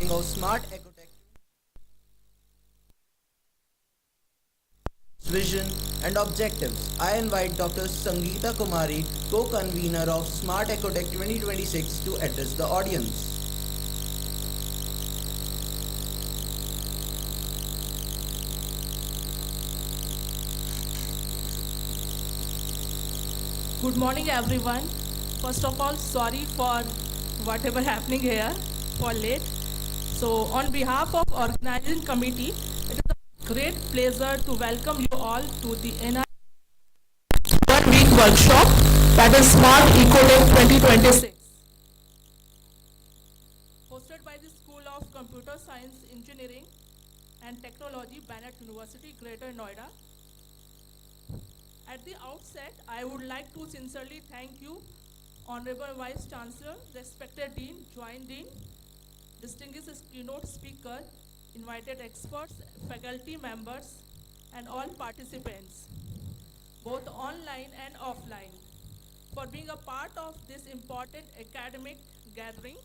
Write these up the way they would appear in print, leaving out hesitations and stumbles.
meeting of Smart Ecotech vision and objectives. I invite Dr. Sangeeta Kumari, co-convener of Smart Ecotech 2026 to address the audience. Good morning, everyone. First of all, sorry for whatever happening here for late. So, on behalf of organizing committee, it is a great pleasure to welcome you all to the ANRF 1 week workshop, that is Smart Ecotech 2026, hosted by the School of Computer Science, Engineering and Technology, Bennett University, Greater Noida. At the outset, I would like to sincerely thank you, Honorable Vice Chancellor, respected Dean, Joint Dean, distinguished keynote speaker, invited experts, faculty members, and all participants, both online and offline, for being a part of this important academic gathering.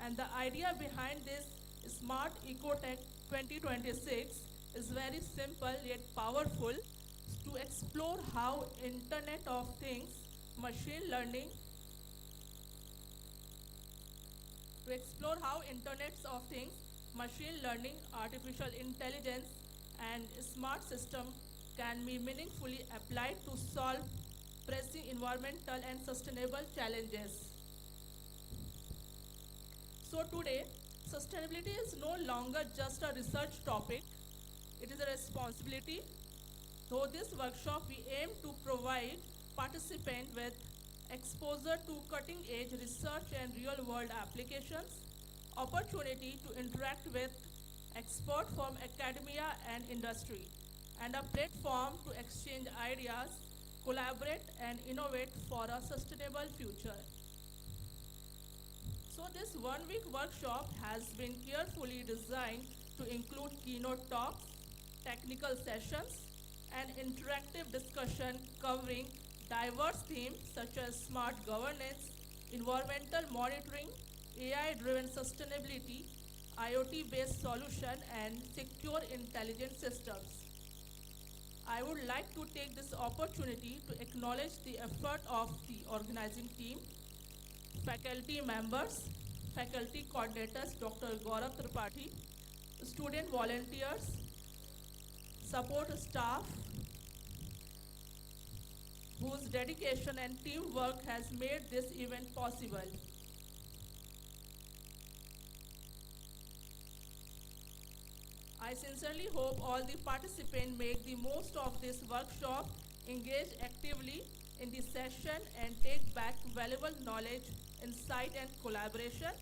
And the idea behind this Smart Ecotech 2026 is very simple yet powerful, to explore how Internet of Things, machine learning, artificial intelligence, and smart system can be meaningfully applied to solve pressing environmental and sustainable challenges. So today, sustainability is no longer just a research topic, it is a responsibility. Through this workshop, we aim to provide participants with exposure to cutting-edge research and real-world applications, opportunity to interact with experts from academia and industry, and a platform to exchange ideas, collaborate, and innovate for a sustainable future. So this 1 week workshop has been carefully designed to include keynote talks, technical sessions, and interactive discussion covering diverse themes such as smart governance, environmental monitoring, AI-driven sustainability, IoT-based solution, and secure intelligent systems. I would like to take this opportunity to acknowledge the effort of the organizing team, faculty members, faculty coordinators Dr. Govt, student volunteers, support staff, whose dedication and teamwork has made this event possible. I sincerely hope all the participants make the most of this workshop, engage actively in the session, and take back valuable knowledge, insight, and collaboration.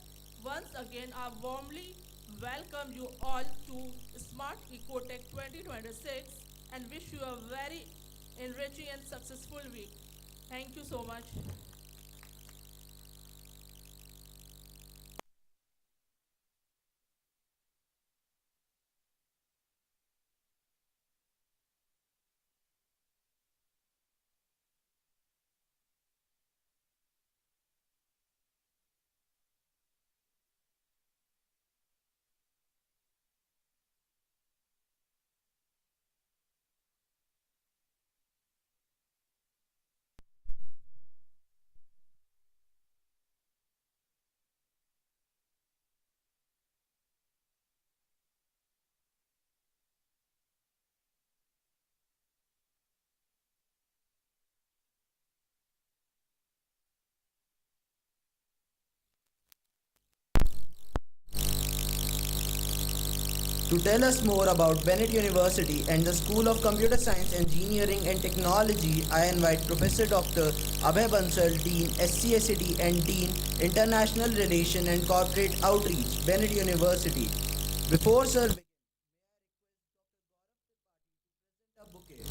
Once again, I warmly welcome you all to Smart Ecotech 2026 and wish you a very enriching and successful week. Thank you so much. To tell us more about Bennett University and the School of Computer Science, Engineering and Technology, I invite Professor Dr. Abhay Bansal, Dean SCSET and Dean International Relation and Corporate Outreach, Bennett University. Before Sir begins, may I request Dr. Gaurav Tripathi to present a bouquet.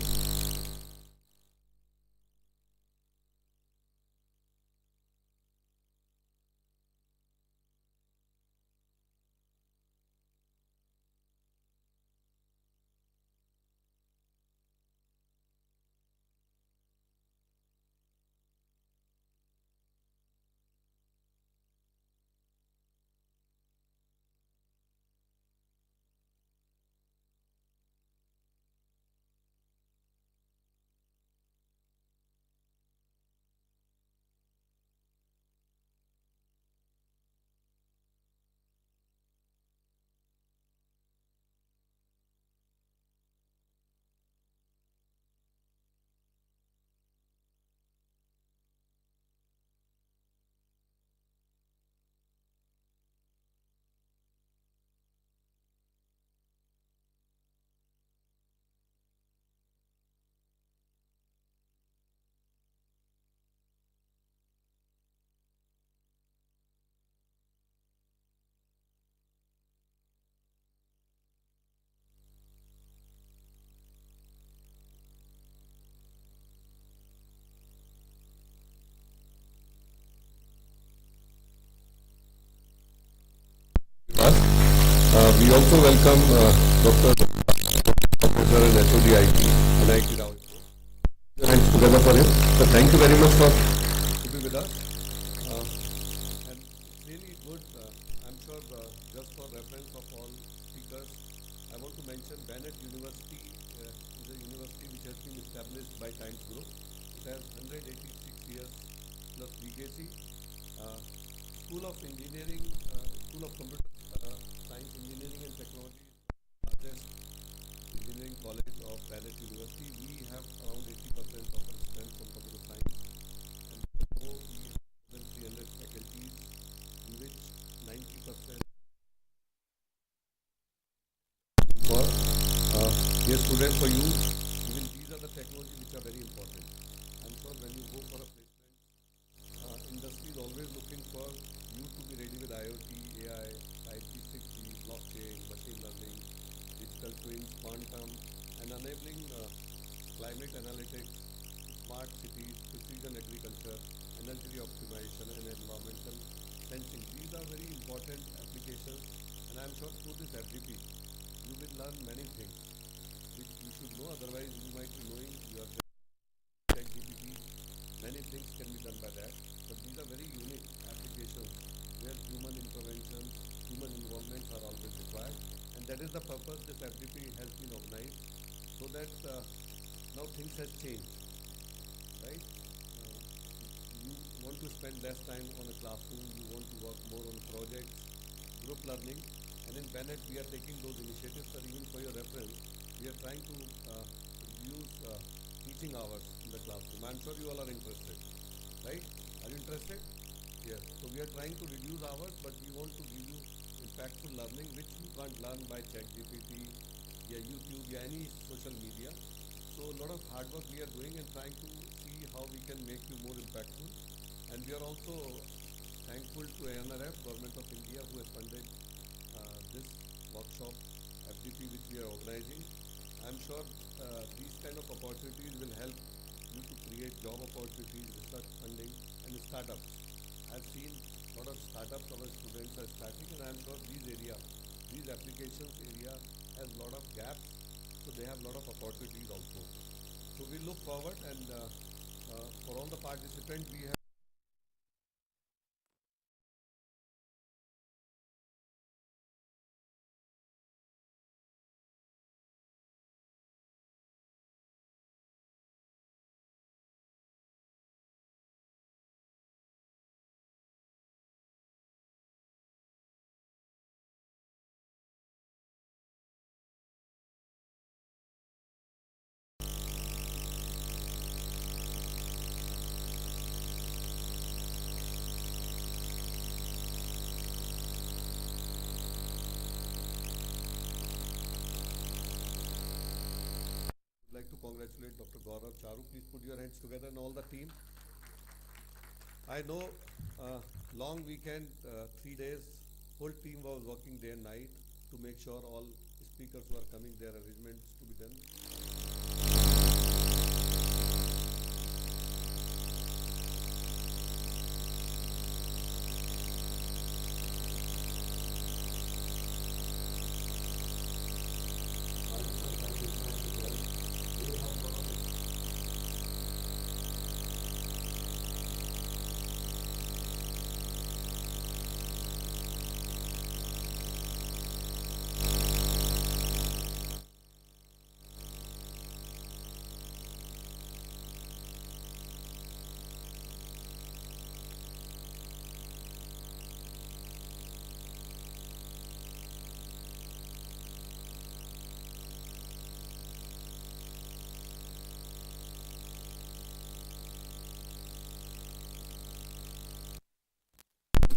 We also welcome Dr. Professor and HOD IT, NIT Rao. Your hands together for him. So thank you very much for to be with us. And it's really good. I'm sure just for reference of all speakers, I want to mention Bennett University is a university which has been established by Times Group. It has 186 years plus legacy. Uh, School of Engineering, School of Computer Science, Engineering and Technology is the largest engineering college of Bennett University. We have around 80% of our students from computer science, and therefore we have more than 300 faculties, in which 90% for dear students, for you, even these are the technologies which are very important. I'm sure when you go for a placement, industry is always looking for you to be ready with IoT, AI, 5G, 6G, blockchain, machine learning, digital twins, quantum, and enabling climate analytics, smart cities, precision agriculture, energy optimization, and environmental sensing. These are very important applications, and I'm sure through this FGP, you will learn many things which you should know. Otherwise, you might be knowing you are tech GPT. Many things can be done by that, but these are very unique applications where human intervention, human involvement are always required, and that is the purpose this FDP has been organized, so that now things has changed, right? You want to spend less time on a classroom, you want to work more on projects, group learning, and in Bennett we are taking those initiatives. Or even for your reference, we are trying to reduce teaching hours in the classroom. I'm sure you all are interested, right? Are you interested? Yes. So we are trying to reduce hours, but we want to give you impactful learning, which you can't learn by ChatGPT, YouTube, any social media. So a lot of hard work we are doing and trying to see how we can make you more impactful. And we are also thankful to ANRF, Government of India, who has funded this workshop, FDP, which we are organizing. I'm sure these kind of opportunities will help you to create job opportunities, research funding, and startups. I've seen a lot of startups our students are starting, and I'm sure these applications area has a lot of gaps, so they have a lot of opportunities also. So we look forward, and for all the participants, we have like to congratulate Dr. Gaurav Charu. Please put your hands together and all the team. I know long weekend, 3 days, whole team was working day and night to make sure all speakers who are coming, their arrangements to be done.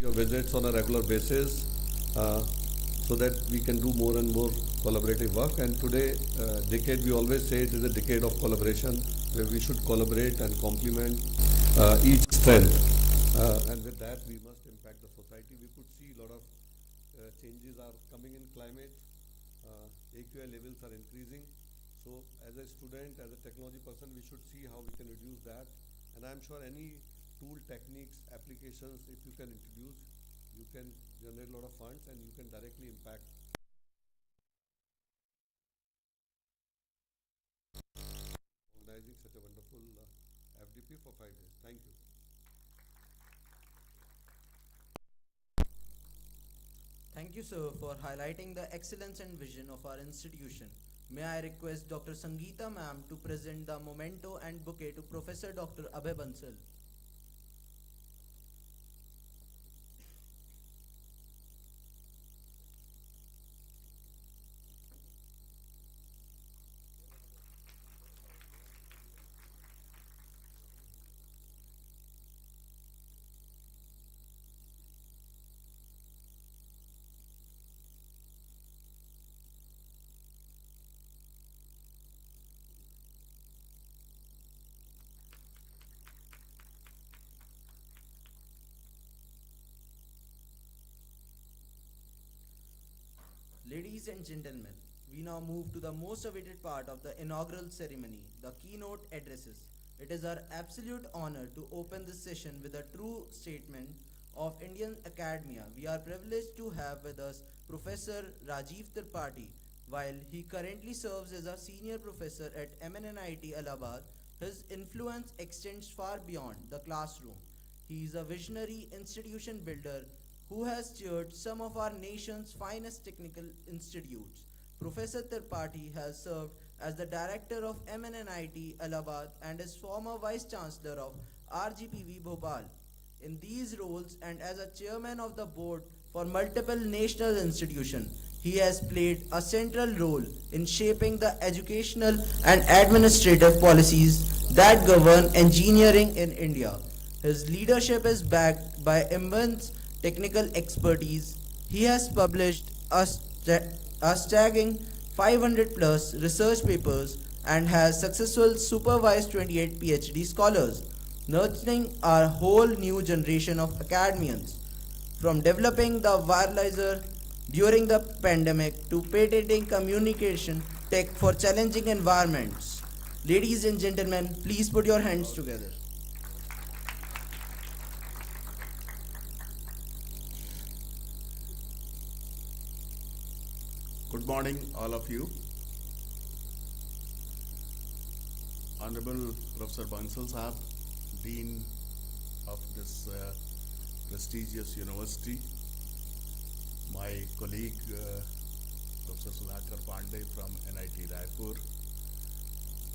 Your visits on a regular basis so that we can do more and more collaborative work. And today, decade, we always say it is a decade of collaboration where we should collaborate and complement each strength. And with that, we must impact the society. We could see a lot of changes are coming in climate. AQI levels are increasing. So as a student, as a technology person, we should see how we can reduce that. And I'm sure any tool, techniques, applications, if you can introduce, you can generate a lot of funds and you can directly impact organizing such a wonderful FDP for 5 days. Thank you. Thank you, sir, for highlighting the excellence and vision of our institution. May I request Dr. Sangeeta ma'am to present the memento and bouquet to Professor Dr. Abhay Bansal. Ladies and gentlemen, we now move to the most awaited part of the inaugural ceremony, the keynote addresses. It is our absolute honor to open this session with a true statement of Indian academia. We are privileged to have with us Professor Rajiv Tripathi. While he currently serves as a senior professor at MNNIT Allahabad, his influence extends far beyond the classroom. He is a visionary institution builder who has chaired some of our nation's finest technical institutes. Professor Tripathi has served as the director of MNNIT Allahabad and is former vice chancellor of RGPV Bhopal. In these roles and as a chairman of the board for multiple national institutions, he has played a central role in shaping the educational and administrative policies that govern engineering in India. His leadership is backed by immense technical expertise. He has published a staggering 500 plus research papers and has successfully supervised 28 PhD scholars, nurturing our whole new generation of academians. From developing the viralizer during the pandemic to patenting communication tech for challenging environments. Ladies and gentlemen, please put your hands together. Good morning, all of you. Honorable Professor Bansal Sahab, Dean of this prestigious university, my colleague Professor Sudhakar Pandey from NIT Raipur,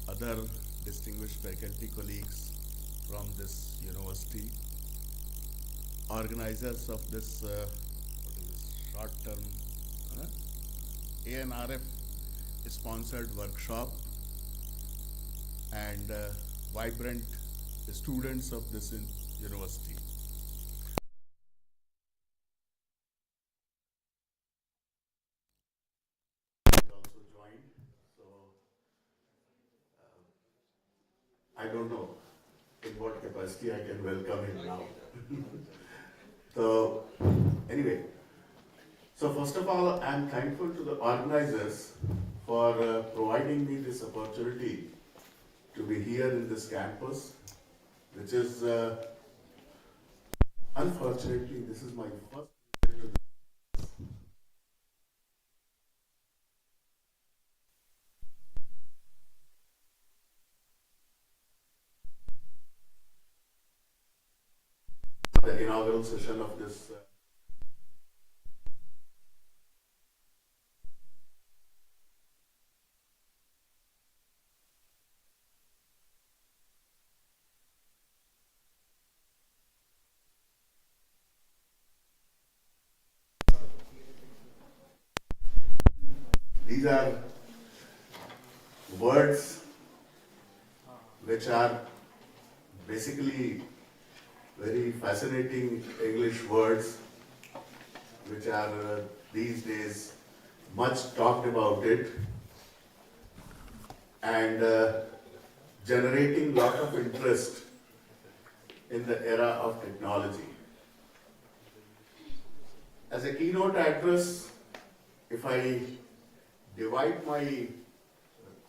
other distinguished faculty colleagues from this university, organizers of this short-term ANRF sponsored workshop, and vibrant students of this university. Also joined, so I don't know in what capacity I can welcome him now. So anyway, so first of all, I am thankful to the organizers for providing me this opportunity to be here in this campus, which is, unfortunately, this is my first visit to the inaugural session of this These are words which are basically very fascinating English words which are these days much talked about it and generating lot of interest in the era of technology. As a keynote address, if I divide my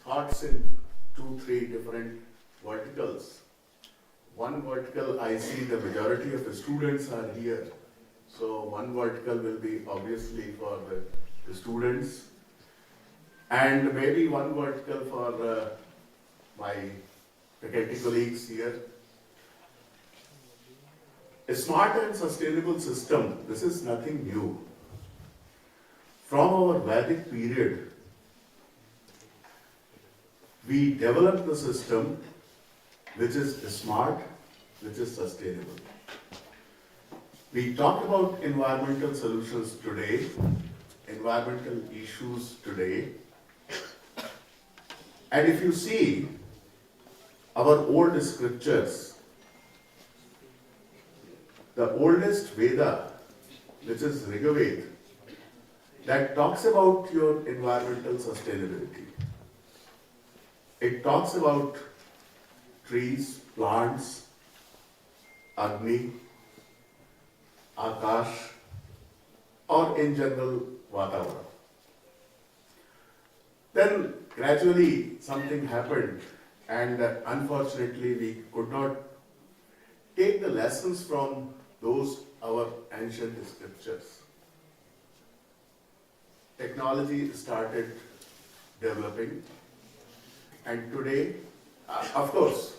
thoughts in 2-3 different verticals. One vertical, I see the majority of the students are here. So one vertical will be obviously for the students, and maybe one vertical for my faculty colleagues here. A smart and sustainable system, this is nothing new. From our Vedic period, we developed the system which is smart, which is sustainable. We talk about environmental solutions today, environmental issues today, and if you see our old scriptures, the oldest Veda, which is Rigveda, that talks about your environmental sustainability. It talks about trees, plants, Agni, Akash, or in general, Vatavara. Then gradually something happened, and unfortunately we could not take the lessons from those our ancient scriptures. Technology started developing, and today, of course,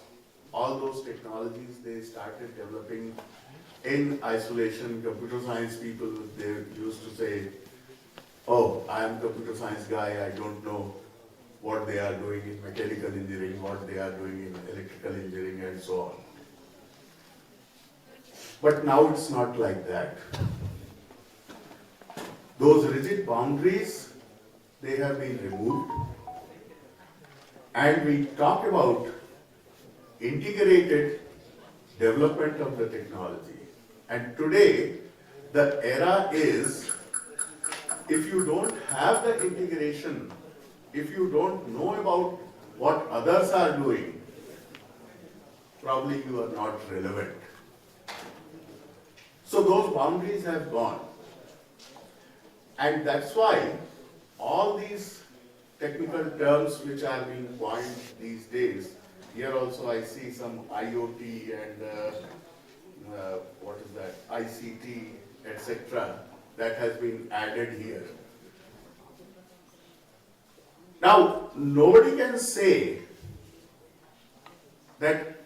all those technologies, they started developing in isolation. Computer science people, they used to say, oh, I am computer science guy, I don't know what they are doing in mechanical engineering, what they are doing in electrical engineering, and so on. But now it's not like that. Those rigid boundaries, they have been removed. And we talk about integrated development of the technology. And today, the era is, if you don't have the integration, if you don't know about what others are doing, probably you are not relevant. So those boundaries have gone. And that's why all these technical terms which are being coined these days, here also I see some IoT and what is that, ICT, etc. that has been added here. Now, nobody can say that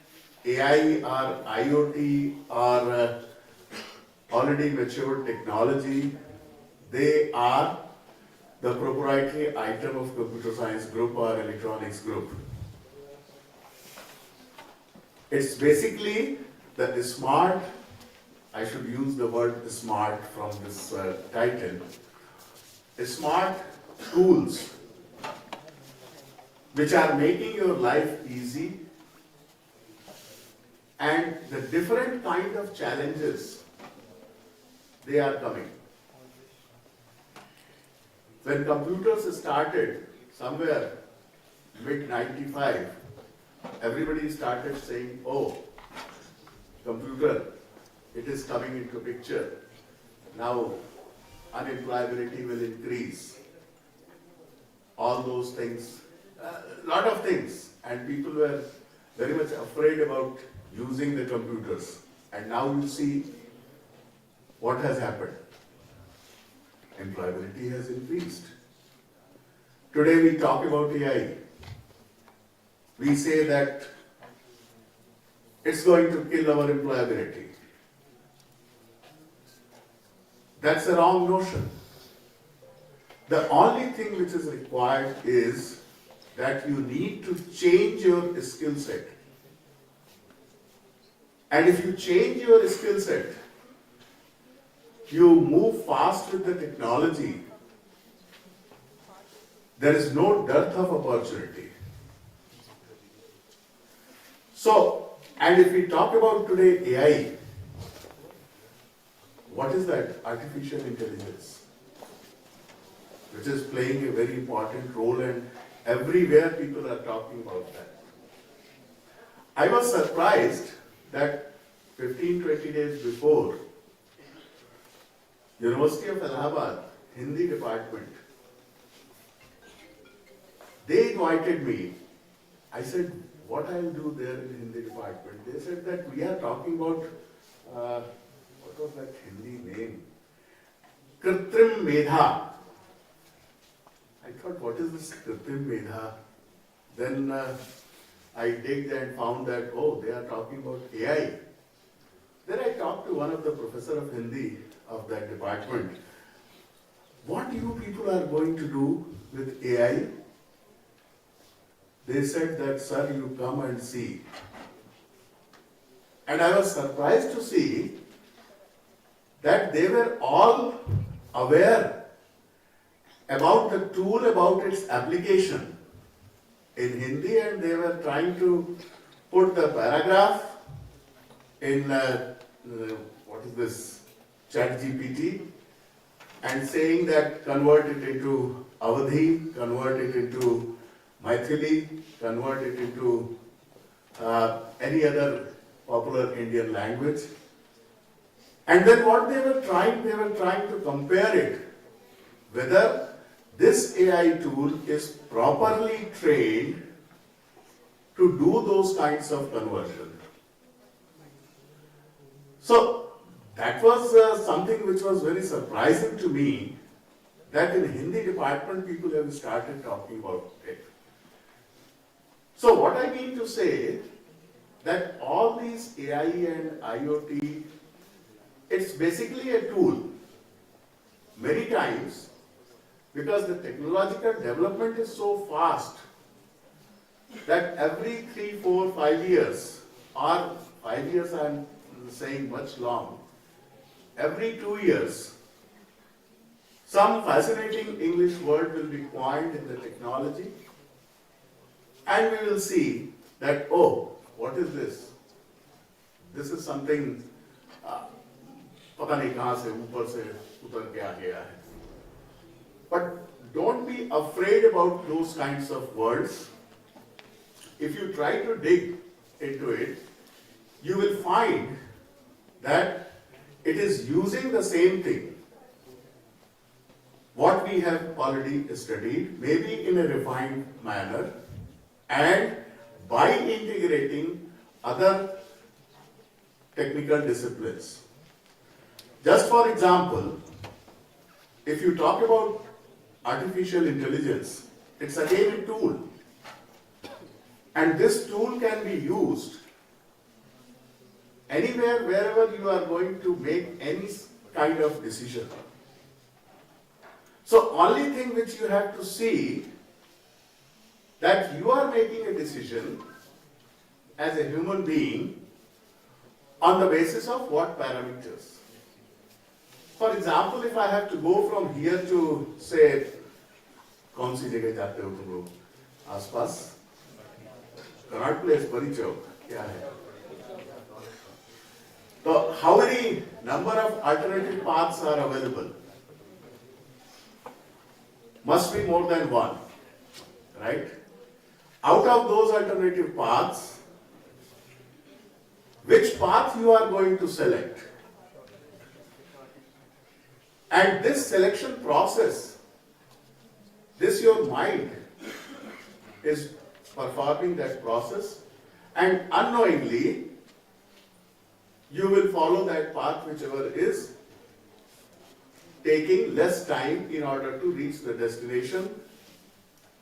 AI or IoT or already matured technology, they are the proprietary item of computer science group or electronics group. It's basically the smart, I should use the word smart from this title, smart tools which are making your life easy, and the different kind of challenges, they are coming. When computers started somewhere mid-95, everybody started saying, oh, computer, it is coming into picture. Now unemployability will increase. All those things, a lot of things. And people were very much afraid about using the computers. And now you see what has happened. Employability has increased. Today we talk about AI. We say that it's going to kill our employability. That's a wrong notion. The only thing which is required is that you need to change your skill set. And if you change your skill set, you move fast with the technology, there is no dearth of opportunity. So, and if we talk about today AI, what is that? Artificial intelligence, which is playing a very important role, and everywhere people are talking about that. I was surprised that 15-20 days before, University of Allahabad, Hindi department, they invited me. I said, what I'll do there in Hindi department? They said that we are talking about, what was that Hindi name? Kritrim Medha. I thought, what is this Kritrim Medha? Then I digged and found that, oh, they are talking about AI. Then I talked to one of the professor of Hindi of that department. What you people are going to do with AI? They said that, sir, you come and see. And I was surprised to see that they were all aware about the tool, about its application in Hindi, and they were trying to put the paragraph in, what is this, ChatGPT, and saying that convert it into Awadhi, convert it into Maithili, convert it into any other popular Indian language. And then what they were trying to compare it, whether this AI tool is properly trained to do those kinds of conversion. So that was something which was very surprising to me, that in Hindi department people have started talking about it. So what I mean to say, that all these AI and IoT, it's basically a tool. Many times, because the technological development is so fast, that every 3, 4, 5 years, or 5 years I'm saying much long, every 2 years, some fascinating English word will be coined in the technology, and we will see that, oh, what is this? This is something, पता नहीं कहाँ से ऊपर से उतर के आ गया है. But don't be afraid about those kinds of words. If you try to dig into it, you will find that it is using the same thing, what we have already studied, maybe in a refined manner, and by integrating other technical disciplines. Just for example, if you talk about artificial intelligence, it's again a tool. And this tool can be used anywhere, wherever you are going to make any kind of decision. So only thing which you have to see, that you are making a decision as a human being on the basis of what parameters. For example, if I have to go from here to, say, कौन सी जगह जाते हो तुम लोग आसपास? Connaught Place, बड़ी चौक, क्या है? So how many number of alternative paths are available? Must be more than one, right? Out of those alternative paths, which path you are going to select? And this selection process, this your mind is performing that process, and unknowingly you will follow that path whichever is taking less time in order to reach the destination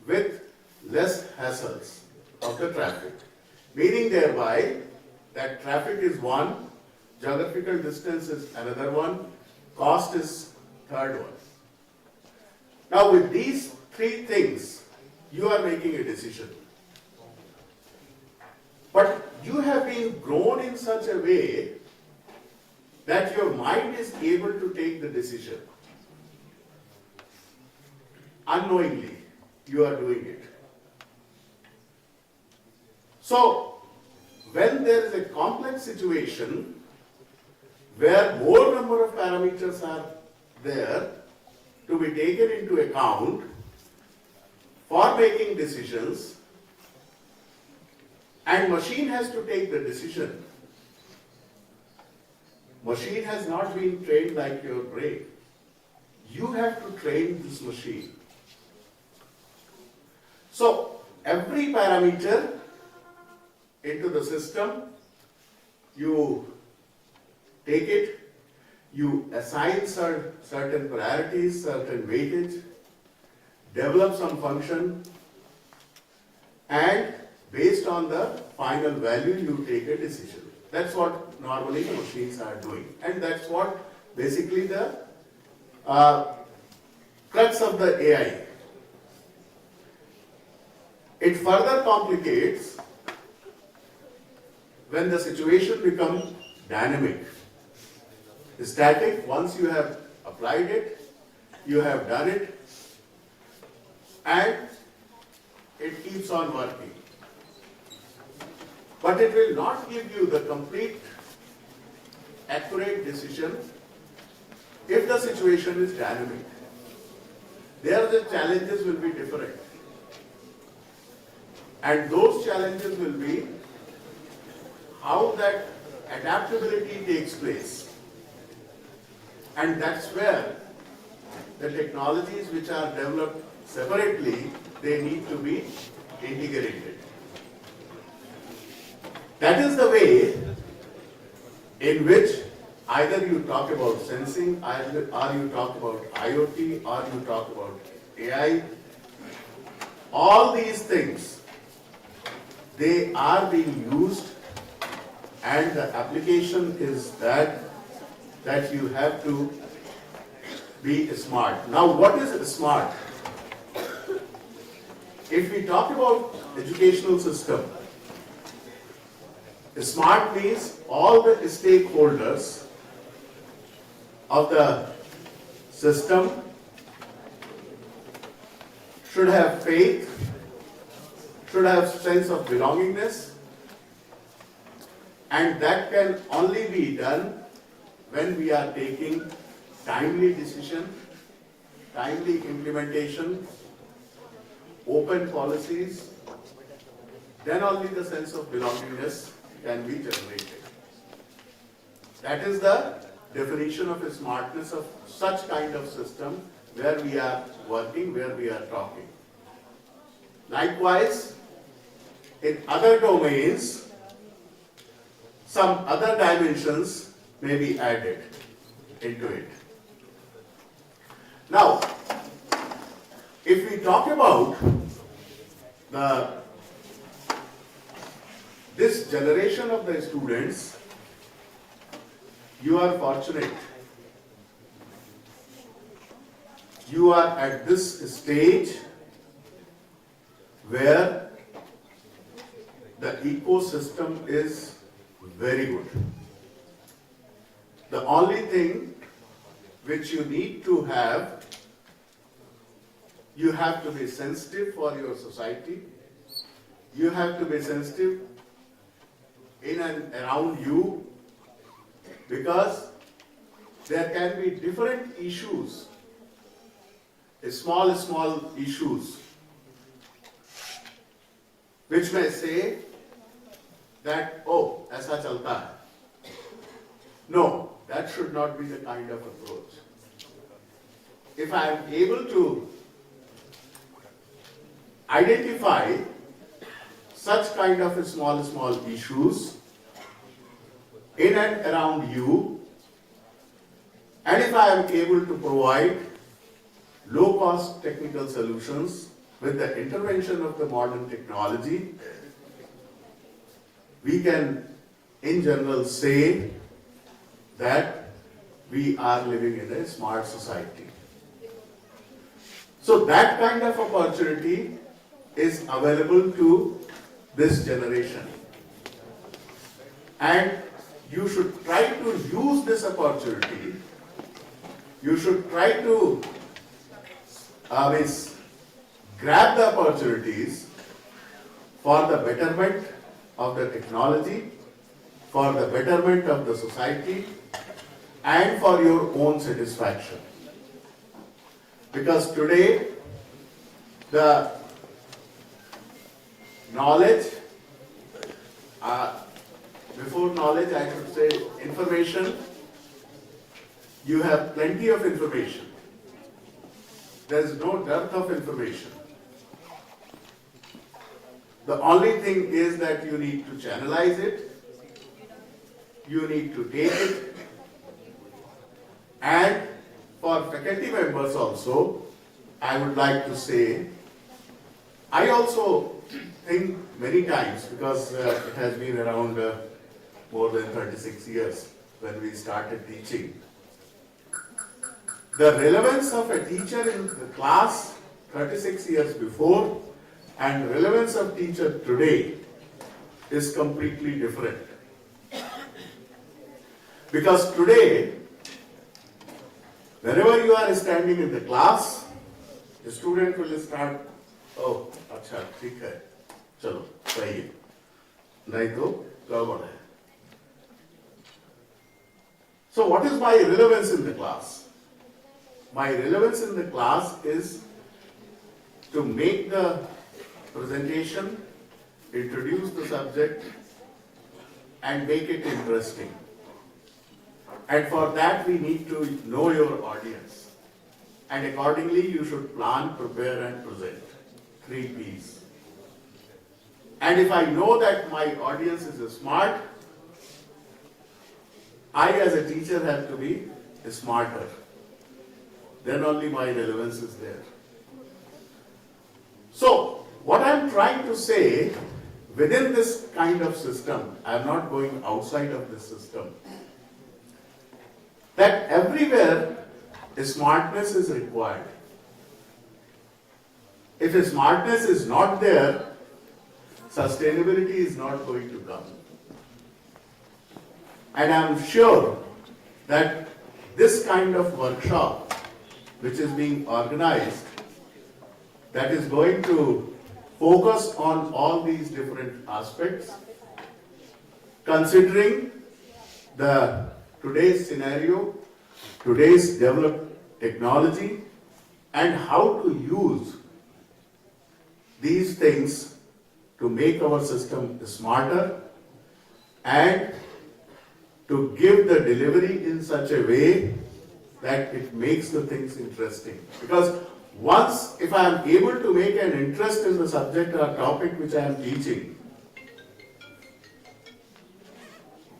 with less hassles of the traffic. Meaning thereby that traffic is one, geographical distance is another one, cost is third one. Now with these three things, you are making a decision. But you have been grown in such a way that your mind is able to take the decision. Unknowingly, you are doing it. So, when there is a complex situation where more number of parameters are there to be taken into account for making decisions, and machine has to take the decision. Machine has not been trained like your brain. You have to train this machine. So, every parameter into the system, you take it, you assign certain priorities, certain weightage, develop some function, and based on the final value you take a decision. That's what normally machines are doing, and that's what basically the crux of the AI. It further complicates when the situation becomes dynamic. Static, once you have applied it, you have done it, and it keeps on working. But it will not give you the complete, accurate decision if the situation is dynamic. There the challenges will be different. And those challenges will be how that adaptability takes place. And that's where the technologies which are developed separately, they need to be integrated. That is the way in which either you talk about sensing, or you talk about IoT, or you talk about AI. All these things, they are being used, and the application is that you have to be smart. Now, what is smart? If we talk about educational system, smart means all the stakeholders of the system should have faith, should have sense of belongingness, and that can only be done when we are taking timely decision, timely implementation, open policies, then only the sense of belongingness can be generated. That is the definition of a smartness of such kind of system where we are working, where we are talking. Likewise, in other domains, some other dimensions may be added into it. Now, if we talk about this generation of the students, you are fortunate. You are at this stage where the ecosystem is very good. The only thing which you need to have, you have to be sensitive for your society. You have to be sensitive in and around you, because there can be different issues, small issues, which may say that, oh, aisa chalta hai. No, that should not be the kind of approach. If I am able to identify such kind of small issues in and around you, and if I am able to provide low-cost technical solutions with the intervention of the modern technology, we can, in general, say that we are living in a smart society. So that kind of opportunity is available to this generation. And you should try to use this opportunity. You should try to grab the opportunities for the betterment of the technology, for the betterment of the society, and for your own satisfaction. Because today, the knowledge, before knowledge I should say information, you have plenty of information. There is no dearth of information. The only thing is that you need to channelize it, you need to take it, and for faculty members also, I would like to say I also think many times, because it has been around more than 36 years when we started teaching, the relevance of a teacher in the class 36 years before and relevance of teacher today is completely different. Because today, whenever you are standing in the class, the student will start, oh, अच्छा ठीक है, चलो सही है, नहीं तो गड़बड़ है. So what is my relevance in the class? My relevance in the class is to make the presentation, introduce the subject, and make it interesting. And for that we need to know your audience. And accordingly you should plan, prepare and present. 3 P's. And if I know that my audience is smart, I as a teacher have to be smarter. Then only my relevance is there. So, what I am trying to say, within this kind of system, I am not going outside of this system, that everywhere smartness is required. If smartness is not there, sustainability is not going to come. And I am sure that this kind of workshop, which is being organized, that is going to focus on all these different aspects, considering the today's scenario, today's developed technology, and how to use these things to make our system smarter and to give the delivery in such a way that it makes the things interesting. Because once, if I am able to make an interest in the subject or topic which I am teaching,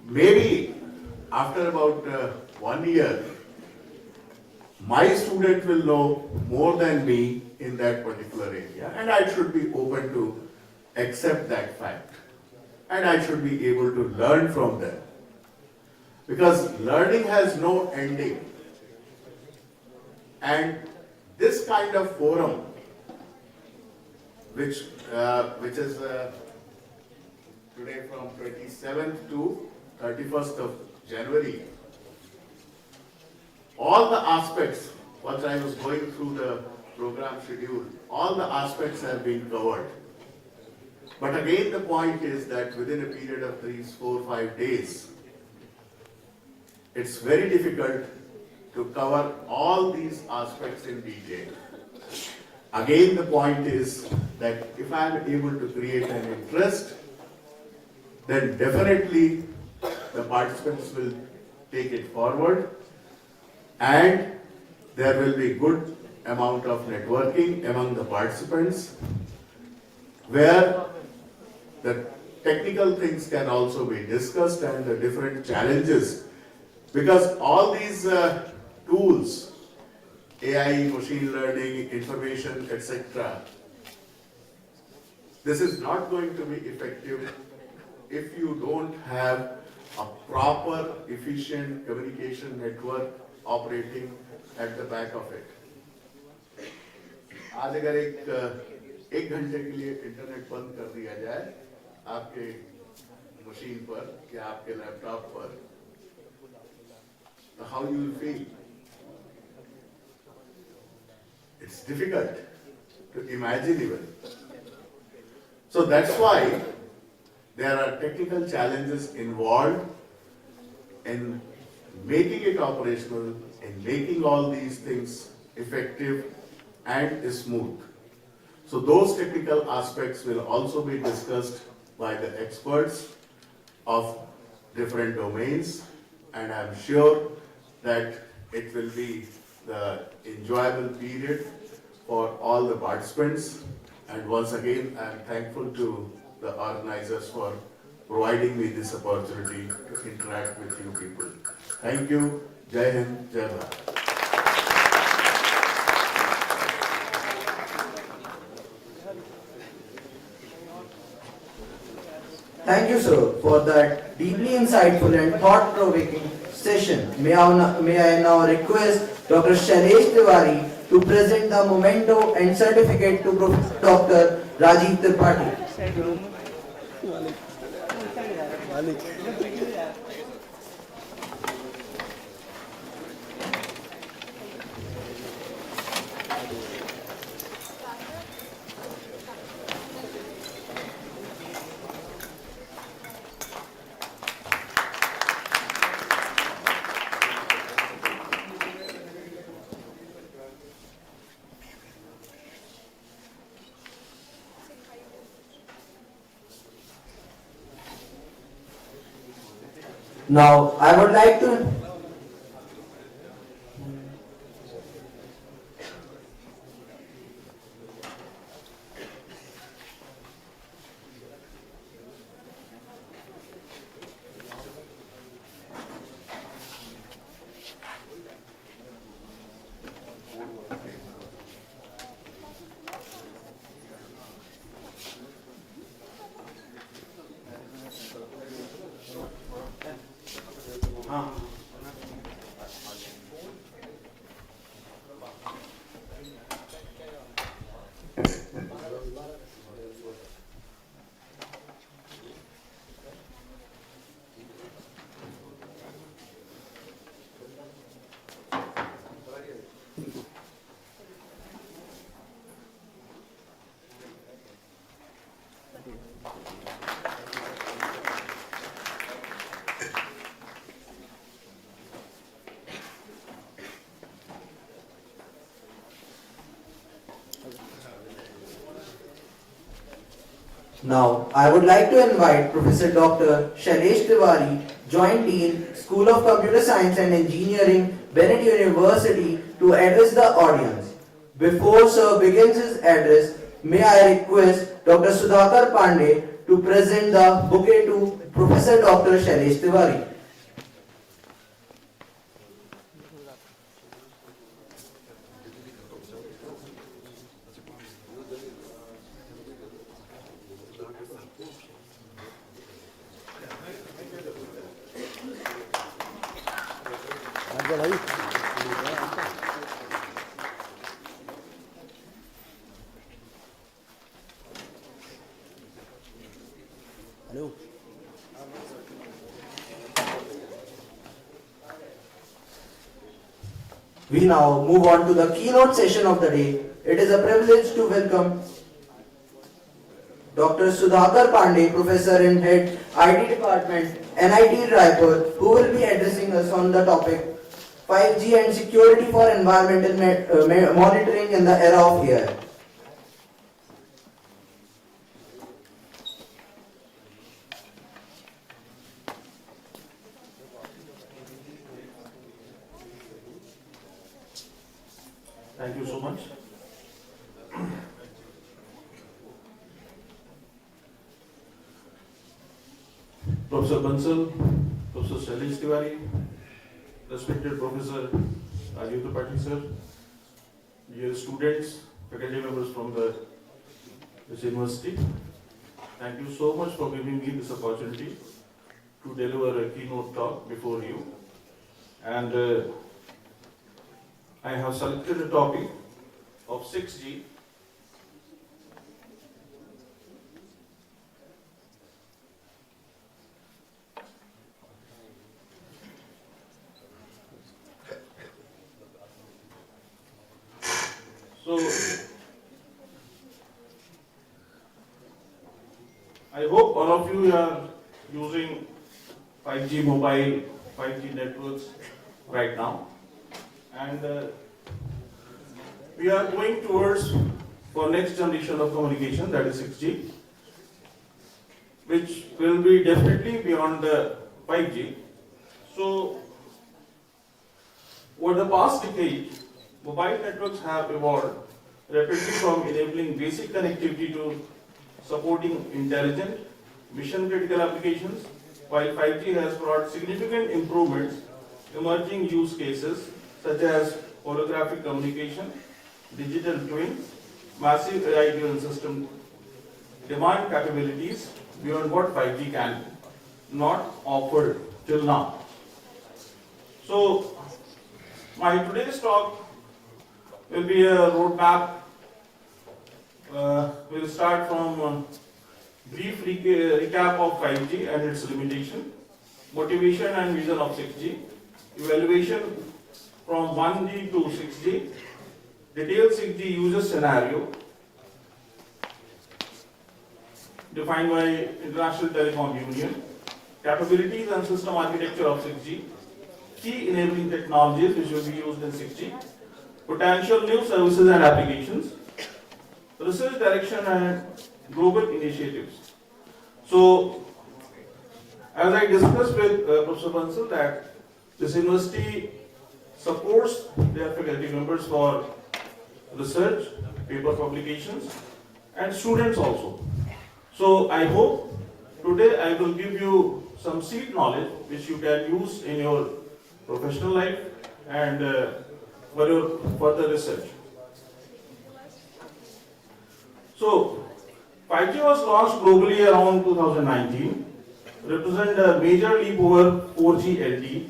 maybe after about 1 year, my student will know more than me in that particular area, and I should be open to accept that fact. And I should be able to learn from them. Because learning has no ending. And this kind of forum, which is today from 27th to 31st of January, all the aspects, what I was going through the program schedule, all the aspects have been covered. But again, the point is that within a period of 3, 4, 5 days, it's very difficult to cover all these aspects in detail. Again, the point is that if I am able to create an interest, then definitely the participants will take it forward, and there will be good amount of networking among the participants, where the technical things can also be discussed and the different challenges, because all these tools, AI, machine learning, information, etc., this is not going to be effective if you don't have a proper, efficient communication network operating at the back of it. आज अगर एक घंटे के लिए internet बंद कर दिया जाए आपके मशीन पर या आपके लैपटॉप पर, तो how you will feel? It's difficult to imagine even. So that's why there are technical challenges involved in making it operational, in making all these things effective and smooth. So those technical aspects will also be discussed by the experts of different domains, and I'm sure that it will be the enjoyable period for all the participants. And once again, I am thankful to the organizers for providing me this opportunity to interact with you people. Thank you. Jai Hind, Jai Bharat. Thank you, sir, for that deeply insightful and thought-provoking session. May I now request Dr. Shailesh Tiwari to present the memento and certificate to Professor Dr. Rajiv Tripathi. Now, I would like to invite Professor Dr. Shailesh Tiwari, Joint Dean, School of Computer Science and Engineering, Bennett University, to address the audience. Before Sir begins his address, may I request Dr. Sudhakar Pandey to present the bouquet to Professor Dr. Shailesh Tiwari. We now move on to the keynote session of the day. It is a privilege to welcome Dr. Sudhakar Pandey, Professor in Head IT Department, NIT Raipur, who will be addressing us on the topic 5G and security for environmental monitoring in the era of AI. Thank you so much. Professor Bansal, Professor Shailesh Tiwari, respected Professor Rajiv Tripathi sir, dear students, faculty members from this university, thank you so much for giving me this opportunity to deliver a keynote talk before you. And I have selected a topic of 6G. So, I hope all of you are using 5G mobile, 5G networks right now. And we are going towards for next generation of communication, that is 6G, which will be definitely beyond the 5G. So, over the past decade, mobile networks have evolved rapidly from enabling basic connectivity to supporting intelligent, mission-critical applications, while 5G has brought significant improvements, emerging use cases such as holographic communication, digital twin, massive AI-driven system, demand capabilities, beyond what 5G can not offer till now. So, my today's talk will be a roadmap. We'll start from brief recap of 5G and its limitation, motivation and vision of 6G, evaluation from 1G to 6G, detailed 6G user scenario defined by International Telecom Union, capabilities and system architecture of 6G, key enabling technologies which will be used in 6G, potential new services and applications, research direction and global initiatives. So, as I discussed with Professor Bansal, that this university supports their faculty members for research, paper publications, and students also. So, I hope today I will give you some seed knowledge which you can use in your professional life and for your further research. So, 5G was launched globally around 2019, represent a major leap over 4G LTE.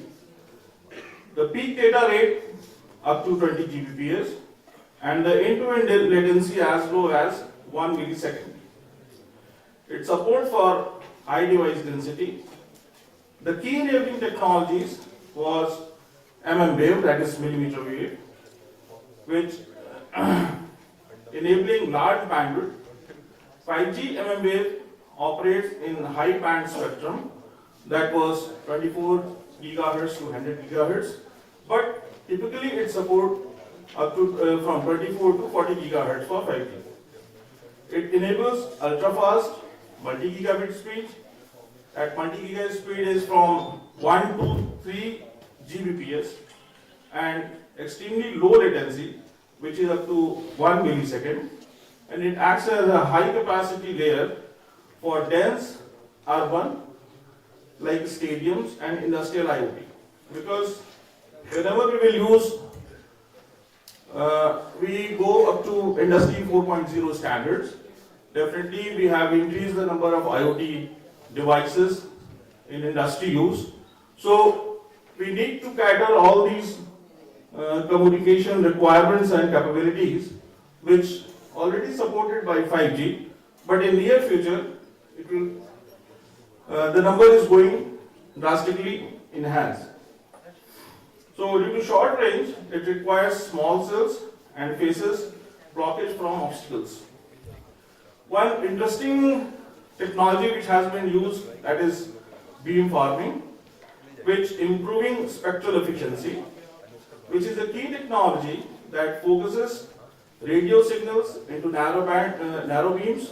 The peak data rate up to 20 Gbps and the end-to-end latency as low as 1 millisecond. It supports for high device density. The key enabling technologies was wave, that is millimeter wave, which enabling large bandwidth. 5G wave operates in high band spectrum, that was 24 gigahertz to 100 gigahertz, but typically it supports up to from 24 to 40 gigahertz for 5G. It enables ultra fast multi-gigabit speed. At multi-gigabit speed is from 1 to 3 Gbps and extremely low latency, which is up to 1 millisecond, and it acts as a high capacity layer for dense urban like stadiums and industrial IoT. Because whenever we will use, we go up to industry 4.0 standards, definitely we have increased the number of IoT devices in industry use. So we need to cater all these communication requirements and capabilities which already supported by 5G, but in near future it will the number is going drastically enhanced. So due to short range, it requires small cells and faces blockage from obstacles. One interesting technology which has been used, that is beam farming, which improving spectral efficiency, which is a key technology that focuses radio signals into narrow beams,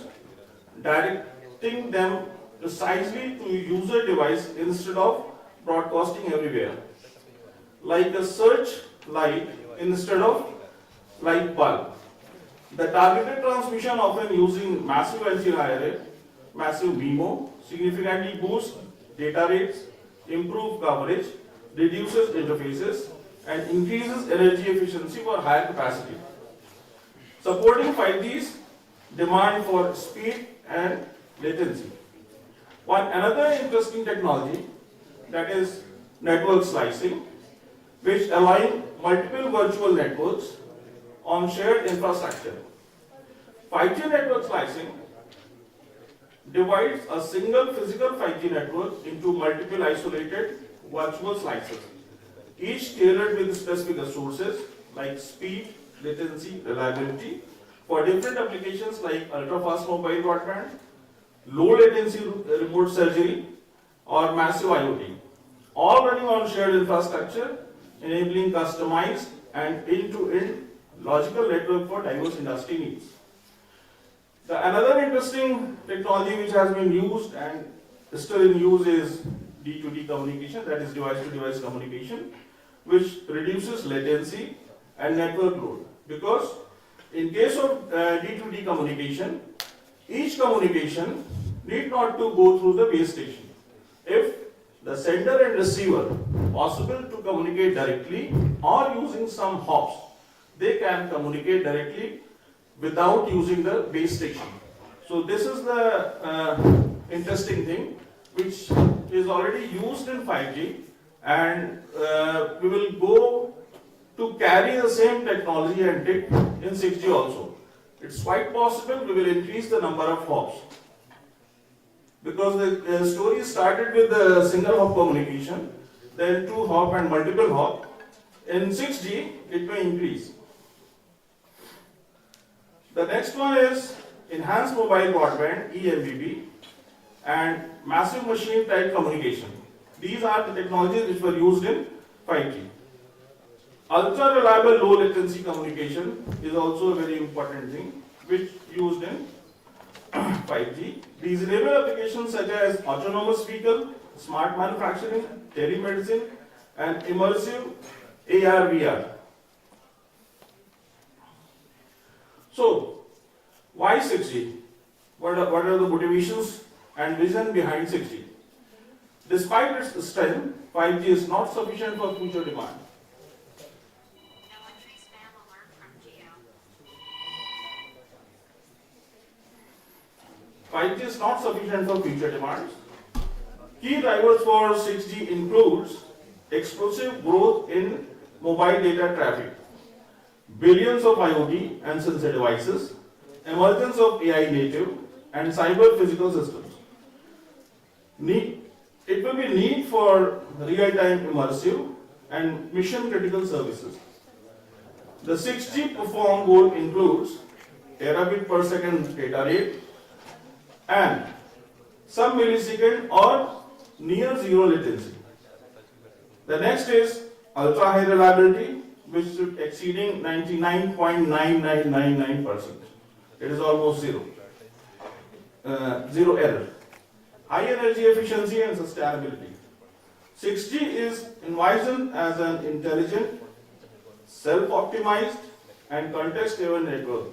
directing them precisely to user device instead of broadcasting everywhere, like a search light instead of light bulb. The targeted transmission often using massive antenna array, massive MIMO, significantly boosts data rates, improve coverage, reduces interfaces, and increases energy efficiency for higher capacity. Supporting 5G's demand for speed and latency. Another interesting technology, that is network slicing, which align multiple virtual networks on shared infrastructure. 5G network slicing divides a single physical 5G network into multiple isolated virtual slices, each tailored with specific resources like speed, latency, reliability for different applications like ultra-fast mobile broadband, low latency remote surgery, or massive IoT, all running on shared infrastructure, enabling customized and end-to-end logical network for diverse industry needs. Another interesting technology which has been used and still in use is D2D communication, that is device-to-device communication, which reduces latency and network load. Because in case of D2D communication, each communication need not to go through the base station. If the sender and receiver possible to communicate directly or using some hops, they can communicate directly without using the base station. So this is the interesting thing which is already used in 5G, and we will go to carry the same technology and tech in 6G also. It's quite possible we will increase the number of hops. Because the story started with the single hop communication, then 2 hop and multiple hop. In 6G, it may increase. The next one is enhanced mobile broadband, EMBB, and massive machine type communication. These are the technologies which were used in 5G. Ultra reliable low latency communication is also a very important thing which used in 5G. These enable applications such as autonomous vehicle, smart manufacturing, telemedicine, and immersive AR/VR. So, why 6G? What are the motivations and vision behind 6G? Despite its strength, 5G is not sufficient for future demand. 5G is not sufficient for future demands. Key drivers for 6G includes explosive growth in mobile data traffic, billions of IoT and sensor devices, emergence of AI native and cyber physical systems. It will be need for real-time immersive and mission-critical services. The 6G perform goal includes terabit per second data rate and some millisecond or near zero latency. The next is ultra high reliability, which is exceeding 99.9999%. It is almost zero. Zero error. High energy efficiency and sustainability. 6G is envisioned as an intelligent, self-optimized and context-driven network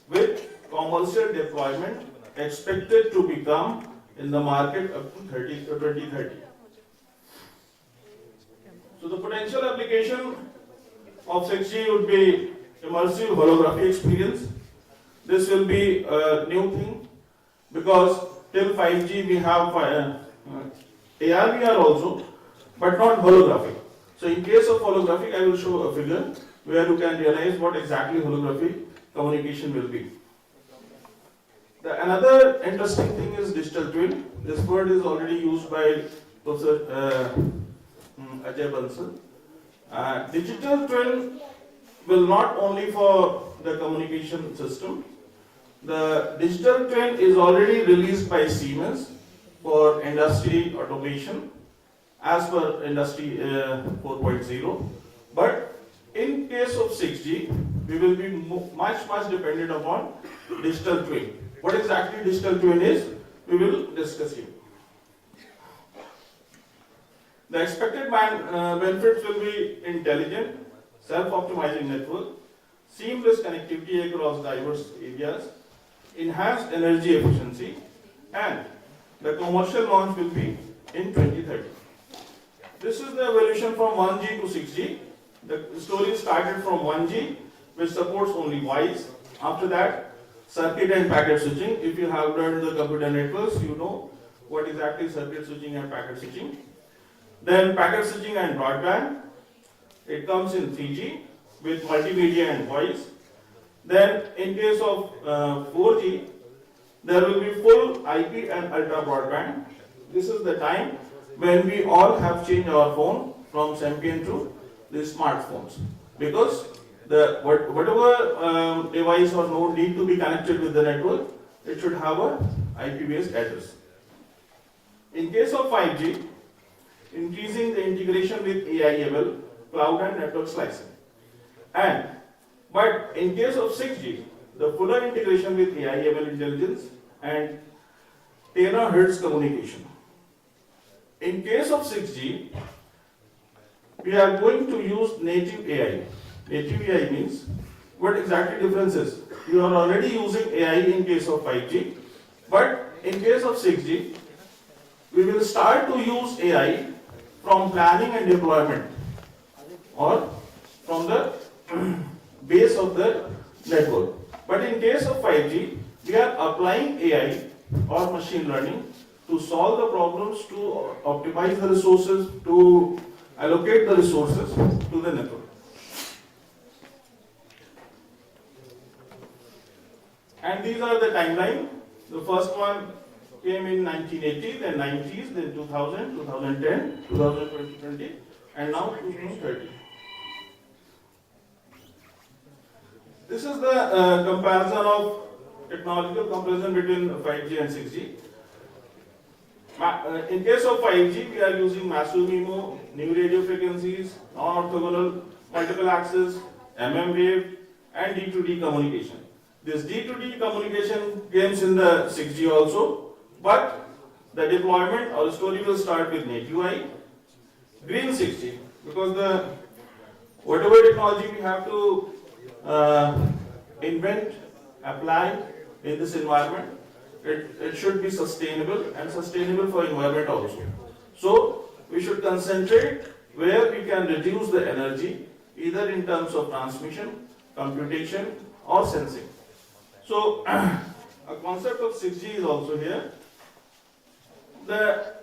with commercial deployment expected to become in the market up to 2030. So the potential application of 6G would be immersive holography experience. This will be a new thing because till 5G we have AR/VR also, but not holographic. So in case of holographic, I will show a figure where you can realize what exactly holographic communication will be. Another interesting thing is digital twin. This word is already used by Professor Ajay Bansal. Digital twin will not only for the communication system. The digital twin is already released by Siemens for industry automation as per industry 4.0. But in case of 6G, we will be much dependent upon digital twin. What exactly digital twin is, we will discuss here. The expected benefits will be intelligent, self-optimizing network, seamless connectivity across diverse areas, enhanced energy efficiency, and the commercial launch will be in 2030. This is the evolution from 1G to 6G. The story started from 1G, which supports only voice. After that, circuit and packet switching. If you have learned the computer networks, you know what exactly circuit switching and packet switching. Then packet switching and broadband. It comes in 3G with multimedia and voice. Then in case of 4G, there will be full IP and ultra broadband. This is the time when we all have changed our phone from Sampian to the smartphones, because whatever device or node need to be connected with the network, it should have a IP-based address. In case of 5G, increasing the integration with AI/ML, cloud and network slicing. But in case of 6G, the fuller integration with AI/ML intelligence and terahertz communication. In case of 6G, we are going to use native AI. Native AI means, what exactly difference is? You are already using AI in case of 5G, but in case of 6G, we will start to use AI from planning and deployment or from the base of the network. But in case of 5G, we are applying AI or machine learning to solve the problems, to optimize the resources, to allocate the resources to the network. And these are the timeline. The first one came in 1980, then 90s, then 2000, 2010, 2020, and now 2030. This is the comparison of technological comparison between 5G and 6G. In case of 5G, we are using massive MIMO, new radio frequencies, non-orthogonal, multiple access, MM wave, and D2D communication. This D2D communication comes in the 6G also, but the deployment or story will start with net UI, green 6G, because the whatever technology we have to invent, apply in this environment, it should be sustainable and sustainable for environment also. So we should concentrate where we can reduce the energy, either in terms of transmission, computation, or sensing. So a concept of 6G is also here. The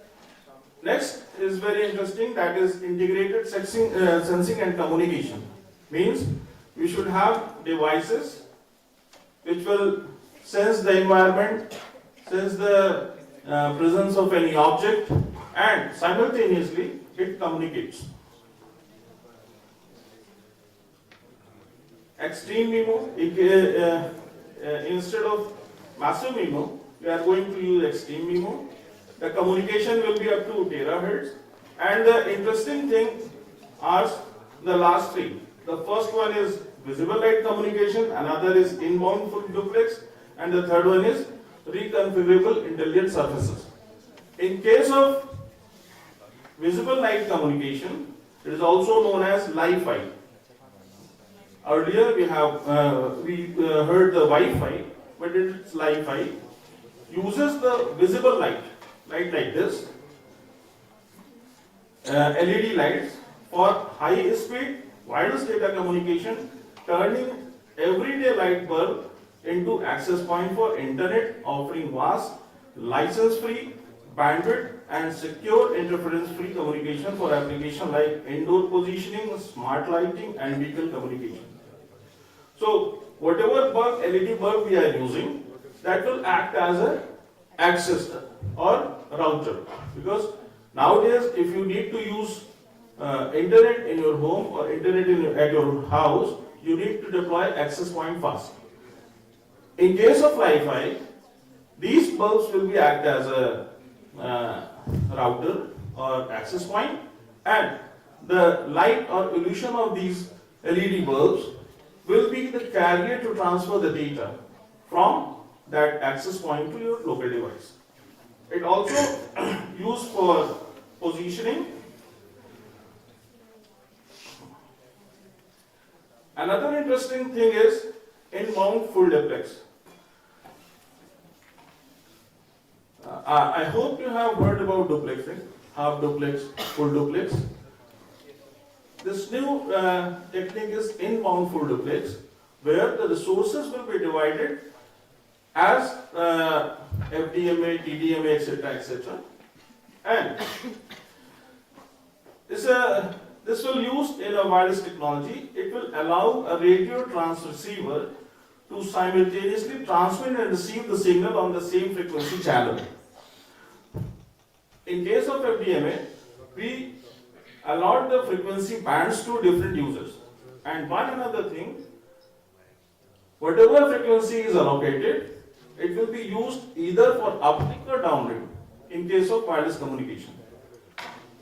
next is very interesting, that is integrated sensing and communication. Means we should have devices which will sense the environment, sense the presence of any object, and simultaneously it communicates. Extreme MIMO, instead of massive MIMO, we are going to use extreme MIMO. The communication will be up to terahertz. And the interesting thing are the last three. The first one is visible light communication, another is inbound full duplex, and the third one is reconfigurable intelligent surfaces. In case of visible light communication, it is also known as Li-Fi. Earlier we heard the Wi-Fi, but it's Li-Fi. Uses the visible light like this, LED lights for high speed wireless data communication, turning everyday light bulb into access point for internet, offering vast, license-free, bandwidth and secure interference-free communication for applications like indoor positioning, smart lighting, and vehicle communication. So whatever bulb, LED bulb we are using, that will act as an access or router. Because nowadays, if you need to use internet in your home or internet at your house, you need to deploy access point fast. In case of Wi-Fi, these bulbs will be act as a router or access point, and the light or illusion of these LED bulbs will be the carrier to transfer the data from that access point to your local device. It also used for positioning. Another interesting thing is inbound full duplex. I hope you have heard about duplexing, half duplex, full duplex. This new technique is inbound full duplex, where the resources will be divided as FDMA, TDMA, etc., etc. And this will use in a wireless technology. It will allow a radio transceiver to simultaneously transmit and receive the signal on the same frequency channel. In case of FDMA, we allot the frequency bands to different users. And one another thing, whatever frequency is allocated, it will be used either for uplink or downlink in case of wireless communication.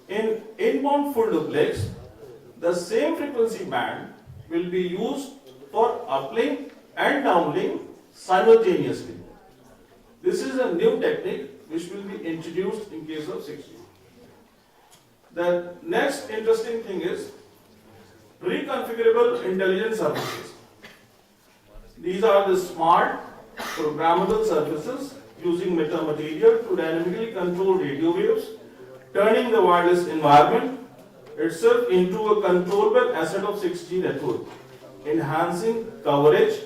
In inbound full duplex, the same frequency band will be used for uplink and downlink simultaneously. This is a new technique which will be introduced in case of 6G. The next interesting thing is reconfigurable intelligent surfaces. These are the smart programmable surfaces using metamaterial to dynamically control radio waves, turning the wireless environment itself into a controllable asset of 6G network, enhancing coverage,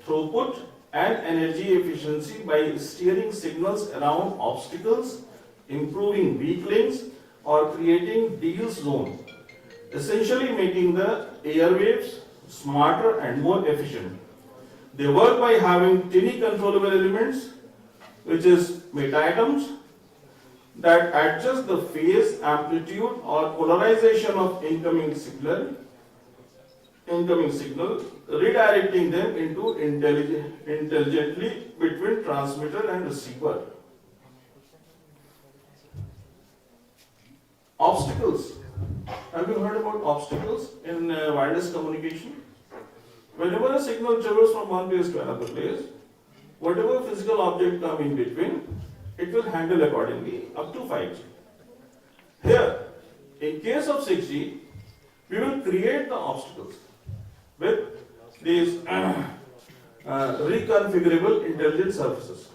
throughput, and energy efficiency by steering signals around obstacles, improving weak links, or creating deal zone, essentially making the airwaves smarter and more efficient. They work by having tiny controllable elements, which is meta-atoms, that adjust the phase, amplitude, or polarization of incoming signal, redirecting them into intelligently between transmitter and receiver. Obstacles. Have you heard about obstacles in wireless communication? Whenever a signal travels from one place to another place, whatever physical object come in between, it will handle accordingly up to 5G. Here, in case of 6G, we will create the obstacles with these reconfigurable intelligent surfaces.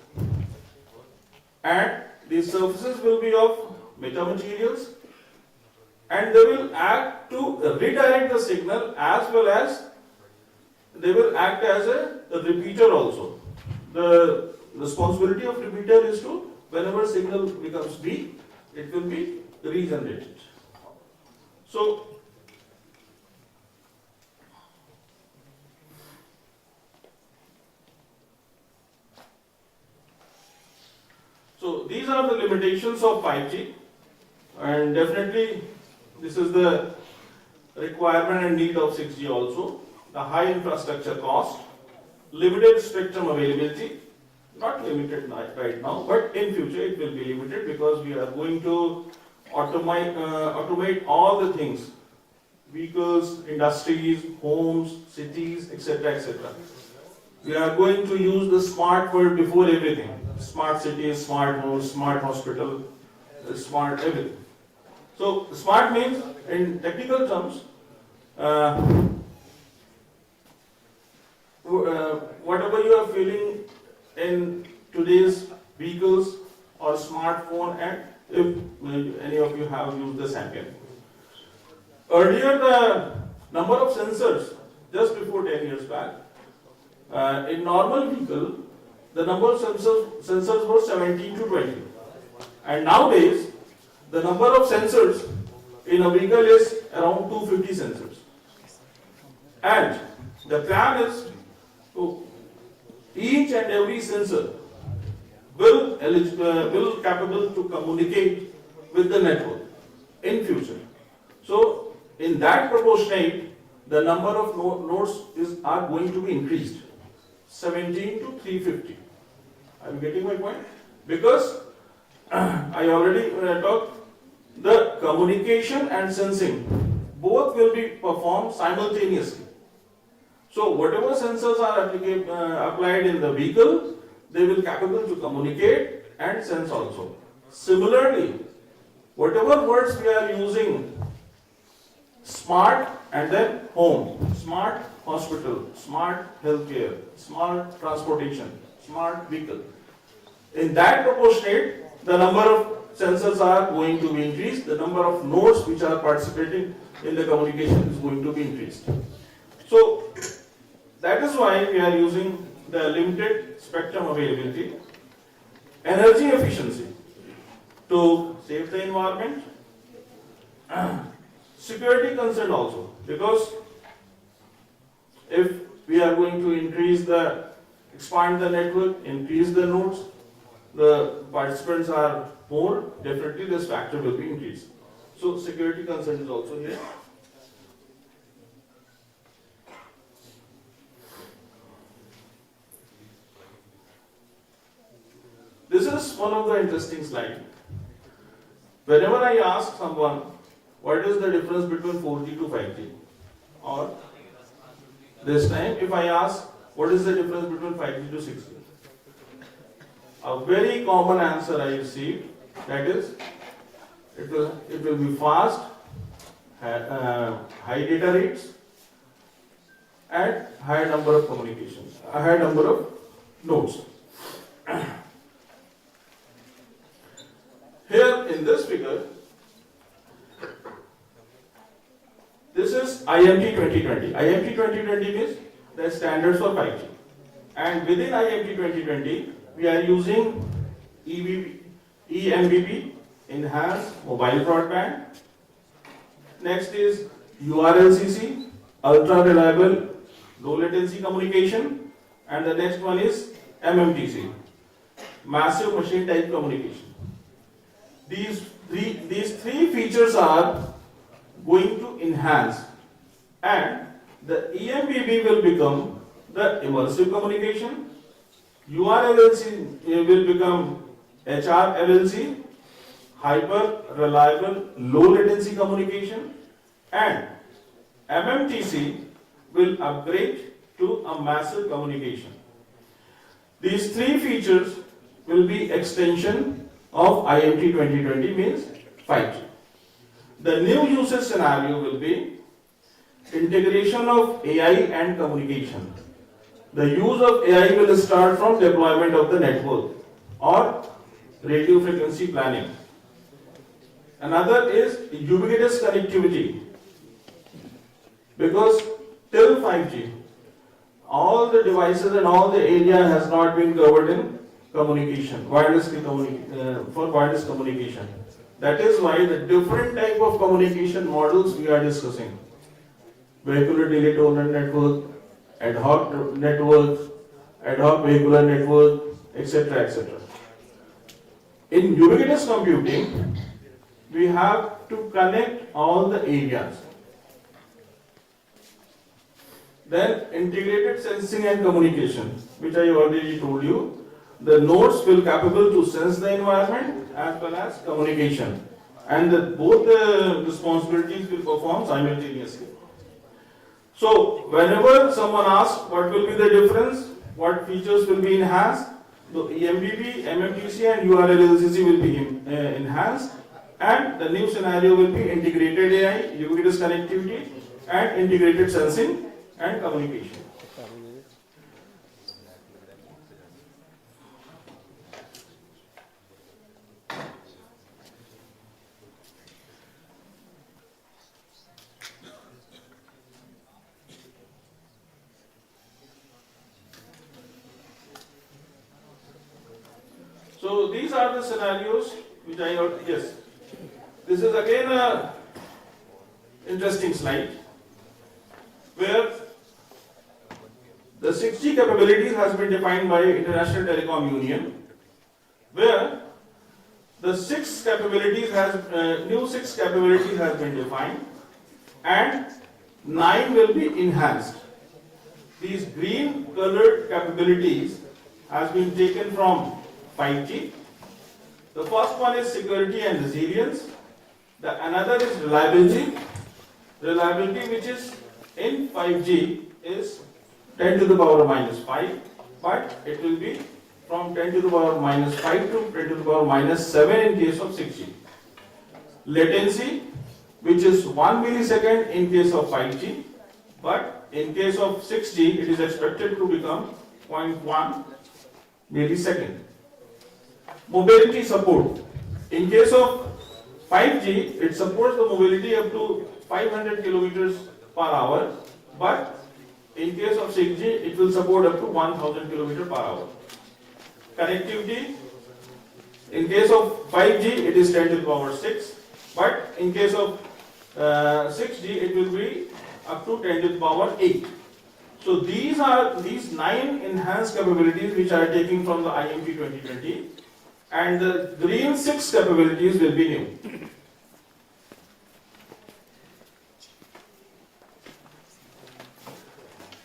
And these surfaces will be of metamaterials, and they will act to redirect the signal, as well as they will act as a repeater also. The responsibility of repeater is to, whenever signal becomes weak, it will be regenerated. So these are the limitations of 5G, and definitely this is the requirement and need of 6G also. The high infrastructure cost, limited spectrum availability, not limited right now, but in future it will be limited, because we are going to automate all the things, vehicles, industries, homes, cities, etc., etc. We are going to use the smart word before everything. Smart cities, smart homes, smart hospital, smart everything. So smart means, in technical terms, whatever you are feeling in today's vehicles or smartphone, and if any of you have used the Samsung. Earlier, the number of sensors, just before 10 years back, in normal vehicle, the number of sensors were 17 to 20. And nowadays, the number of sensors in a vehicle is around 250 sensors. And the plan is to each and every sensor will capable to communicate with the network in future. So in that proportionate, the number of nodes are going to be increased, 17 to 350. Are you getting my point? Because I already talked, the communication and sensing both will be performed simultaneously. So whatever sensors are applied in the vehicle, they will be capable to communicate and sense also. Similarly, whatever words we are using, smart and then home, smart hospital, smart healthcare, smart transportation, smart vehicle, in that proportionate, the number of sensors are going to be increased, the number of nodes which are participating in the communication is going to be increased. So that is why we are using the limited spectrum availability, energy efficiency to save the environment, security concern also, because if we are going to expand the network, increase the nodes, the participants are more, definitely this factor will be increased. So security concern is also here. This is one of the interesting slides. Whenever I ask someone, what is the difference between 4G to 5G? Or this time, if I ask, what is the difference between 5G to 6G? A very common answer I received, that is, it will be fast, high data rates, and high number of communications, a high number of nodes. Here in this figure, this is IMT 2020. IMT 2020 means the standards for 5G. And within IMT 2020, we are using EMBB, Enhanced Mobile Broadband. Next is URLCC, Ultra Reliable Low Latency Communication. And the next one is MMTC, Massive Machine Type Communication. These three features are going to enhance, and the EMBB will become the immersive communication, URLLC will become HRLLC, hyper reliable low latency communication, and MMTC will upgrade to a massive communication. These three features will be extension of IMT 2020, means 5G. The new usage scenario will be integration of AI and communication. The use of AI will start from deployment of the network or radio frequency planning. Another is ubiquitous connectivity, because till 5G, all the devices and all the area has not been covered in communication, for wireless communication. That is why the different type of communication models we are discussing. Vehicular delay tolerant network, ad hoc network, ad hoc vehicular network, etc. etc. In ubiquitous computing, we have to connect all the areas. Then integrated sensing and communication, which I already told you. The nodes will capable to sense the environment as well as communication, and both the responsibilities will perform simultaneously. So whenever someone asks what will be the difference, what features will be enhanced, the EMBB, MMTC and URLLCC will be enhanced, and the new scenario will be integrated AI, ubiquitous connectivity and integrated sensing and communication. So these are the scenarios which I got. Yes, this is again a interesting slide where the 6G capabilities has been defined by International Telecom Union, where the new six capabilities has been defined, and 9 will be enhanced. These green colored capabilities has been taken from 5G. The first one is security and resilience. Another is reliability. Reliability, which is in 5G, is 10 to the power minus 5, but it will be from 10 to the power minus 5 to 10 to the power minus 7 in case of 6G. Latency, which is 1 millisecond in case of 5G, but in case of 6G, it is expected to become 0.1 millisecond. Mobility support. In case of 5G, it supports the mobility up to 500 kilometers per hour, but in case of 6G, it will support up to 1000 kilometers per hour. Connectivity. In case of 5G, it is 10 to the power 6, but in case of 6G, it will be up to 10 to the power 8. So these are these 9 enhanced capabilities which are taken from the IMT 2020, and the green 6 capabilities will be new.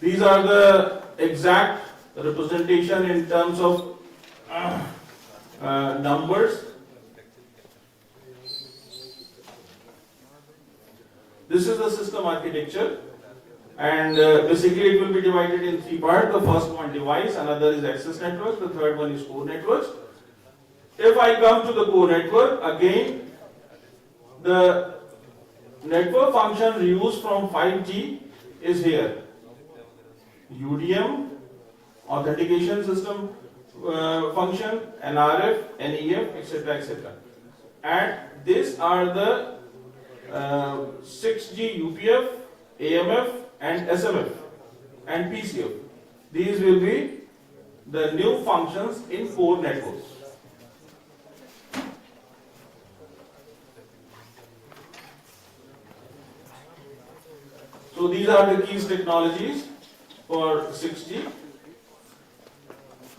These are the exact representation in terms of numbers. This is the system architecture, and basically it will be divided in 3 parts. The first one device, another is access networks, the third one is core networks. If I come to the core network, again the network function used from 5G is here. UDM, authentication system function, ANRF, NEF, etc. etc. And these are the 6G UPF, AMF and SMF and PCF. These will be the new functions in core networks. So these are the key technologies for 6G.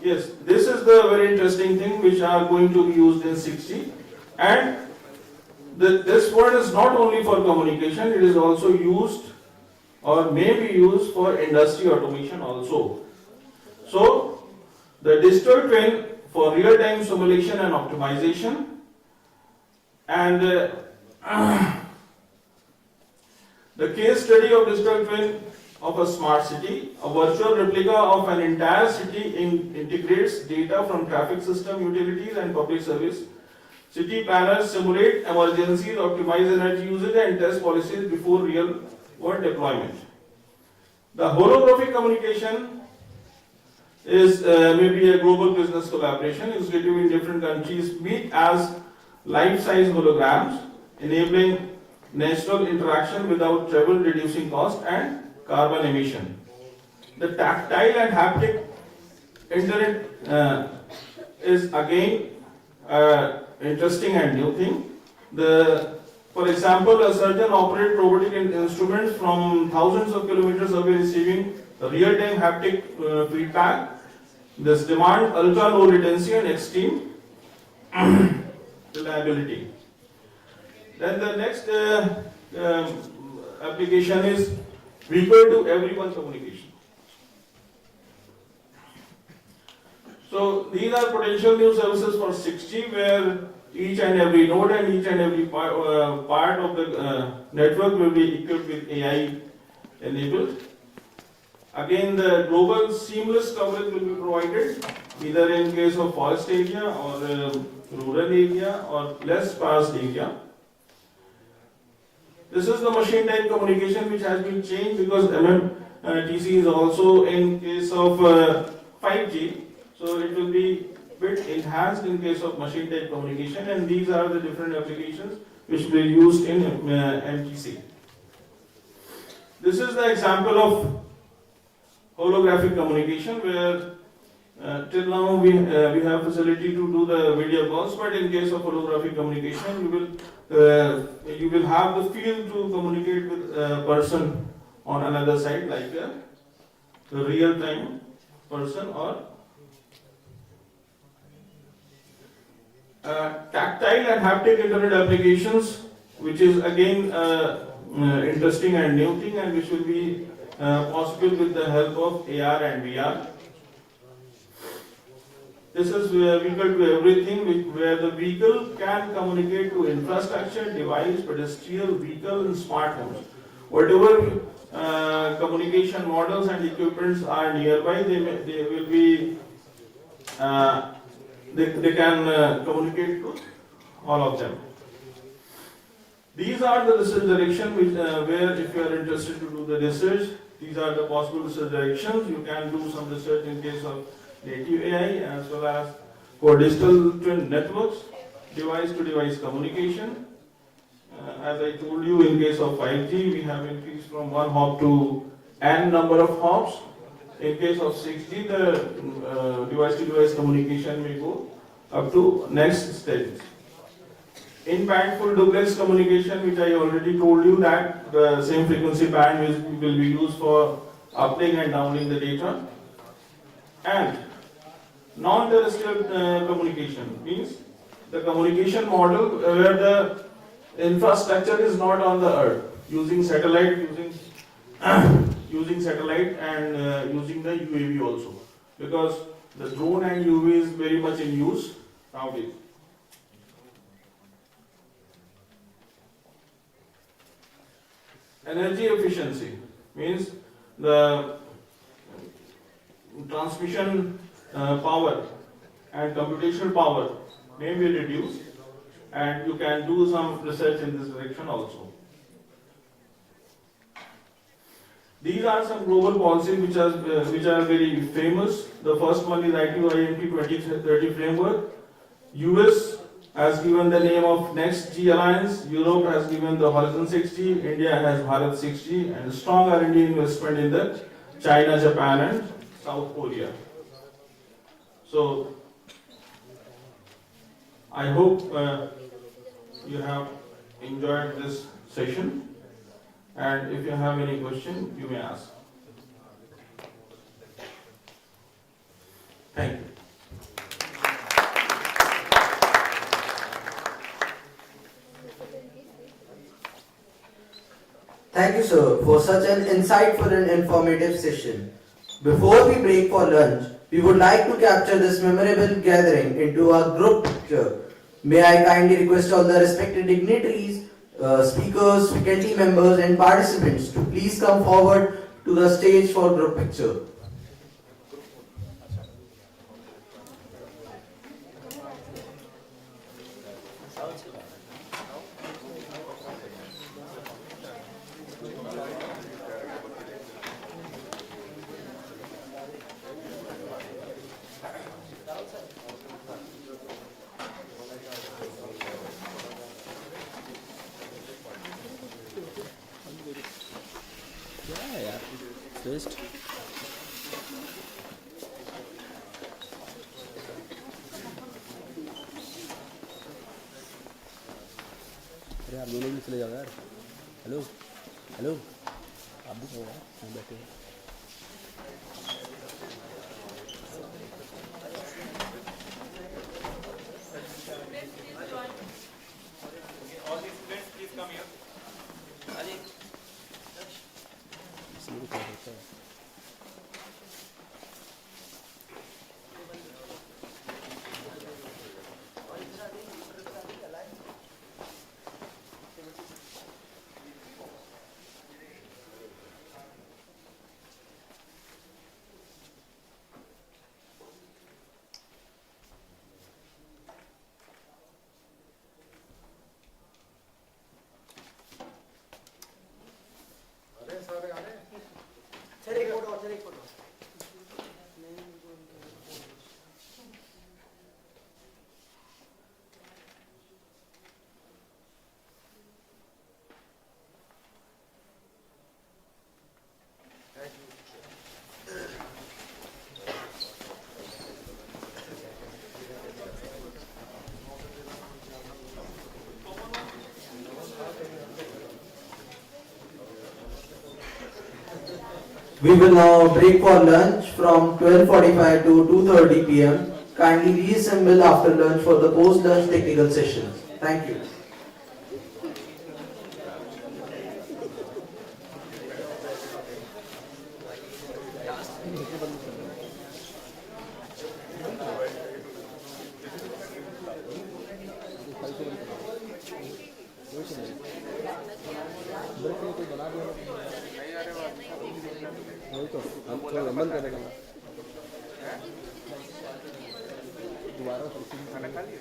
Yes, this is the very interesting thing which are going to be used in 6G, and this word is not only for communication, it is also used or may be used for industry automation also. So the digital twin for real-time simulation and optimization, and the case study of digital twin of a smart city, a virtual replica of an entire city integrates data from traffic system, utilities and public service. City planners simulate emergencies, optimize energy usage and test policies before real world deployment. The holographic communication is maybe a global business collaboration. Executive in different countries meet as life-size holograms, enabling natural interaction without travel, reducing cost and carbon emission. The tactile and haptic internet is again interesting and new thing. For example, a surgeon operates robotic instruments from thousands of kilometers away, receiving real-time haptic feedback. This demands ultra-low latency and extreme reliability. Then the next application is vehicle to everyone communication. So these are potential new services for 6G, where each and every node and each and every part of the network will be equipped with AI enabled. Again, the global seamless coverage will be provided, either in case of forest area or rural area or less sparse area. This is the machine type communication which has been changed because MMTC is also in case of 5G. So it will be bit enhanced in case of machine type communication, and these are the different applications which will be used in MTC. This is the example of holographic communication where till now we have facility to do the video calls, but in case of holographic communication you will have the field to communicate with a person on another side, like a real-time person, or tactile and haptic internet applications, which is again interesting and new thing, and which will be possible with the help of AR and VR. This is vehicle to everything, where the vehicle can communicate to infrastructure, device, pedestrian, vehicle, and smart homes. Whatever communication models and equipments are nearby, they will be they can communicate to all of them. These are the research directions which, where if you are interested to do the research, these are the possible research directions. You can do some research in case of native AI as well as for digital twin networks, device to device communication. As I told you, in case of 5G, we have increased from 1 hop to n number of hops. In case of 6G, the device to device communication may go up to next stage. In band full duplex communication, which I already told you that the same frequency band will be used for uplink and downlink the data. And non-terrestrial communication means the communication model where the infrastructure is not on the earth, using satellite, using satellite and using the UAV also, because the drone and UAV is very much in use nowadays. Energy efficiency means the transmission power and computational power may be reduced, and you can do some research in this direction also. These are some global policies which are very famous. The first one is IoT 2030 framework. US has given the name of Next G Alliance. Europe has given the Horizon 6G. India has Bharat 6G, and strong R&D investment in the China, Japan, and South Korea. So I hope you have enjoyed this session, and if you have any question, you may ask. Thank you. Thank you, sir, for such an insightful and informative session. Before we break for lunch, we would like to capture this memorable gathering into a group picture. May I kindly request all the respected dignitaries, speakers, faculty members, and participants to please come forward to the stage for group picture. First. अरे आप दोनों भी चले जाओ यार. Hello hello आप भी जाओ यार, यहाँ बैठे हो. इसमें क्या होता है? We will now break for lunch from 12:45 to 2:30 p.m. Kindly reassemble after lunch for the post-lunch technical sessions. Thank you. वही तो हम थोड़ा बंद कर देंगे दोबारा. खाना खा लिया.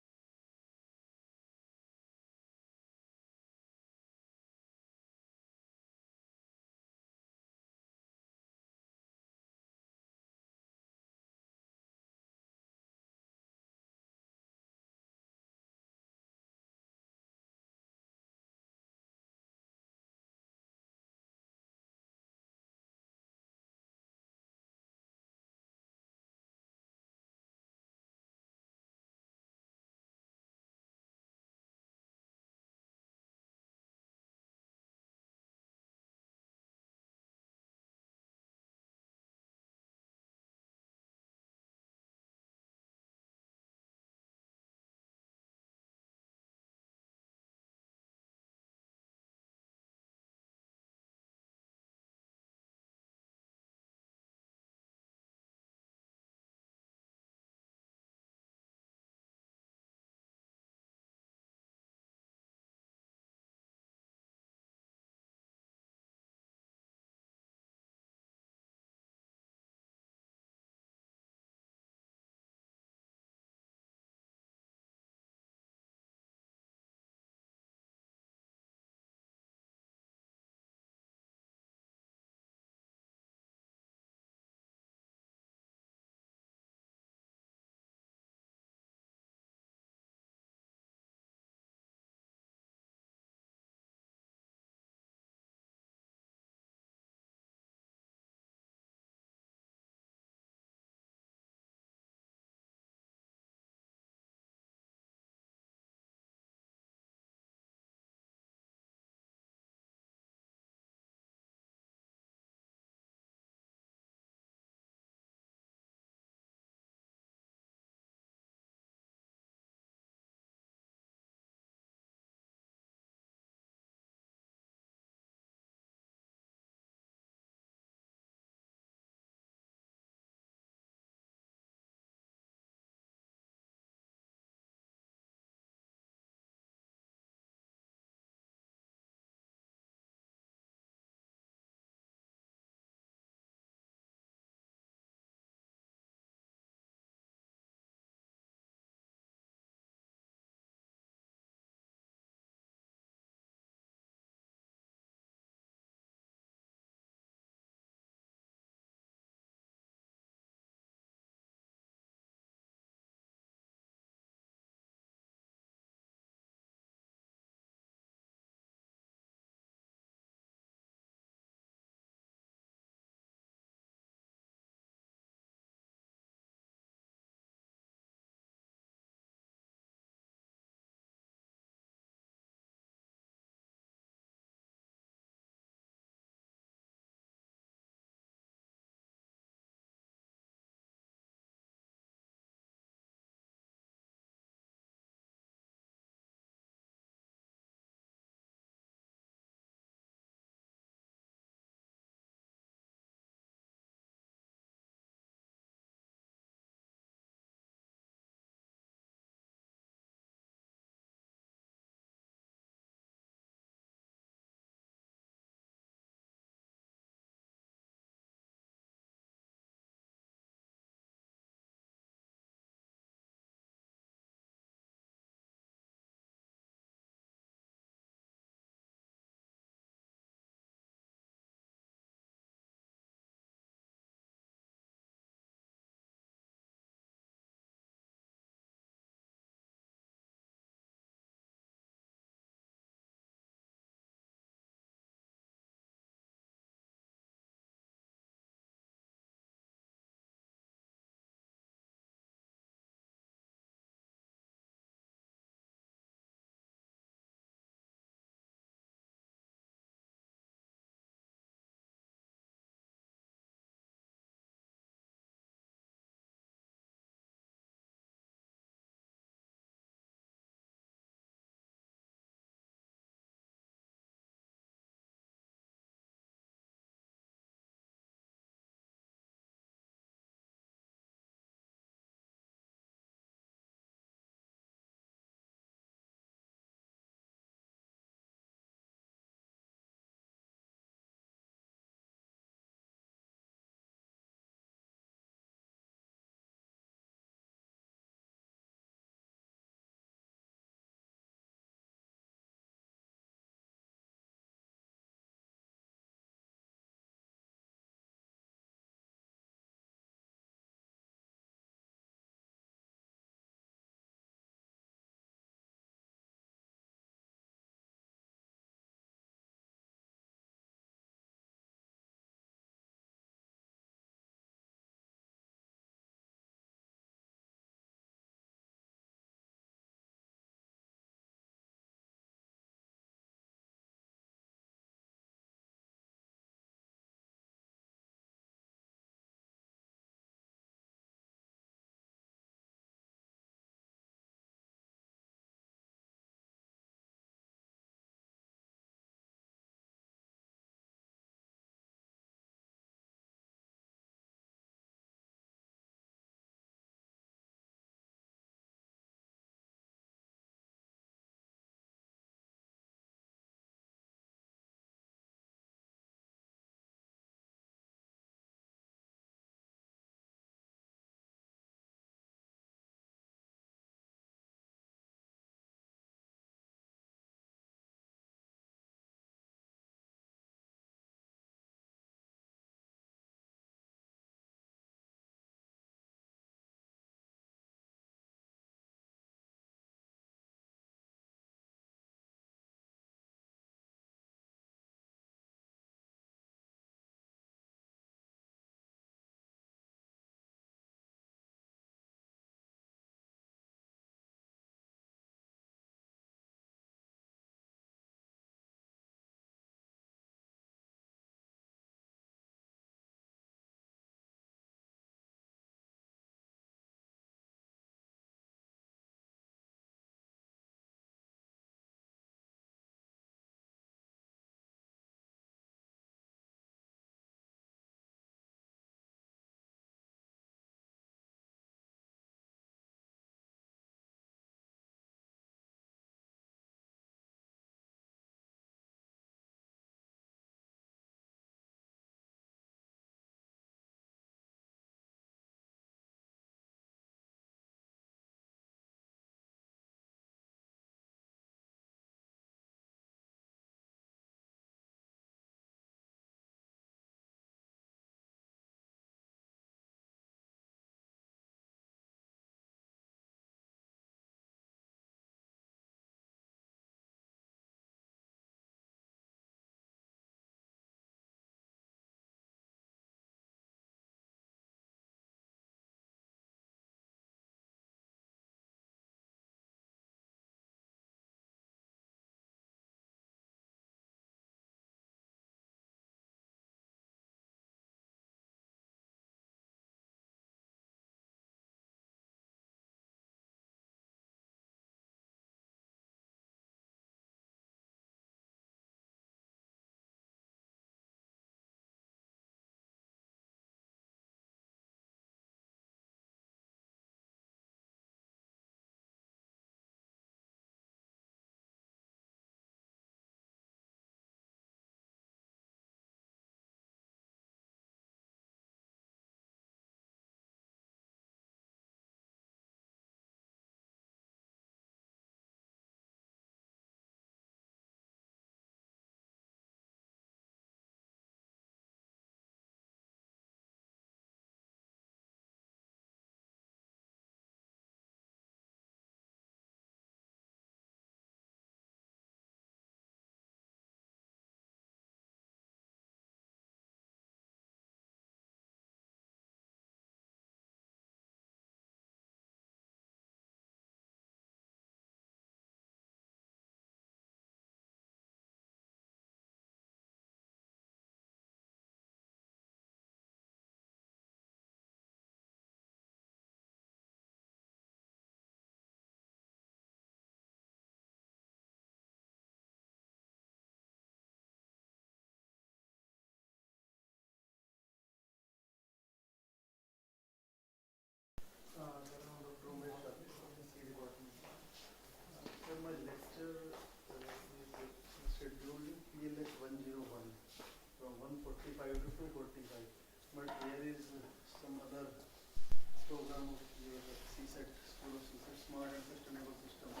program of your CSET, School of CSET, Smart and Sustainable Systems,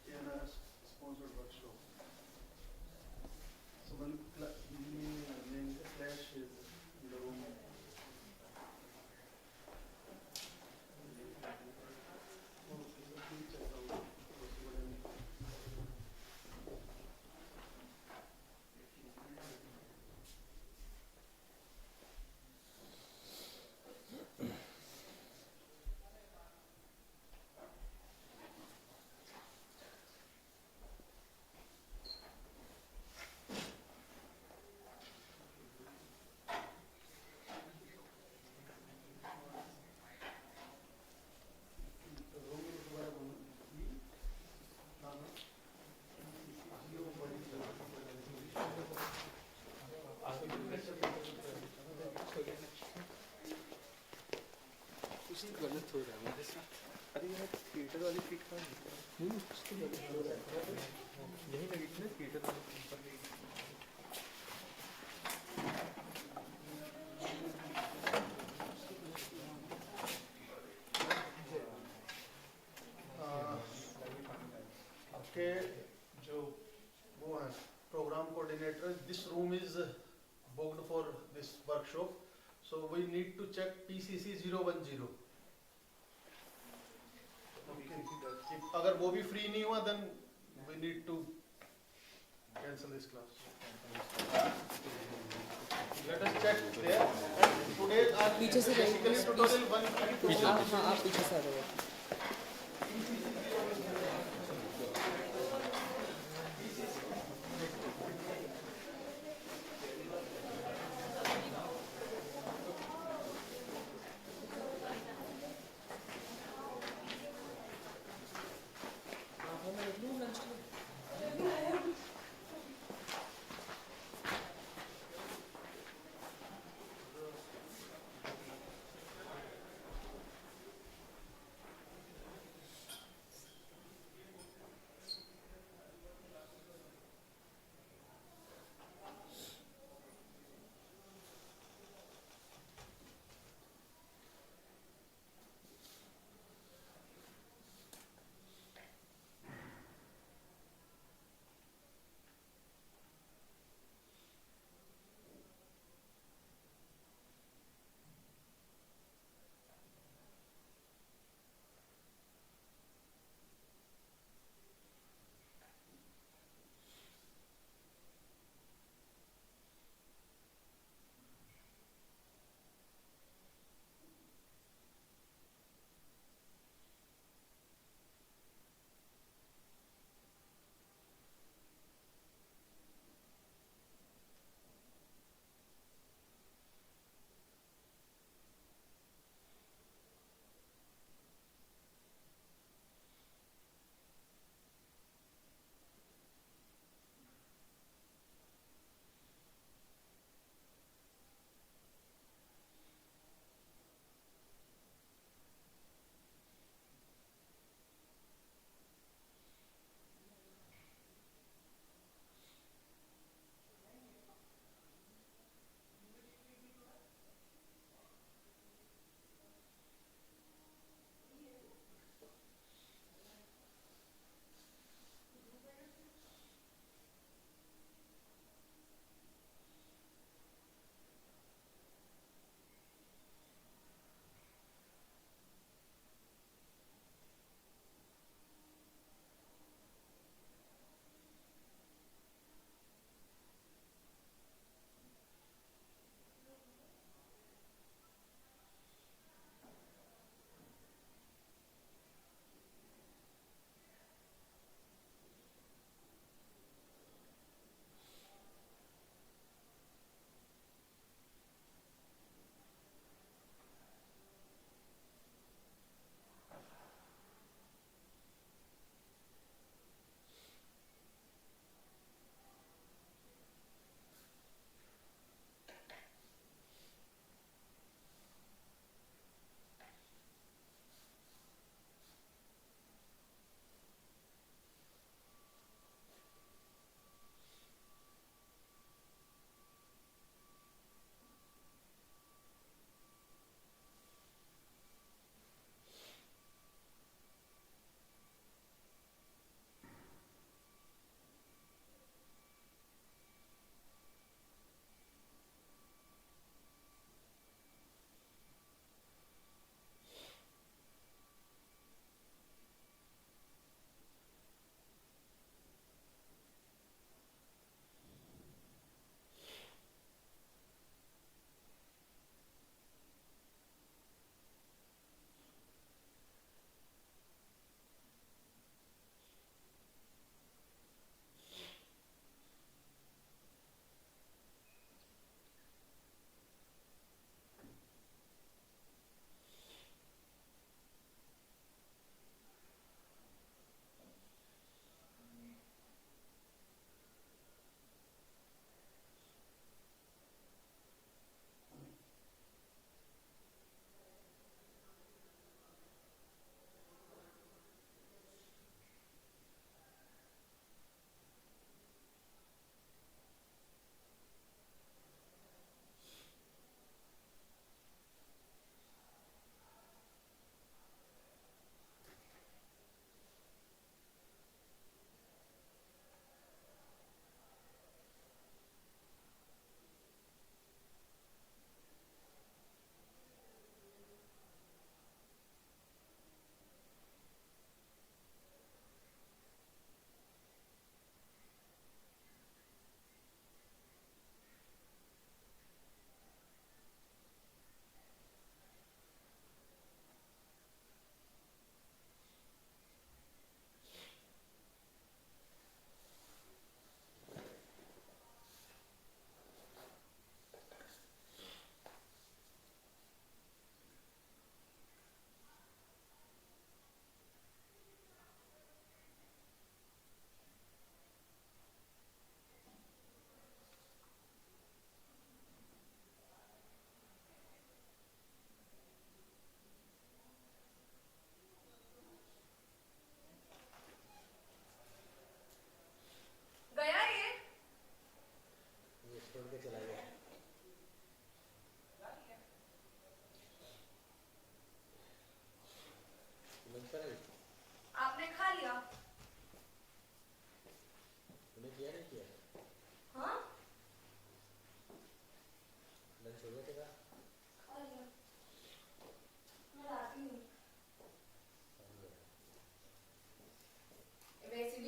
ANRF sponsored workshop. So when main clash is in the room. Please check out possible and गलत हो रहा है मेरे साथ। अरे यार थिएटर वाली फीट कहाँ है? नहीं कुछ तो गलत हो रहा है। यही लगी थी ना थिएटर वाली फीट पर। आपके जो वो है program coordinator, this room is booked for this workshop, so we need to check PCC 010. If अगर वो भी free नहीं हुआ, then we need to cancel this class. Let us check there. And today are पीछे से basically tutorial 1 and 2. हाँ आप पीछे से आ रहे हो।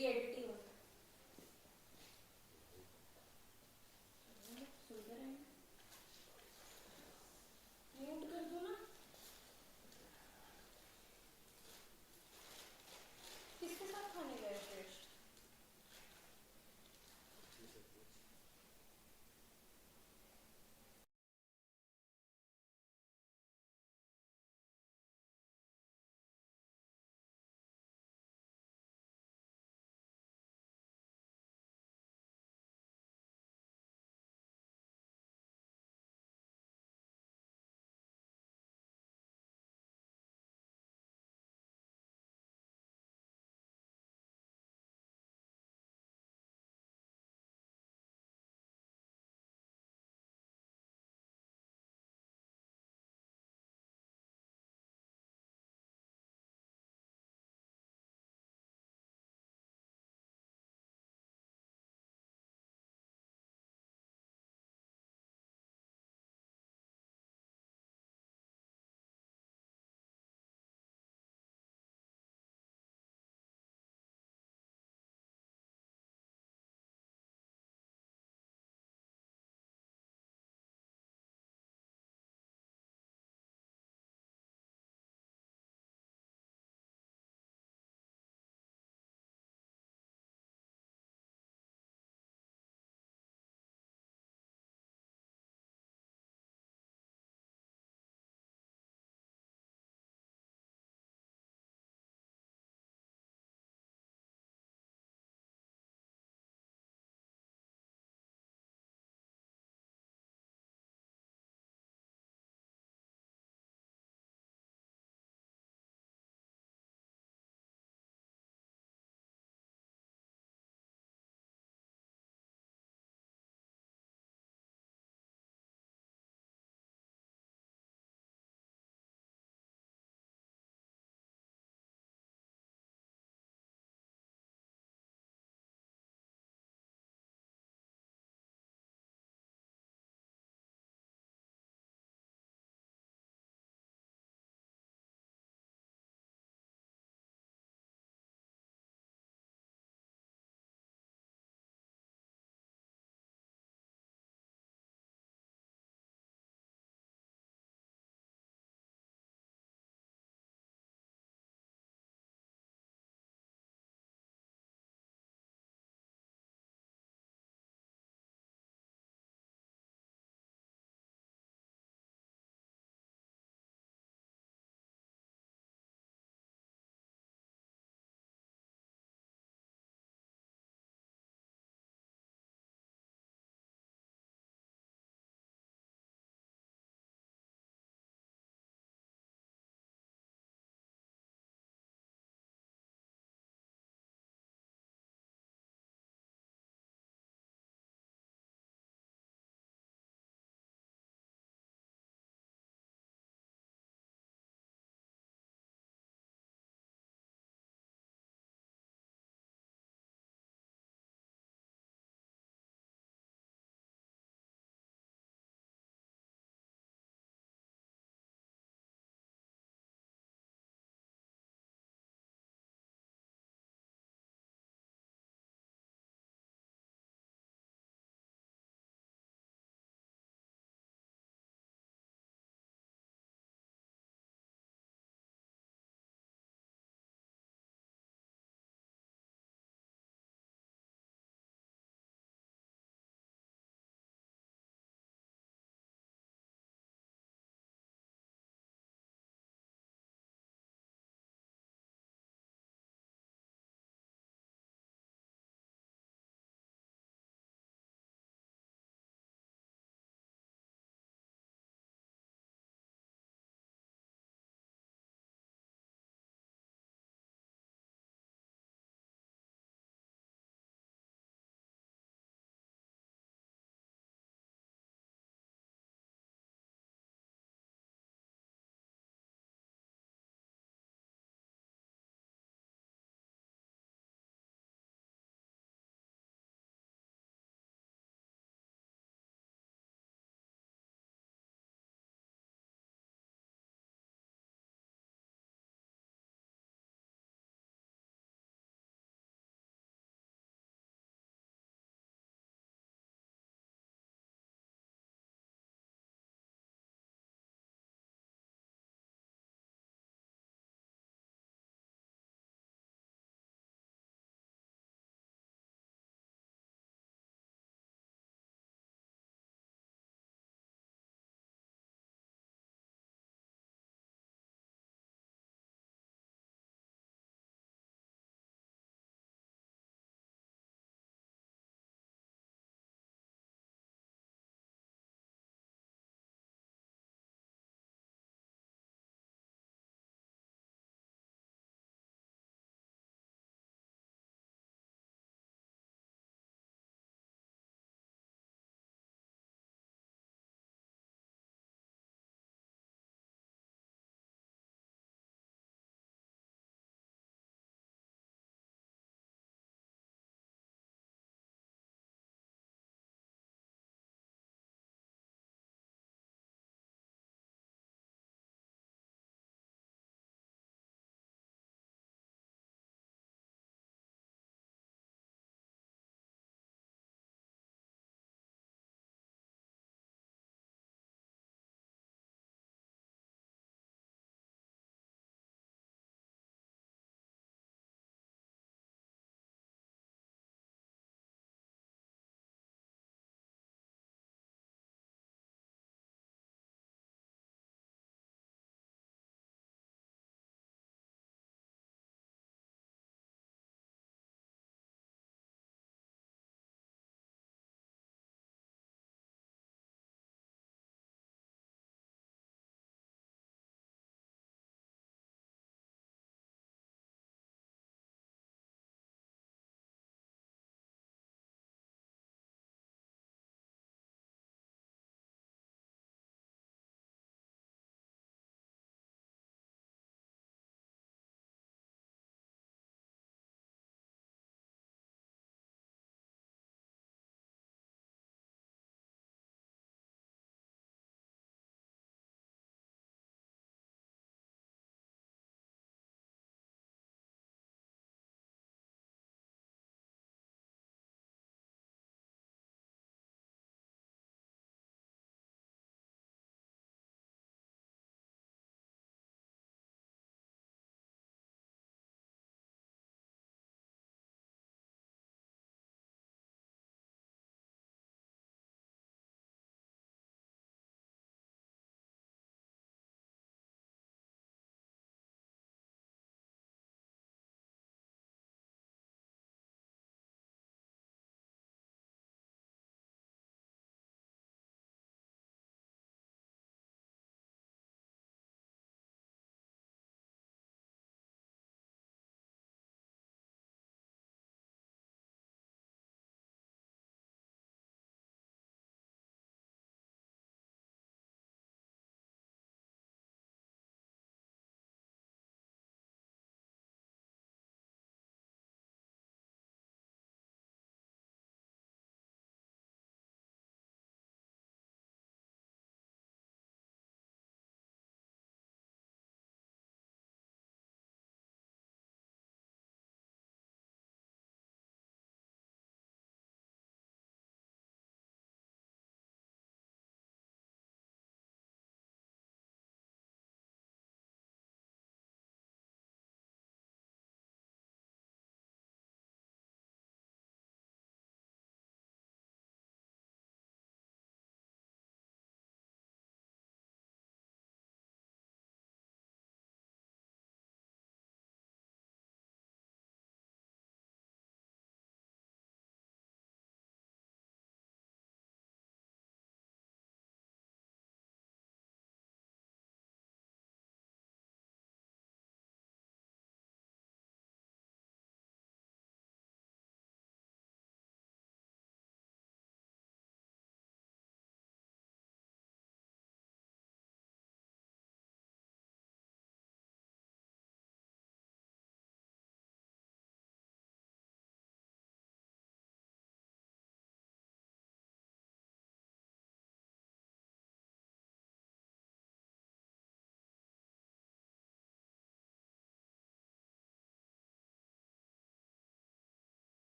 भी एडिट ही होता है। म्यूट कर दो ना। किसके साथ खाने गए श्रेष्ठ?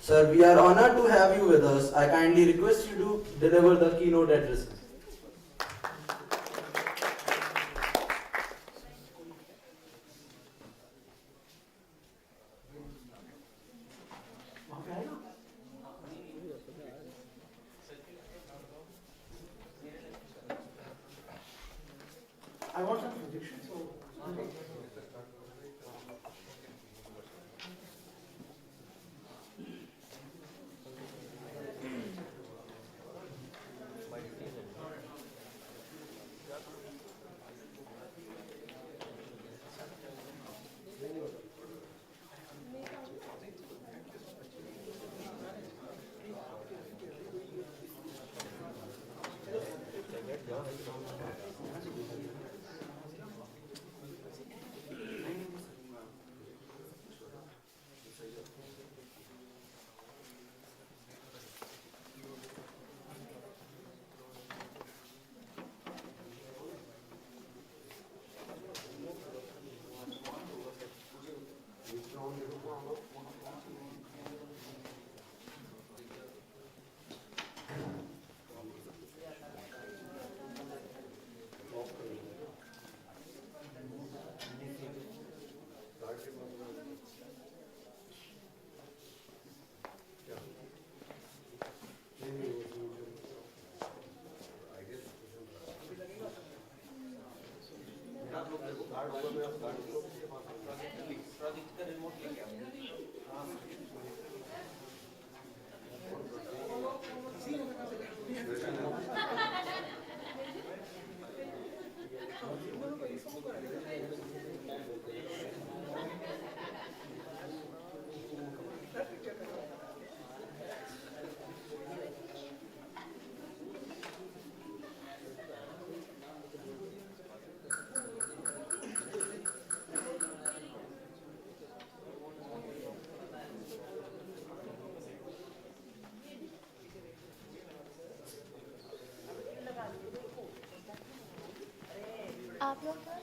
Sir, we are honored to have you with us. I kindly request you to deliver the keynote address. I want some projection, so. आप लोग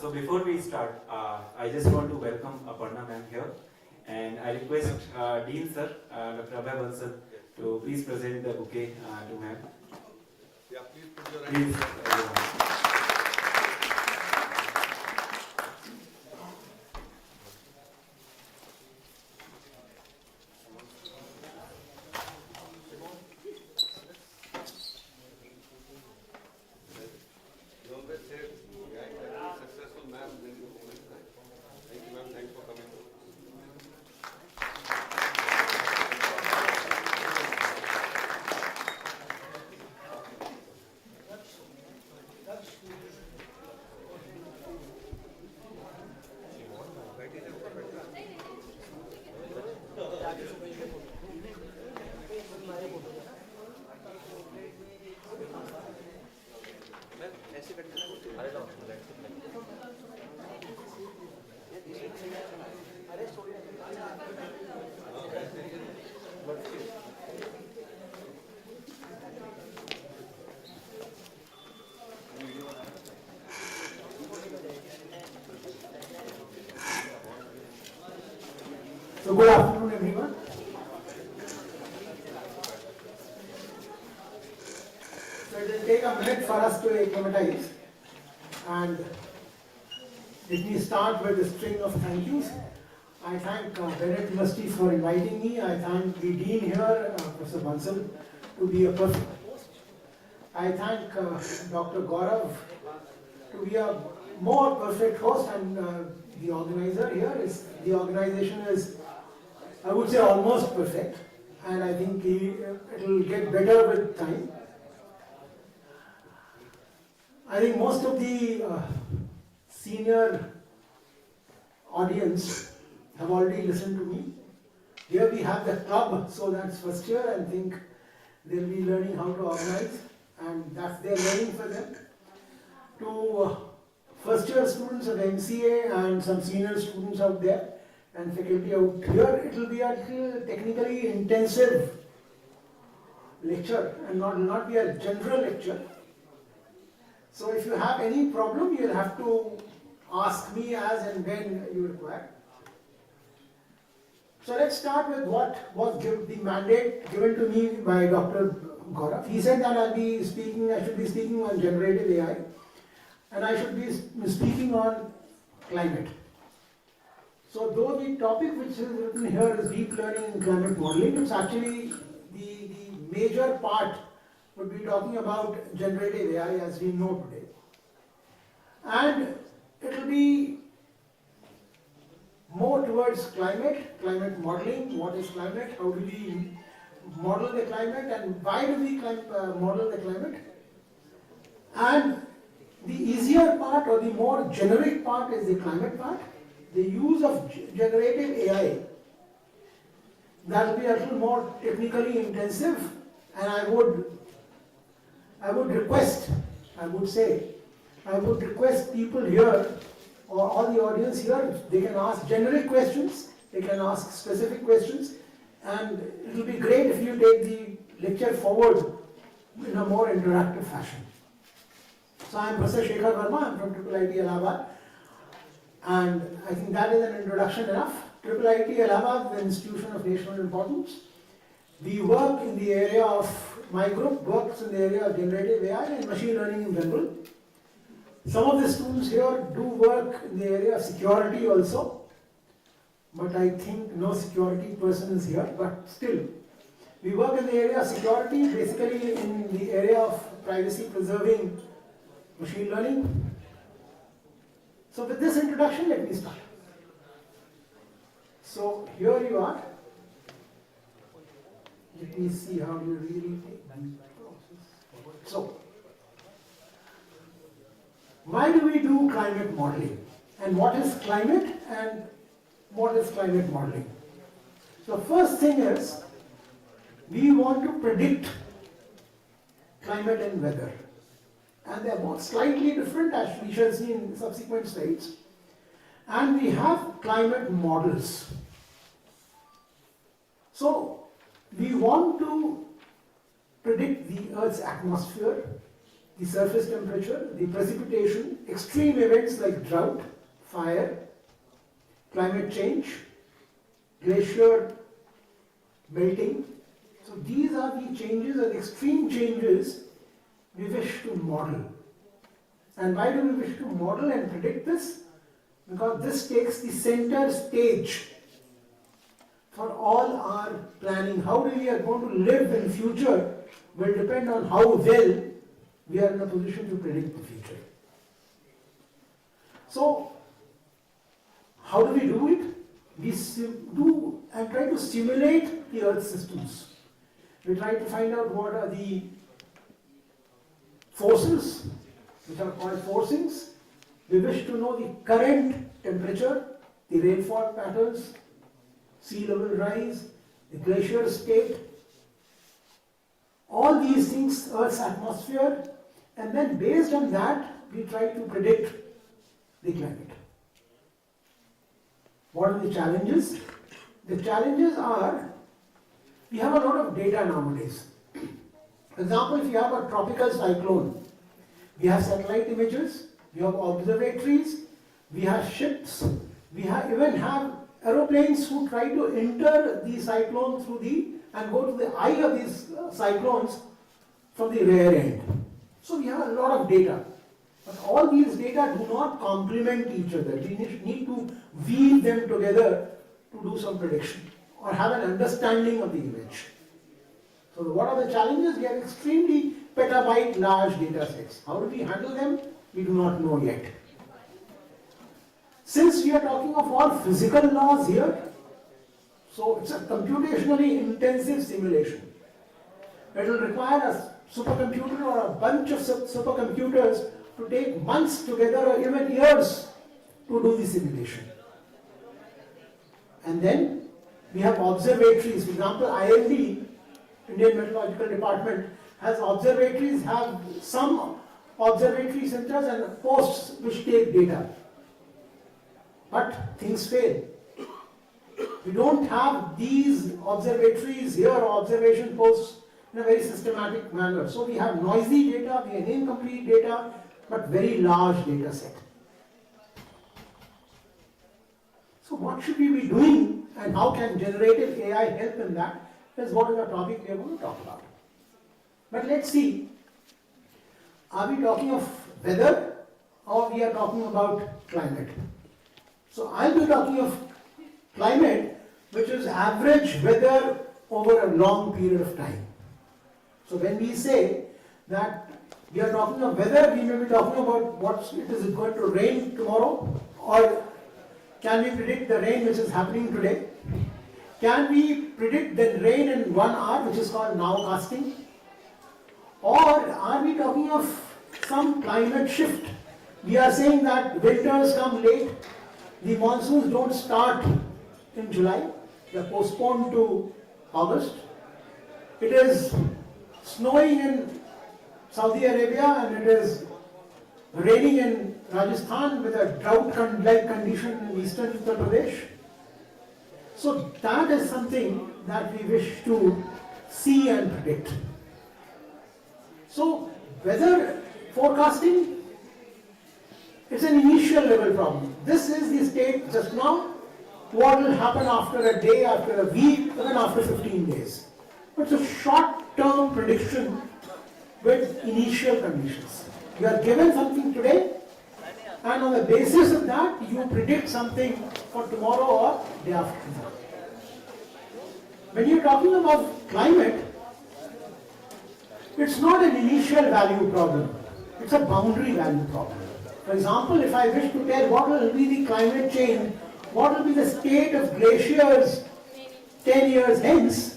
So before we start, I just want to welcome Aparna ma'am here, and I request Dean sir, Dr. Abhay Bansal, to please present the bouquet to ma'am. Yeah, please put your Please, So good afternoon, everyone. So it will take a minute for us to acclimatize, and let me start with a string of thank yous. I thank Bennett University for inviting me. I thank the dean here, Professor Bansal, to be a perfect host. I thank Dr. Gaurav to be a more perfect host, and the organizer here is, the organization is, I would say, almost perfect, and I think it will get better with time. I think most of the senior audience have already listened to me. Here we have the club, so that's first year, and think they'll be learning how to organize, and that's their learning for them. To first year students of MCA and some senior students out there and faculty out here, it will be a little technically intensive lecture and not be a general lecture. So if you have any problem, you'll have to ask me as and when you require. So let's start with what was the mandate given to me by Dr. Gaurav. He said that I should be speaking on generative AI, and I should be speaking on climate. So though the topic which is written here is deep learning and climate modeling, it's actually the major part would be talking about generative AI as we know today. And it will be more towards climate modeling. What is climate? How do we model the climate, and why do we model the climate? And the easier part or the more generic part is the climate part. The use of generative AI, that will be a little more technically intensive, and I would request people here, or all the audience here, they can ask generic questions, they can ask specific questions, and it will be great if you take the lecture forward in a more interactive fashion. So I am Professor Shekhar Verma, I am from IIIT Allahabad, and I think that is an introduction enough. IIIT Allahabad is an institution of national importance. We work in the area of, my group works in the area of generative AI and machine learning in general. Some of the students here do work in the area of security also, but I think no security person is here, but still. We work in the area of security, basically in the area of privacy preserving machine learning. So with this introduction, let me start. So here you are. Let me see how you really take this process. So, why do we do climate modeling? And what is climate and what is climate modeling? So first thing is, we want to predict climate and weather. And they are both slightly different, as we shall see in subsequent slides. And we have climate models. So we want to predict the Earth's atmosphere, the surface temperature, the precipitation, extreme events like drought, fire, climate change, glacier melting. So these are the changes, or extreme changes we wish to model. And why do we wish to model and predict this? Because this takes the center stage for all our planning. How we are going to live in future will depend on how well we are in a position to predict the future. So, how do we do it? We do and try to simulate the Earth systems. We try to find out what are the forces, which are called forcings. We wish to know the current temperature, the rainfall patterns, sea level rise, the glacier state, all these things, Earth's atmosphere, and then based on that, we try to predict the climate. What are the challenges? The challenges are, we have a lot of data nowadays. For example, if you have a tropical cyclone, we have satellite images, we have observatories, we have ships, we even have aeroplanes who try to enter the cyclone through the and go to the eye of these cyclones from the rear end. So we have a lot of data. But all these data do not complement each other. We need to weave them together to do some prediction or have an understanding of the image. So what are the challenges? We have extremely petabyte large data sets. How do we handle them? We do not know yet. Since we are talking of all physical laws here, so it's a computationally intensive simulation. It will require a supercomputer or a bunch of supercomputers to take months together or even years to do the simulation. And then we have observatories. For example, IMD, Indian Meteorological Department, has observatories, have some observatory centers and posts which take data. But things fail. We don't have these observatories here or observation posts in a very systematic manner. So we have noisy data, we have incomplete data, but very large data set. So what should we be doing and how can generative AI help in that is what is the topic we are going to talk about. But let's see, are we talking of weather or we are talking about climate? So I'll be talking of climate, which is average weather over a long period of time. So when we say that we are talking of weather, we may be talking about is it going to rain tomorrow, or can we predict the rain which is happening today? Can we predict the rain in 1 hour, which is called nowcasting? Or are we talking of some climate shift? We are saying that winters come late, the monsoons don't start in July, they are postponed to August. It is snowing in Saudi Arabia and it is raining in Rajasthan with a drought-like condition in eastern Uttar Pradesh. So that is something that we wish to see and predict. So weather forecasting is an initial level problem. This is the state just now. What will happen after a day, after a week, even after 15 days. It's a short-term prediction with initial conditions. You are given something today, and on the basis of that, you predict something for tomorrow or day after tomorrow. When you're talking about climate, it's not an initial value problem, it's a boundary value problem. For example, if I wish to tell what will be the climate change, what will be the state of glaciers 10 years hence,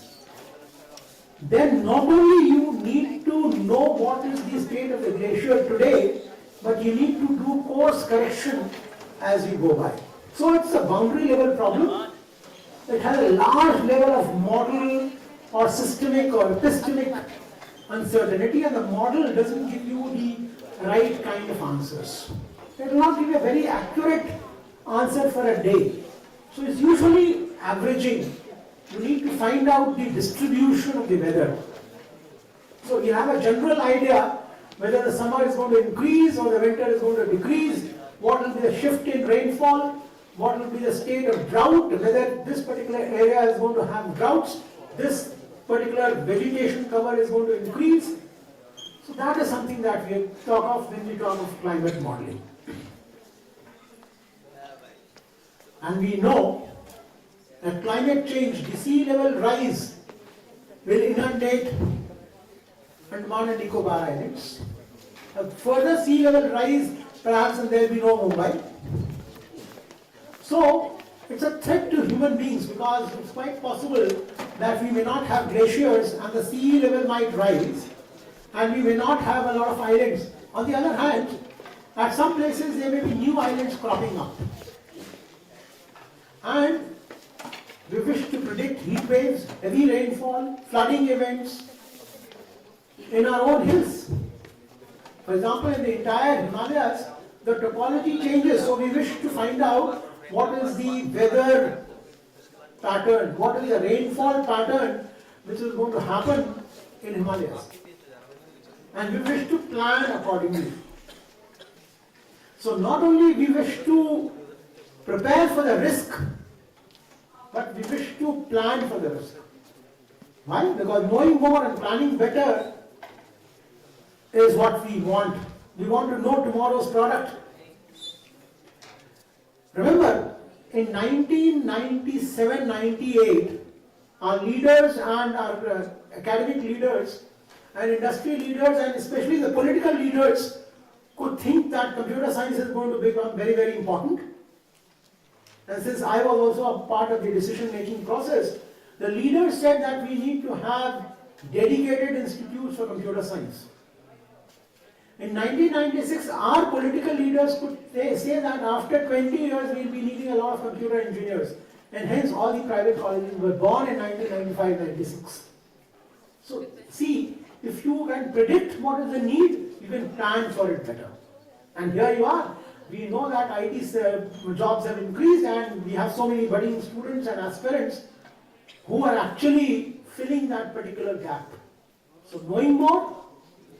then not only you need to know what is the state of the glacier today, but you need to do course correction as we go by. So it's a boundary level problem. It has a large level of model or systemic or epistemic uncertainty, and the model doesn't give you the right kind of answers. It will not give you a very accurate answer for a day. So it's usually averaging. You need to find out the distribution of the weather. So you have a general idea whether the summer is going to increase or the winter is going to decrease, what will be the shift in rainfall, what will be the state of drought, whether this particular area is going to have droughts, this particular vegetation cover is going to increase. So that is something that we talk of when we talk of climate modeling. And we know that climate change, the sea level rise will inundate Andaman and Nicobar Islands. A further sea level rise, perhaps, and there will be no Mumbai. So it's a threat to human beings because it's quite possible that we may not have glaciers and the sea level might rise and we may not have a lot of islands. On the other hand, at some places there may be new islands cropping up. And we wish to predict heat waves, heavy rainfall, flooding events in our own hills. For example, in the entire Himalayas, the topology changes, so we wish to find out what is the weather pattern, what is the rainfall pattern which is going to happen in Himalayas. And we wish to plan accordingly. So not only we wish to prepare for the risk but we wish to plan for the risk. Why? Because knowing more and planning better is what we want. We want to know tomorrow's product. Remember, in 1997-98, our leaders and our academic leaders and industry leaders and especially the political leaders could think that computer science is going to become very, very important. And since I was also a part of the decision-making process, the leaders said that we need to have dedicated institutes for computer science. In 1996, our political leaders could say that after 20 years we will be needing a lot of computer engineers, and hence all the private colleges were born in 1995-96. So see, if you can predict what is the need, you can plan for it better. And here you are. We know that IT jobs have increased and we have so many budding students and aspirants who are actually filling that particular gap. So knowing more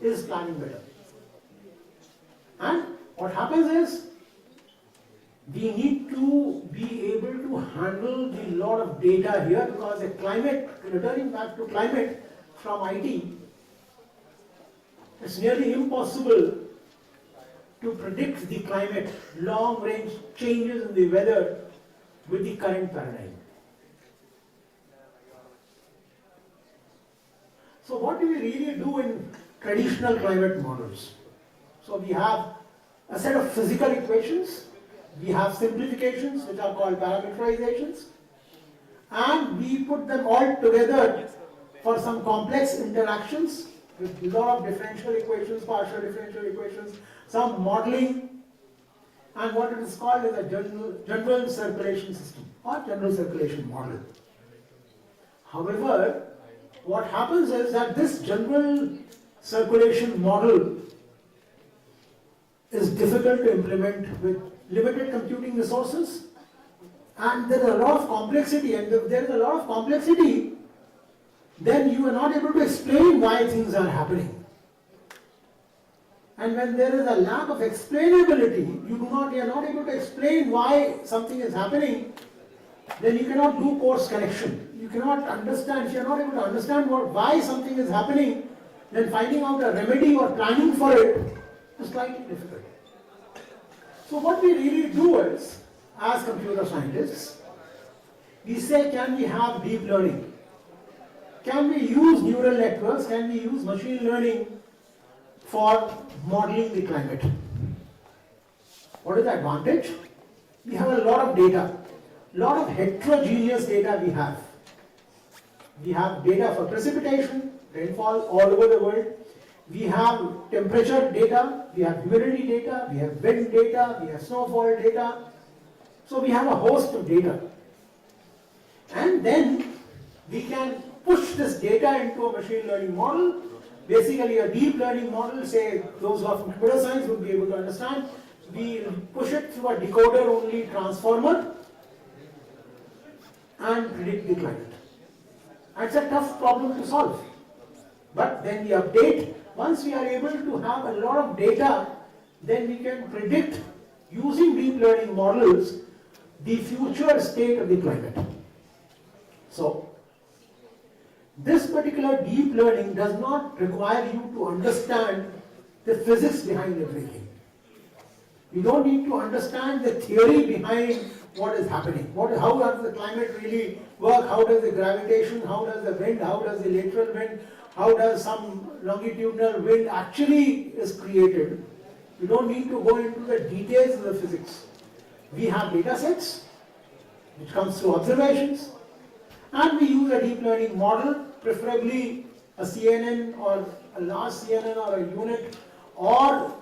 is planning better. And what happens is, we need to be able to handle the lot of data here because the climate, returning back to climate from IT, it's nearly impossible to predict the climate, long range changes in the weather with the current paradigm. So what do we really do in traditional climate models? So we have a set of physical equations, we have simplifications which are called parameterizations, and we put them all together for some complex interactions with a lot of differential equations, partial differential equations, some modeling, and what it is called is a general circulation system or general circulation model. However, what happens is that this general circulation model is difficult to implement with limited computing resources, and there is a lot of complexity, and if there is a lot of complexity, then you are not able to explain why things are happening. And when there is a lack of explainability, you are not able to explain why something is happening, then you cannot do course correction. You cannot understand, if you are not able to understand why something is happening, then finding out a remedy or planning for it is slightly difficult. So what we really do is, as computer scientists, we say, can we have deep learning? Can we use neural networks? Can we use machine learning for modeling the climate? What is the advantage? We have a lot of data, a lot of heterogeneous data we have. We have data for precipitation, rainfall all over the world. We have temperature data, we have humidity data, we have wind data, we have snowfall data. So we have a host of data. And then we can push this data into a machine learning model, basically a deep learning model, say those who are from computer science would be able to understand. We push it through a decoder-only transformer and predict the climate. It's a tough problem to solve. But then we update. Once we are able to have a lot of data, then we can predict, using deep learning models, the future state of the climate. So, this particular deep learning does not require you to understand the physics behind everything. You don't need to understand the theory behind what is happening. How does the climate really work? How does the gravitation, how does the wind, how does the lateral wind, how does some longitudinal wind actually is created? You don't need to go into the details of the physics. We have data sets, which comes through observations, and we use a deep learning model, preferably a CNN or a large CNN or a unit or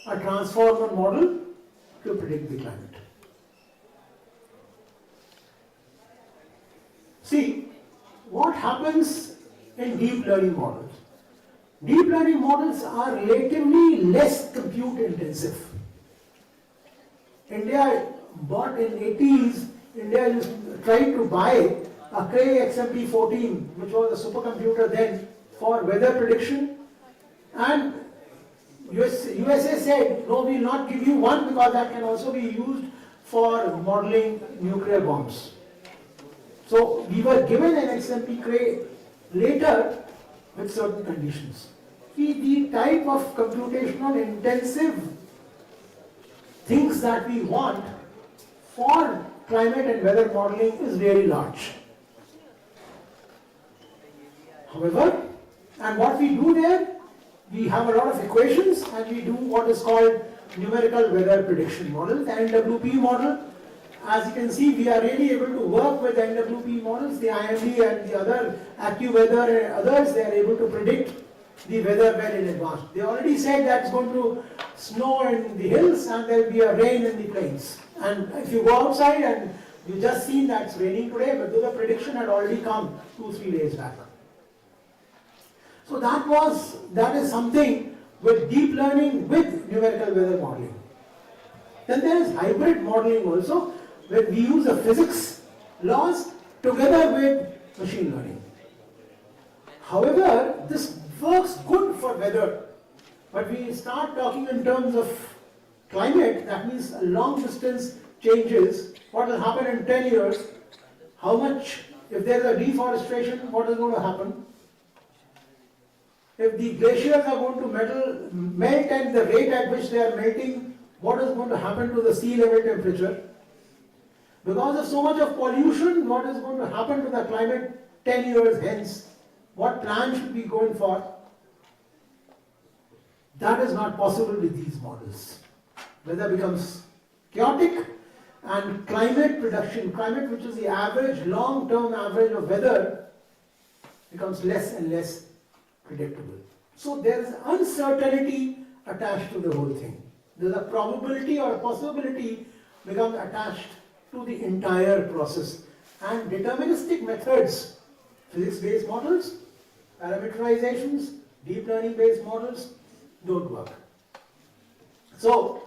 a transformer model to predict the climate. See, what happens in deep learning models? Deep learning models are relatively less compute intensive. India bought in 80s, India tried to buy a Cray XMP14, which was a supercomputer then, for weather prediction, and USA said, no, we will not give you one because that can also be used for modeling nuclear bombs. So we were given an XMP crate later with certain conditions. The type of computational intensive things that we want for climate and weather modeling is very large. However, and what we do there, we have a lot of equations and we do what is called numerical weather prediction model, the NWP model. As you can see, we are really able to work with NWP models, the IMD and the other AccuWeather and others, they are able to predict the weather well in advance. They already said that it's going to snow in the hills and there will be a rain in the plains. And if you go outside and you just seen that it's raining today, but the prediction had already come 2-3 days back. So that is something with deep learning with numerical weather modeling. Then there is hybrid modeling also, where we use the physics laws together with machine learning. However, this works good for weather, but we start talking in terms of climate, that means long distance changes, what will happen in 10 years, how much, if there is a deforestation, what is going to happen? If the glaciers are going to melt and the rate at which they are melting, what is going to happen to the sea level temperature? Because of so much of pollution, what is going to happen to the climate 10 years hence? What plan should we go in for? That is not possible with these models. Weather becomes chaotic and climate prediction, climate which is the average, long-term average of weather, becomes less and less predictable. So there is uncertainty attached to the whole thing. There is a probability or a possibility becomes attached to the entire process. And deterministic methods, physics-based models, parameterizations, deep learning-based models, don't work. So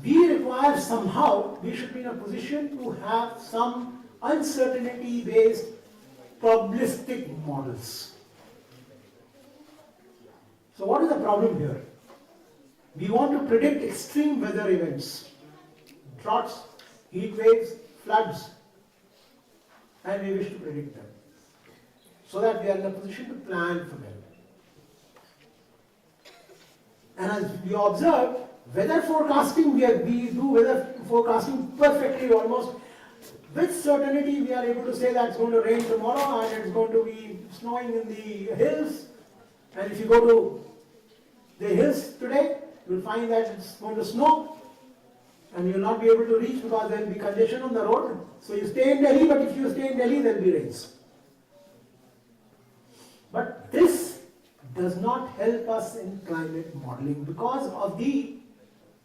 we require somehow, we should be in a position to have some uncertainty-based probabilistic models. So what is the problem here? We want to predict extreme weather events, droughts, heat waves, floods, and we wish to predict them so that we are in a position to plan for them. And as we observe, weather forecasting, we do weather forecasting perfectly almost. With certainty, we are able to say that it's going to rain tomorrow and it's going to be snowing in the hills. And if you go to the hills today, you will find that it's going to snow and you will not be able to reach because there will be congestion on the road. So you stay in Delhi, but if you stay in Delhi, there will be rains. But this does not help us in climate modeling because of the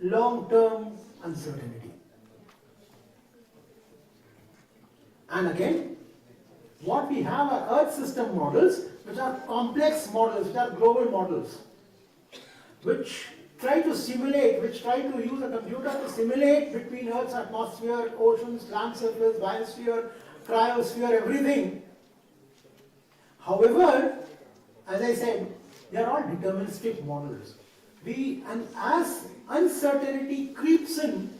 long-term uncertainty. And again, what we have are Earth system models, which are complex models, which are global models, which try to simulate, which try to use a computer to simulate between Earth's atmosphere, oceans, land surface, biosphere, cryosphere, everything. However, as I said, they are all deterministic models. And as uncertainty creeps in,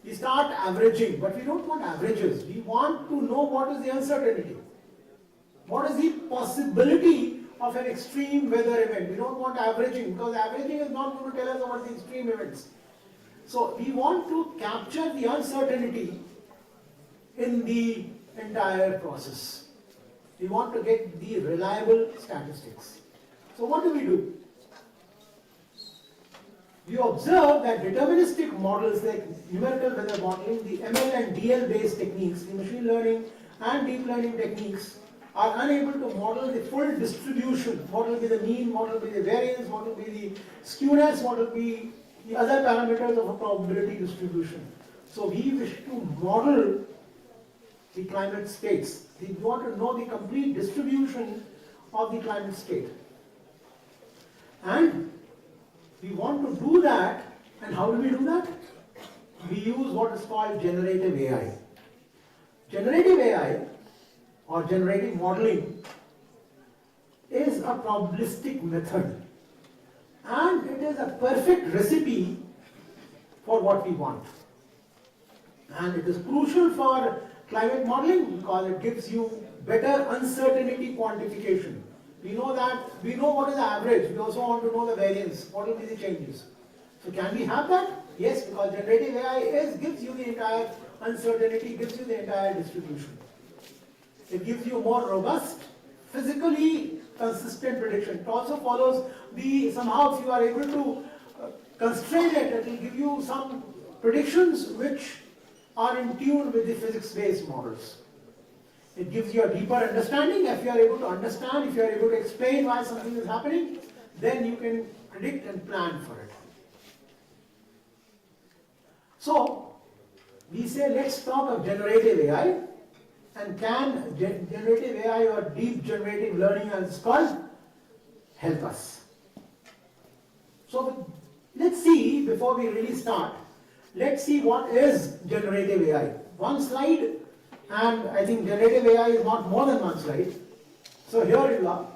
we start averaging, but we don't want averages. We want to know what is the uncertainty. What is the possibility of an extreme weather event? We don't want averaging because averaging is not going to tell us about the extreme events. So we want to capture the uncertainty in the entire process. We want to get the reliable statistics. So what do? We observe that deterministic models like numerical weather modeling, the ML and DL based techniques, the machine learning and deep learning techniques are unable to model the full distribution. What will be the mean, what will be the variance, what will be the skewness, what will be the other parameters of a probability distribution. So we wish to model the climate states. We want to know the complete distribution of the climate state. And we want to do that, and how do we do that? We use what is called generative AI. Generative AI or generative modeling is a probabilistic method, and it is a perfect recipe for what we want. And it is crucial for climate modeling? Because it gives you better uncertainty quantification. We know what is the average. We also want to know the variance. What will be the changes? So can we have that? Yes, because generative AI gives you the entire uncertainty, gives you the entire distribution. It gives you more robust, physically consistent prediction. It also follows somehow if you are able to constrain it, it will give you some predictions which are in tune with the physics-based models. It gives you a deeper understanding. If you are able to understand, if you are able to explain why something is happening, then you can predict and plan for it. So, we say let's talk of generative AI, and can generative AI or deep generative learning as it's called help us. So let's see, before we really start, let's see what is generative AI. One slide, and I think generative AI is not more than one slide. So here you are.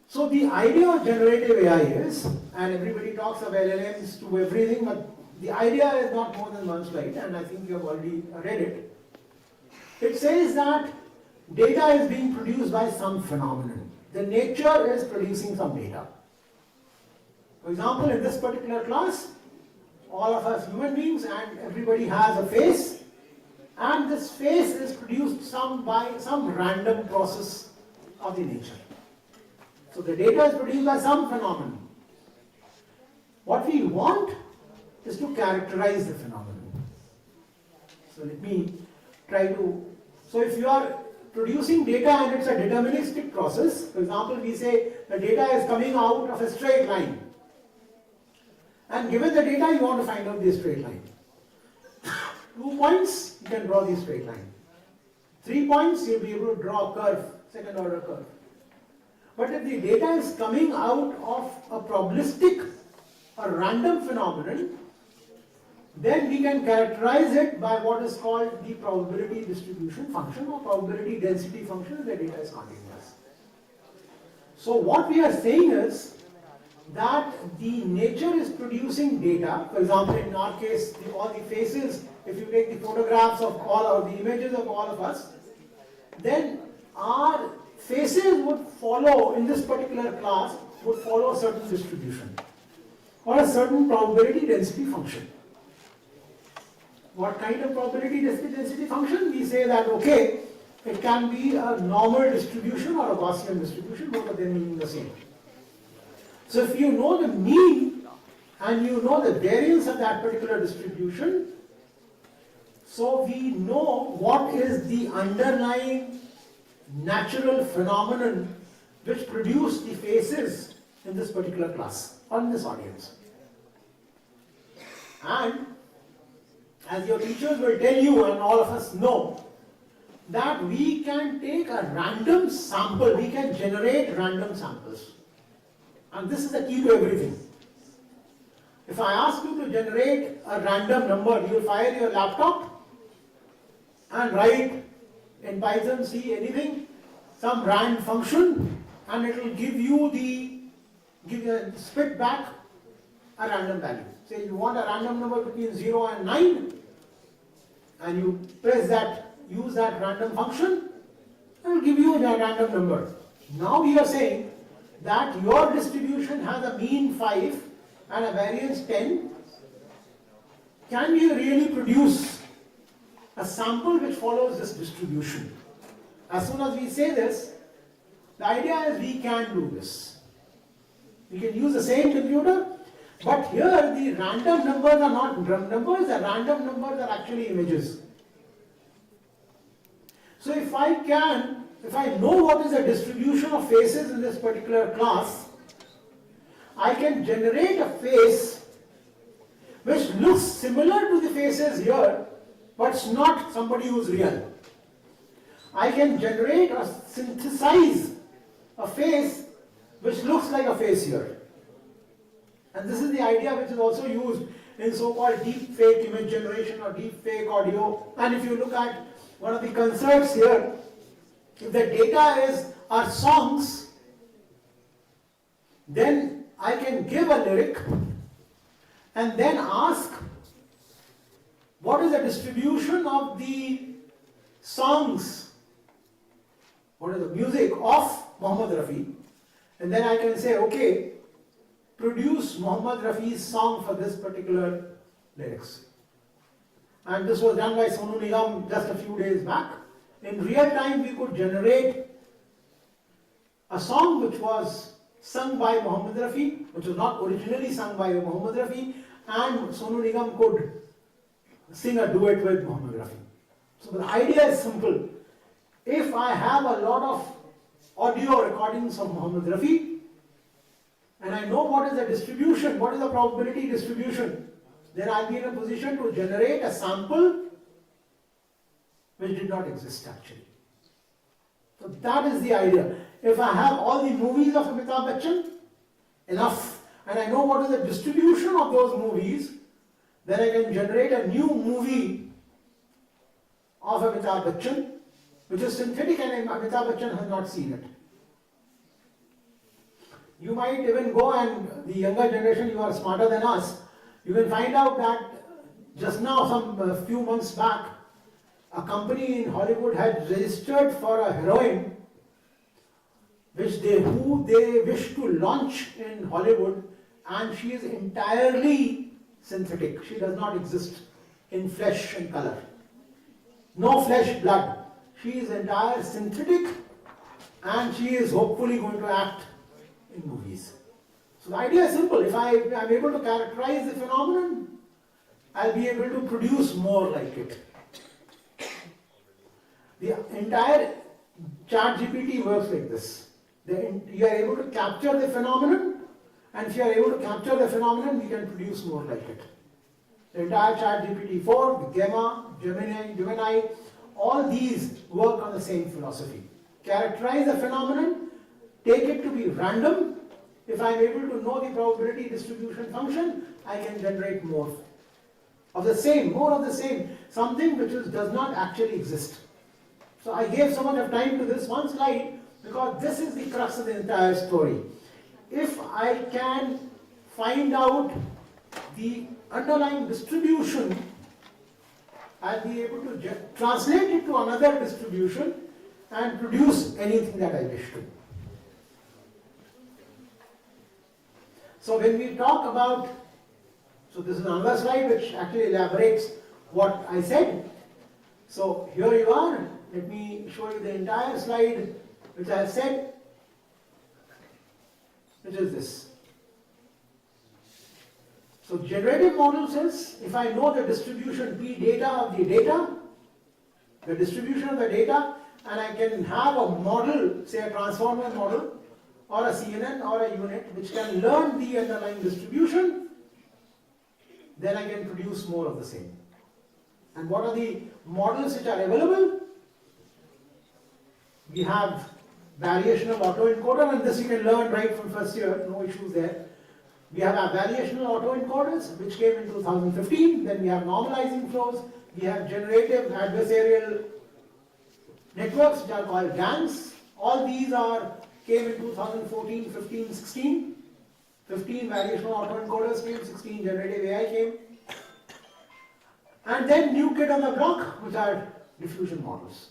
So the idea of generative AI is, and everybody talks of LLMs to everything, but the idea is not more than one slide, and I think you have already read it. It says that data is being produced by some phenomenon. The nature is producing some data. For example, in this particular class, all of us human beings and everybody has a face, and this face is produced by some random process of the nature. So the data is produced by some phenomenon. What we want is to characterize the phenomenon. So let me try to, so if you are producing data and it's a deterministic process, for example, we say the data is coming out of a straight line. And given the data, you want to find out the straight line. 2 points, you can draw the straight line. 3 points, you'll be able to draw a curve, second order curve. But if the data is coming out of a probabilistic or random phenomenon, then we can characterize it by what is called the probability distribution function or probability density function if the data is continuous. So what we are saying is that the nature is producing data. For example, in our case, all the faces, if you take the photographs of all or the images of all of us, then our faces would follow, in this particular class, would follow a certain distribution or a certain probability density function. What kind of probability density function? We say that, okay, it can be a normal distribution or a Gaussian distribution, both of them meaning the same. So if you know the mean and you know the variance of that particular distribution, so we know what is the underlying natural phenomenon which produced the faces in this particular class or in this audience. And as your teachers will tell you, and all of us know, that we can take a random sample, we can generate random samples. And this is the key to everything. If I ask you to generate a random number, you will fire your laptop and write in Python, C, anything, some rand function, and it will give you spit back a random value. Say you want a random number between 0 and 9, and you press that, use that random function, it will give you a random number. Now we are saying that your distribution has a mean 5 and a variance 10. Can you really produce a sample which follows this distribution? As soon as we say this, the idea is we can do this. We can use the same computer, but here the random numbers are not numbers, the random numbers are actually images. So if I know what is the distribution of faces in this particular class, I can generate a face which looks similar to the faces here, but it's not somebody who's real. I can generate or synthesize a face which looks like a face here. And this is the idea which is also used in so-called deep fake image generation or deep fake audio. And if you look at one of the concerts here, if the data are songs, then I can give a lyric and then ask what is the distribution of the songs, what is the music of Muhammad Rafi, and then I can say, okay, produce Muhammad Rafi's song for this particular lyrics. And this was done by Sonu Nigam just a few days back. In real time, we could generate a song which was sung by Muhammad Rafi, which was not originally sung by Muhammad Rafi, and Sonu Nigam could sing a duet with Muhammad Rafi. So the idea is simple. If I have a lot of audio recordings of Muhammad Rafi, and I know what is the distribution, what is the probability distribution, then I'll be in a position to generate a sample which did not exist actually. So that is the idea. If I have all the movies of Amitabh Bachchan, enough, and I know what is the distribution of those movies, then I can generate a new movie of Amitabh Bachchan, which is synthetic and Amitabh Bachchan has not seen it. You might even go, and the younger generation, you are smarter than us, you can find out that just now, some few months back, a company in Hollywood had registered for a heroine who they wish to launch in Hollywood, and she is entirely synthetic. She does not exist in flesh and color. No flesh, blood. She is entire synthetic, and she is hopefully going to act in movies. So the idea is simple. If I am able to characterize the phenomenon, I'll be able to produce more like it. The entire ChatGPT works like this. You are able to capture the phenomenon, and if you are able to capture the phenomenon, we can produce more like it. The entire ChatGPT-4, the Gamma, Gemini, all these work on the same philosophy. Characterize the phenomenon, take it to be random. If I am able to know the probability distribution function, I can generate more of the same, more of the same, something which does not actually exist. So I gave so much of time to this one slide because this is the crux of the entire story. If I can find out the underlying distribution, I'll be able to translate it to another distribution and produce anything that I wish to. So when we talk about, so this is another slide which actually elaborates what I said. So here you are. Let me show you the entire slide which I have said, which is this. So generative model says, if I know the distribution P data of the data, the distribution of the data, and I can have a model, say a transformer model, or a CNN or a unit which can learn the underlying distribution, then I can produce more of the same. And what are the models which are available? We have variational autoencoder, and this you can learn right from first year, no issues there. We have our variational autoencoders, which came in 2015. Then we have normalizing flows. We have generative adversarial networks, which are called GANs. All these came in 2014, 15, 16. 15 variational autoencoders came, 16 generative AI came. And then new kid on the block, which are diffusion models.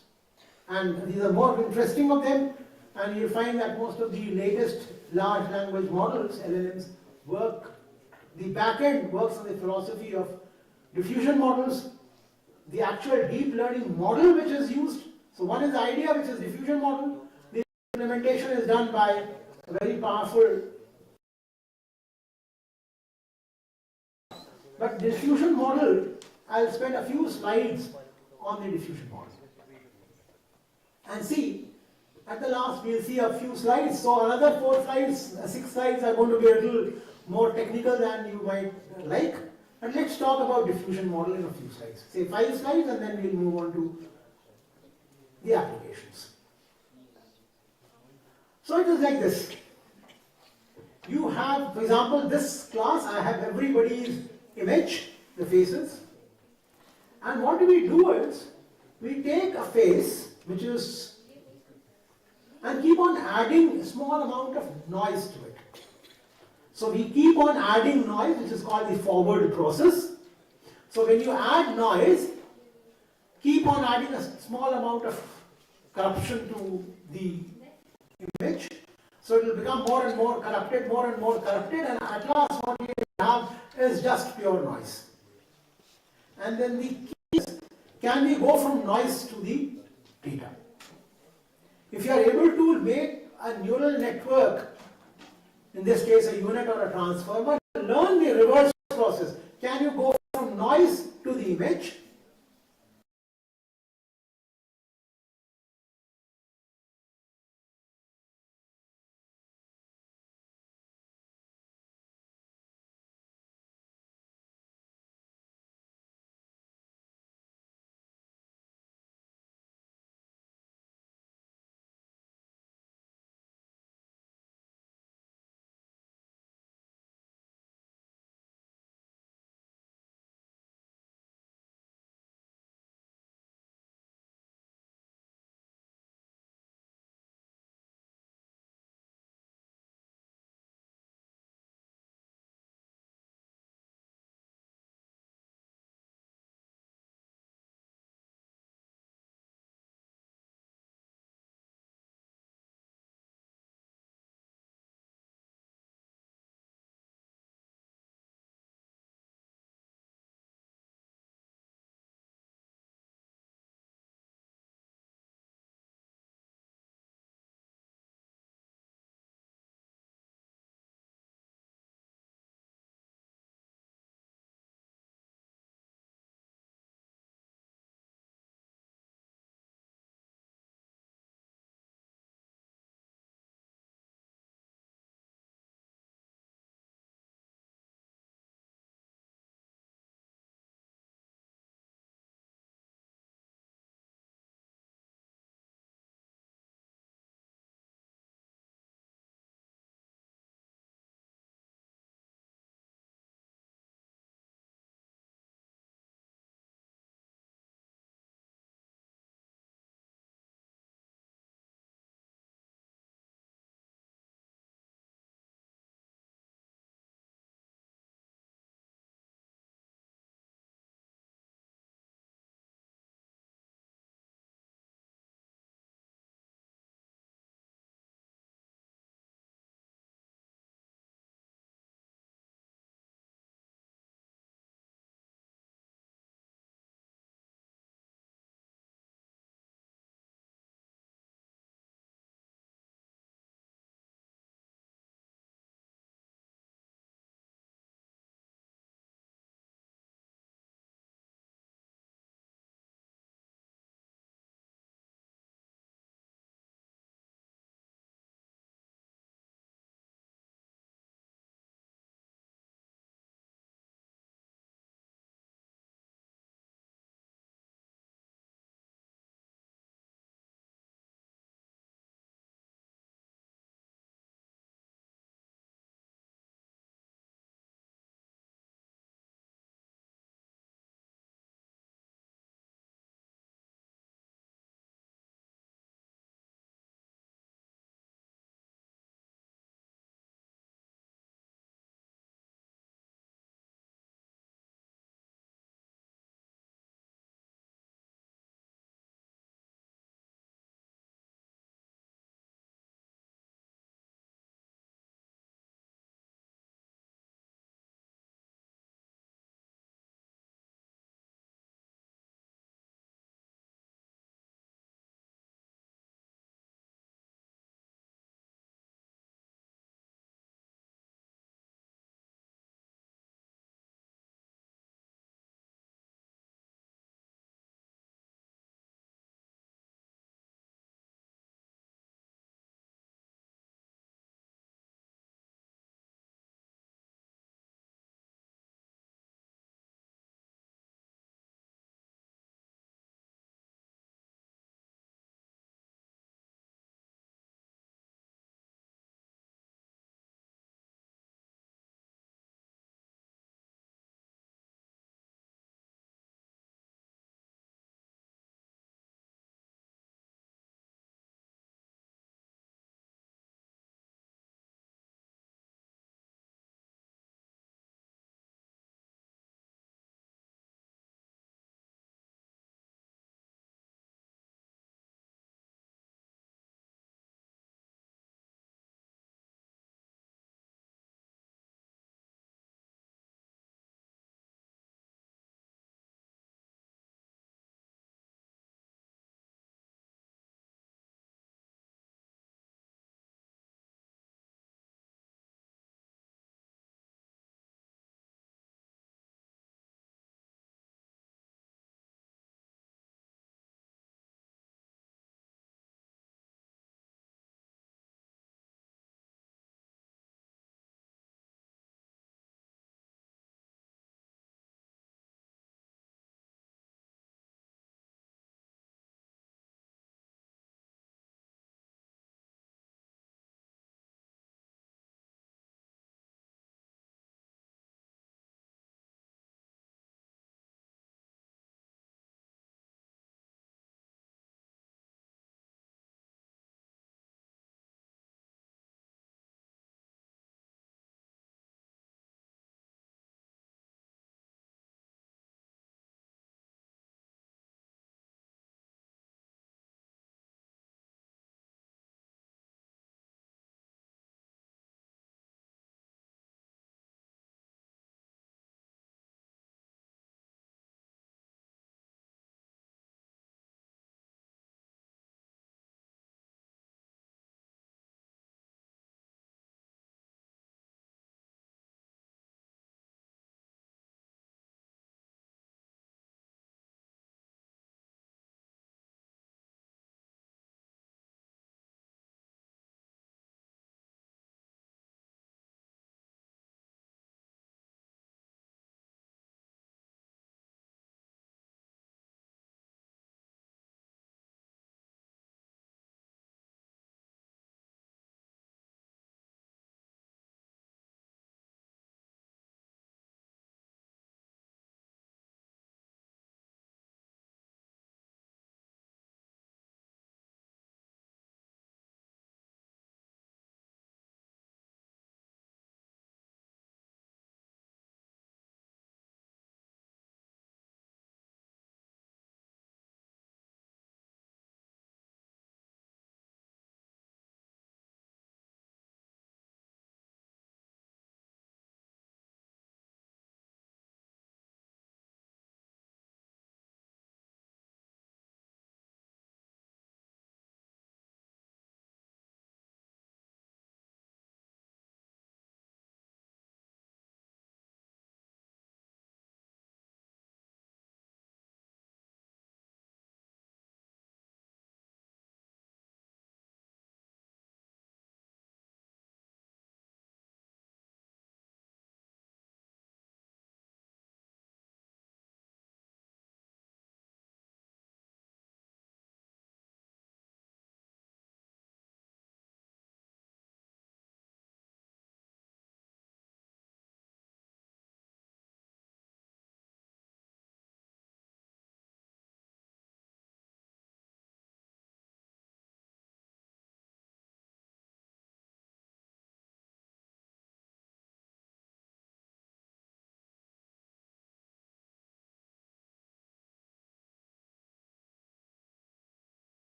And these are more interesting of them. And you'll find that most of the latest large language models, LLMs, the backend works on the philosophy of diffusion models. The actual deep learning model which is used, so one is the idea, which is diffusion model. The implementation is done by a very powerful, but diffusion model, I'll spend a few slides on the diffusion model. And see, at the last we'll see a few slides, so another 4 slides, 6 slides are going to be a little more technical than you might like. And let's talk about diffusion model in a few slides. Say 5 slides, and then we'll move on to the applications. So it is like this. You have, for example, this class, I have everybody's image, the faces. And what we do is, we take a face, which is, and keep on adding a small amount of noise to it. So we keep on adding noise, which is called the forward process. So when you add noise, keep on adding a small amount of corruption to the image. So it will become more and more corrupted, and at last what you have is just pure noise. And then the key is, can we go from noise to the data? If you are able to make a neural network, in this case a unit or a transformer, learn the reverse process. Can you go from noise to the image?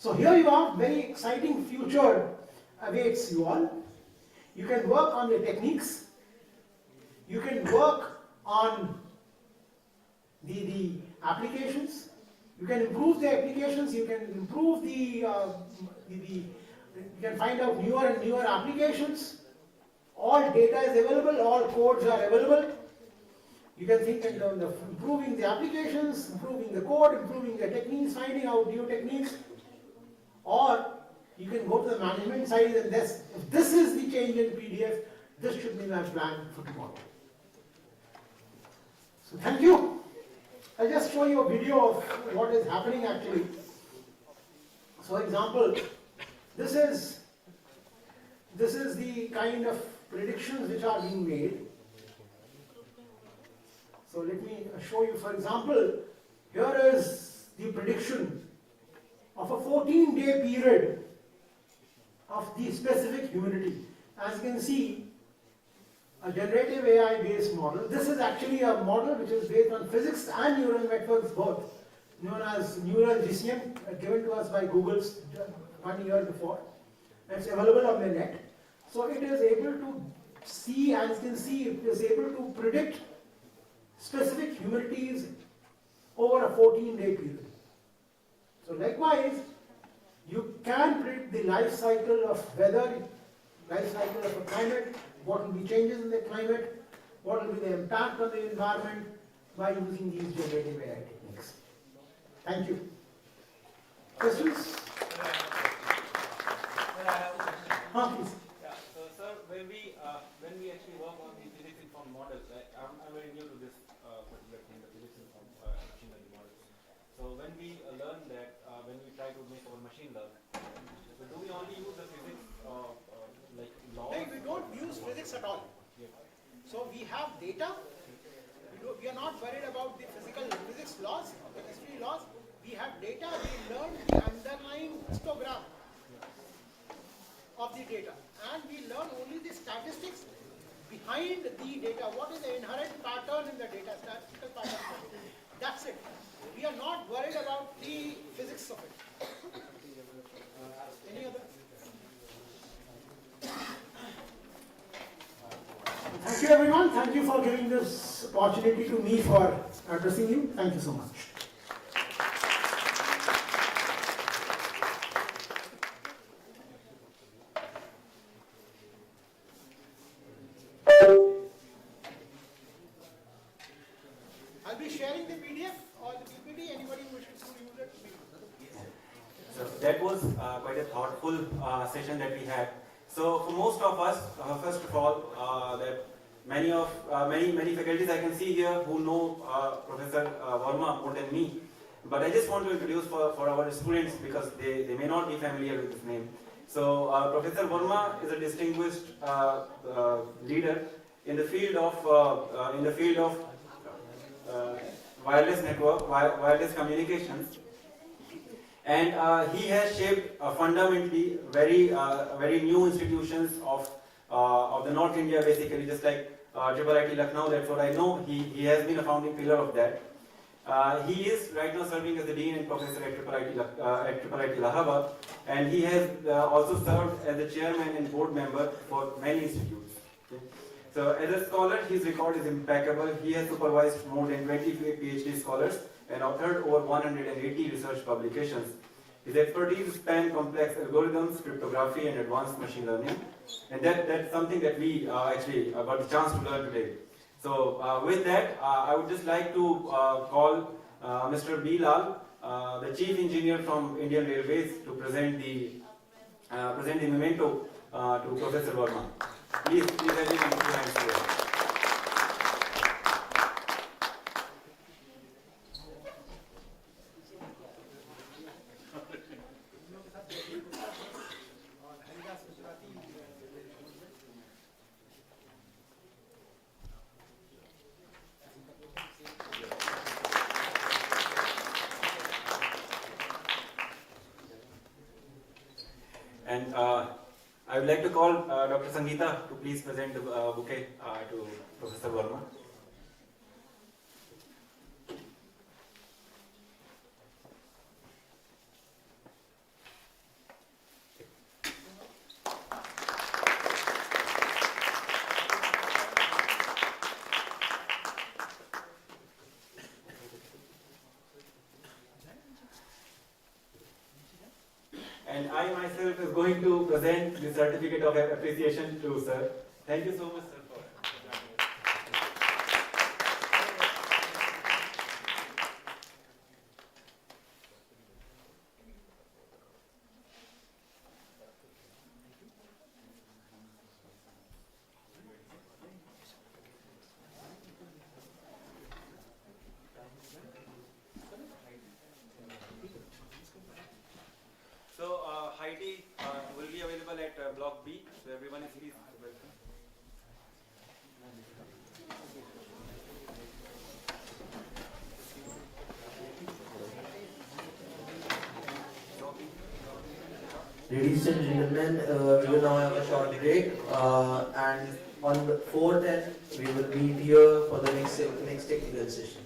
So here you are, very exciting future awaits you all. You can work on the techniques, you can work on the applications, you can improve the applications, you can improve you can find out newer and newer applications. All data is available, all codes are available. You can think in terms of improving the applications, improving the code, improving the techniques, finding out new techniques. Or you can go to the management side and if this is the change in PDF, this should be my plan for tomorrow. So thank you. I'll just show you a video of what is happening actually. So example, this is the kind of predictions which are being made. So let me show you, for example, here is the prediction of a 14-day period of the specific humidity. As you can see, a generative AI based model. This is actually a model which is based on physics and neural networks both, known as Neural GCM, given to us by Google's 1 year before. It's available on the net. So it is able to see, as you can see, it is able to predict specific humidities over a 14-day period. So likewise, you can predict the life cycle of weather, life cycle of a climate, what will be changes in the climate, what will be the impact on the environment by using these generative AI techniques. Thank you. Questions? Please. Yeah, so sir, when we actually work on the physics informed models, I'm very new to this particular thing, the physics informed machine learning models. So when we learn that, when we try to make our machine learn, so do we only use the physics like laws? No, we don't use physics at all. Yeah. So we have data. We are not worried about the physics laws, the history laws. We have data. We learn the underlying histogram of the data, and we learn only the statistics behind the data. What is the inherent pattern in the data, statistical pattern? That's it. We are not worried about the physics of it. Any other? Thank you everyone. Thank you for giving this opportunity to me for addressing you. Thank you so much. I'll be sharing the PDF or the PPT. Anybody who wishes to use it, please. So that was quite a thoughtful session that we had. So for most of us, first of all, that many faculties I can see here who know Professor Verma more than me. But I just want to introduce for our students because they may not be familiar with this name. So Professor Verma is a distinguished leader in the field of wireless network, wireless communications. And he has shaped fundamentally very new institutions of the North India, basically, just like IIT Lucknow. That's what I know. He has been a founding pillar of that. He is right now serving as the dean and professor at IIT Allahabad, and he has also served as the chairman and board member for many institutes. Okay. So as a scholar, his record is impeccable. He has supervised more than 20 PhD scholars and authored over 180 research publications. His expertise span complex algorithms, cryptography, and advanced machine learning. And that's something that we actually got the chance to learn today. So with that, I would just like to call Mr. B. Lal, the Chief Engineer from Indian Railways, to present the memento to Professor Verma. Please everyone put your hands together. And I would like to call Dr. Sangeeta to please present the bouquet to Professor Verma. this certificate of appreciation to sir. Thank you so much, sir. So, Heidi will be available at Block B. So, everyone is please welcome. Ladies and gentlemen, we will now have a short break, and on the 4:10 we will meet here for the next technical session.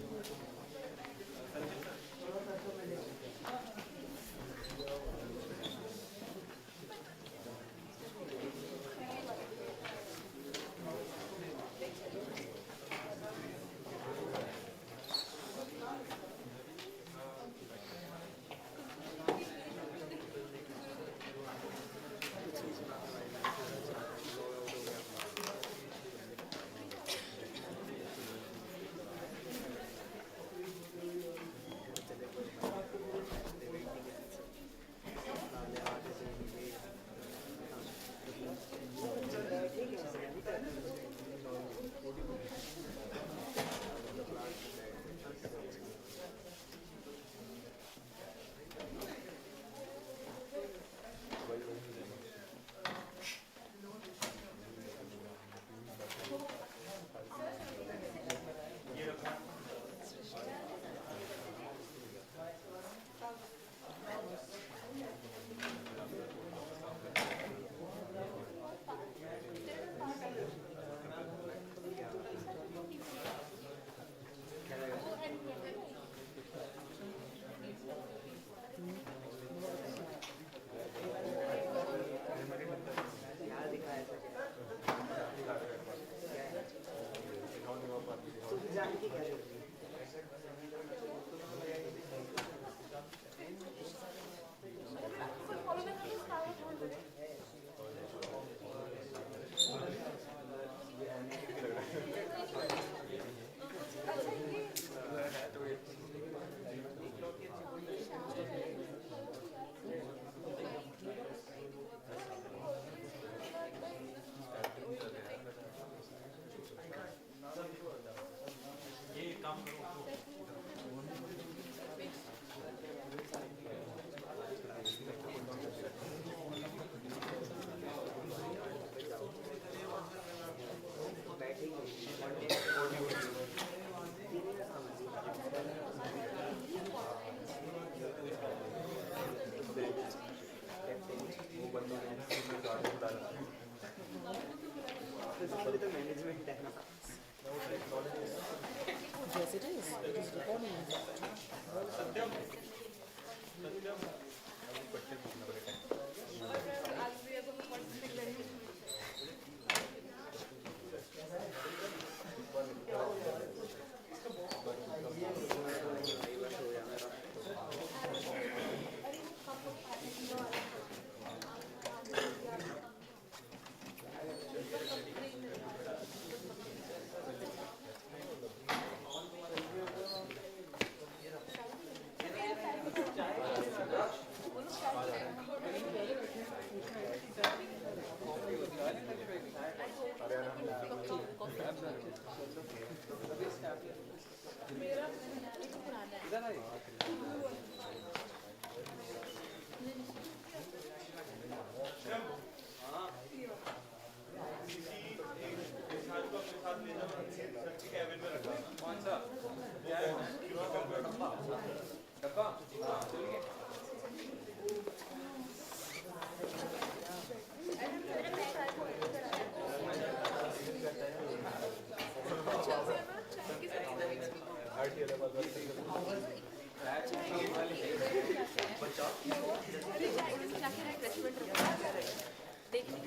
Yes, it is. It is recording.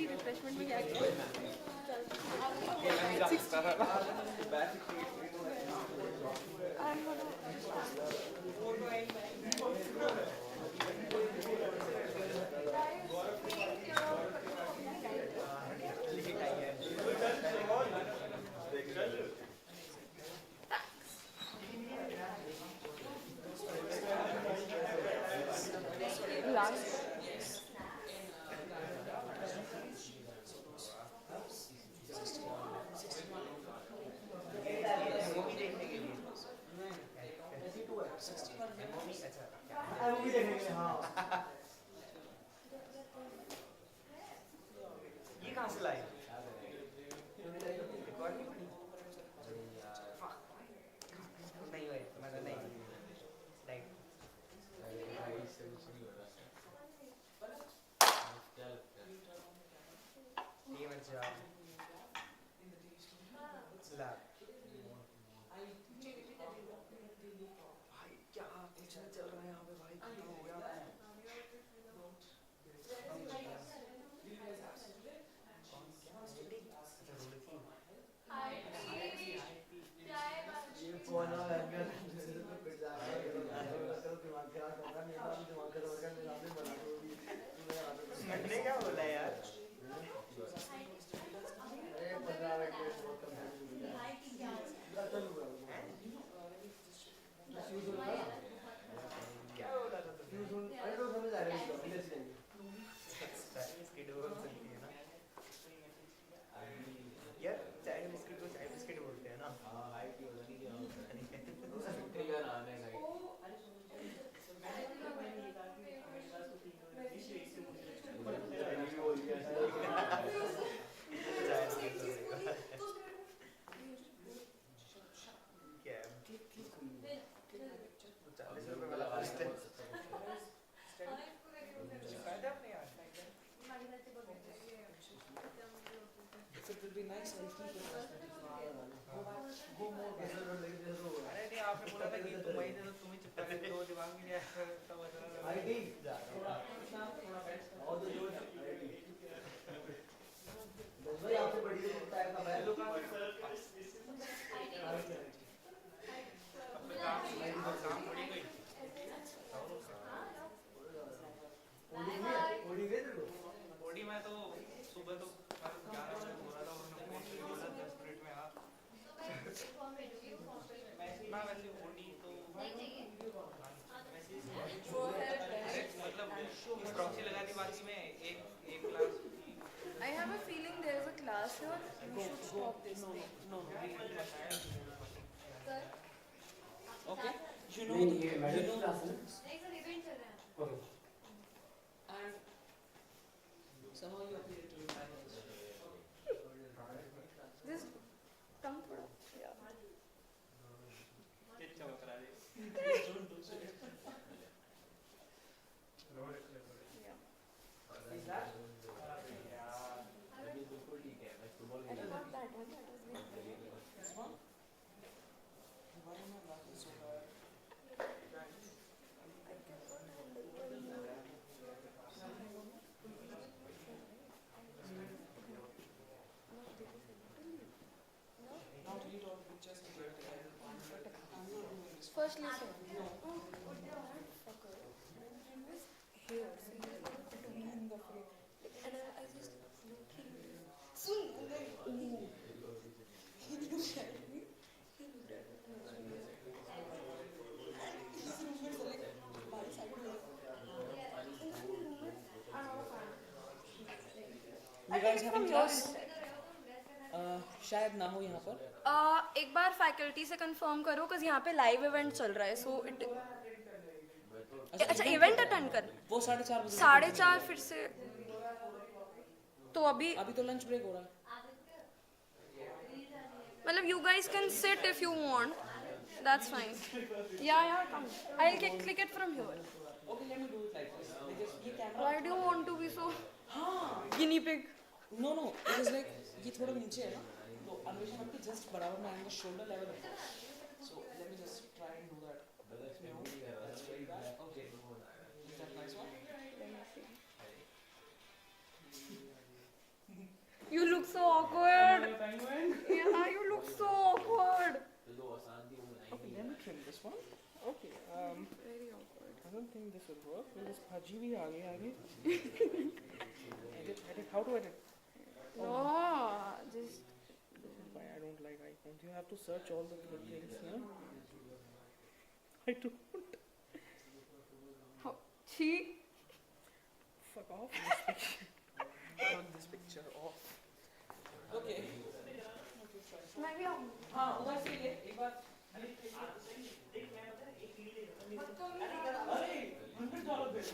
Refreshment में क्या कहाँ से लाई? Record नहीं पड़ी? नहीं भाई, मतलब नहीं लाइक ये मत जा ला भाई क्या कुछ नहीं चल रहा है यहाँ पे भाई क्या हो गया मैंने क्या बोला यार क्या बोला था तुमने बिस्किट बोल सकती है ना यार चाय बिस्किट को चाय बिस्किट बोलते हैं ना be nice and keep it. अरे नहीं आपने बोला था कि तुम वहीं थे तो तुम ही चिपका लेते हो दिमाग में नहीं आया आपसे बड़ी ओडी में तो सुबह तो 11 बजे बोला था उन्होंने बोला 10 मिनट में आप ना वैसे ओडी तो मतलब प्रॉक्सी लगा दी बाकी में एक class I have a feeling there is a class here. We should stop this. No. Sir. Okay. You know. Okay. And somehow you appear to be finals. This come through. Yeah. Is that? I forgot that one. That was me. This one? Why am I laughing so bad? Not read all pictures and get it. I'm not doing this. First listen. No. Fucker. Here. So you put to be in the frame. And I just looking. Soon. And then, ooh. He looked at me. He looked at me. And his roommates are like, by side of me. And then roommates are not fine. You guys having class? शायद ना हो यहाँ पर. एक बार faculty से confirm करो cause यहाँ पे लाइव इवेंट चल रहा है so it अच्छा इवेंट अटेंड कर वो 4:30 बजे. 4:30 फिर से तो अभी तो लंच ब्रेक हो रहा है. मतलब you guys can sit if you want that's fine yeah come I'll click it from here Okay, let me do it like this. Because ये camera. why do you want to be so हाँ. guinea pig No, it is like ये थोड़ा नीचे है ना, तो अन्वेषण आपके just बराबर में आएंगे shoulder level. So let me just try and do that. You know, let's try that. Okay. Is that nice one? you look so awkward yeah you look so awkward Okay, let me trim this one. Okay. very awkward I don't think this will work. Will this bhaji भी आगे? Edit. How to edit? no just This is why I don't like icons. You have to search all the things, yeah? I don't. she Fuck off this picture. Fuck this picture off. Okay. मैं भी आऊँ हाँ उधर से ले एक बार. अरे $100 bill.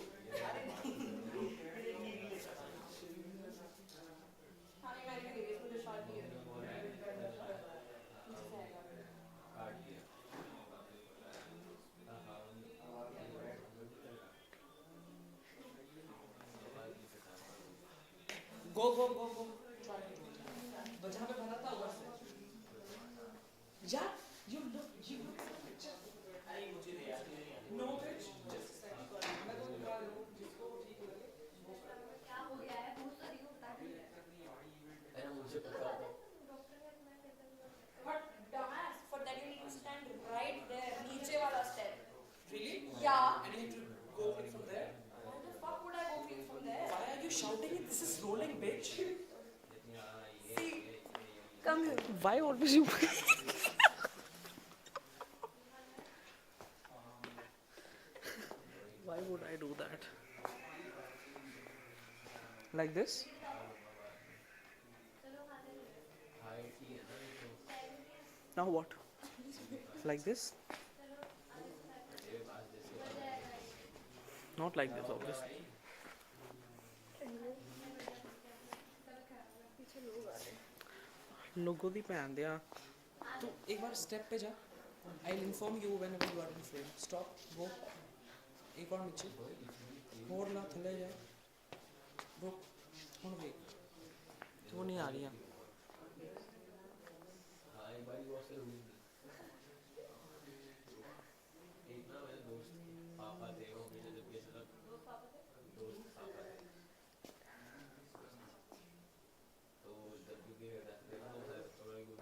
go. Try to go. But जहाँ पे बना था उधर से. Yeah, you look at the picture. अरे मुझे दे यार. No bitch. Just a second. मैं तो निकाल लूँ जिसको ठीक लगे. क्या हो गया है पूछ तो रही हूँ बता दे अरे मुझे पता है but dumbass for that you need to stand right there नीचे वाला step Really? yeah And you need to go in from there. why the fuck would I go in from there Why are you shouting it? This is rolling, bitch. see come here Why always you? Why would I do that? Like this? Now what? Like this? Not like this, obviously. पीछे लोग आ रहे हैं लोगों दी भैन दिया तू एक बार step पे जा I'll inform you whenever you are in frame. Stop, go. एक और नीचे और ना थले जाए रुक हुन वेट वो नहीं आ रही है हाँ एक बार वो से हुई एक ना मेरे दोस्त पापा थे वो मुझे जब ये सब दोस्त पापा थे तो जब क्योंकि देखा तो है थोड़ा ही गुड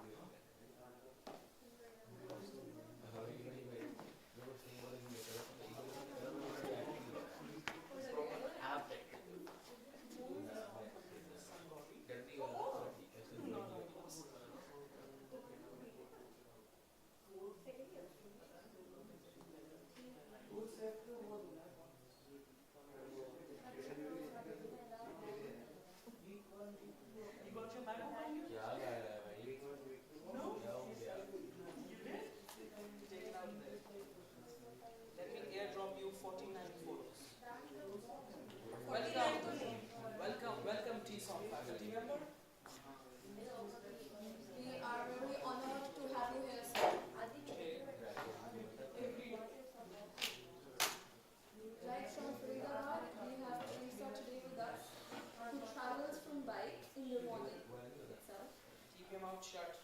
क्या गा रहा है भाई क्या हो गया Let me airdrop you 49 photos. Welcome T-Song faculty member. we are very honored to have you here sir right from Faridabad we have Teresa today with us who travels from bike in the morning itself Keep your mouth shut.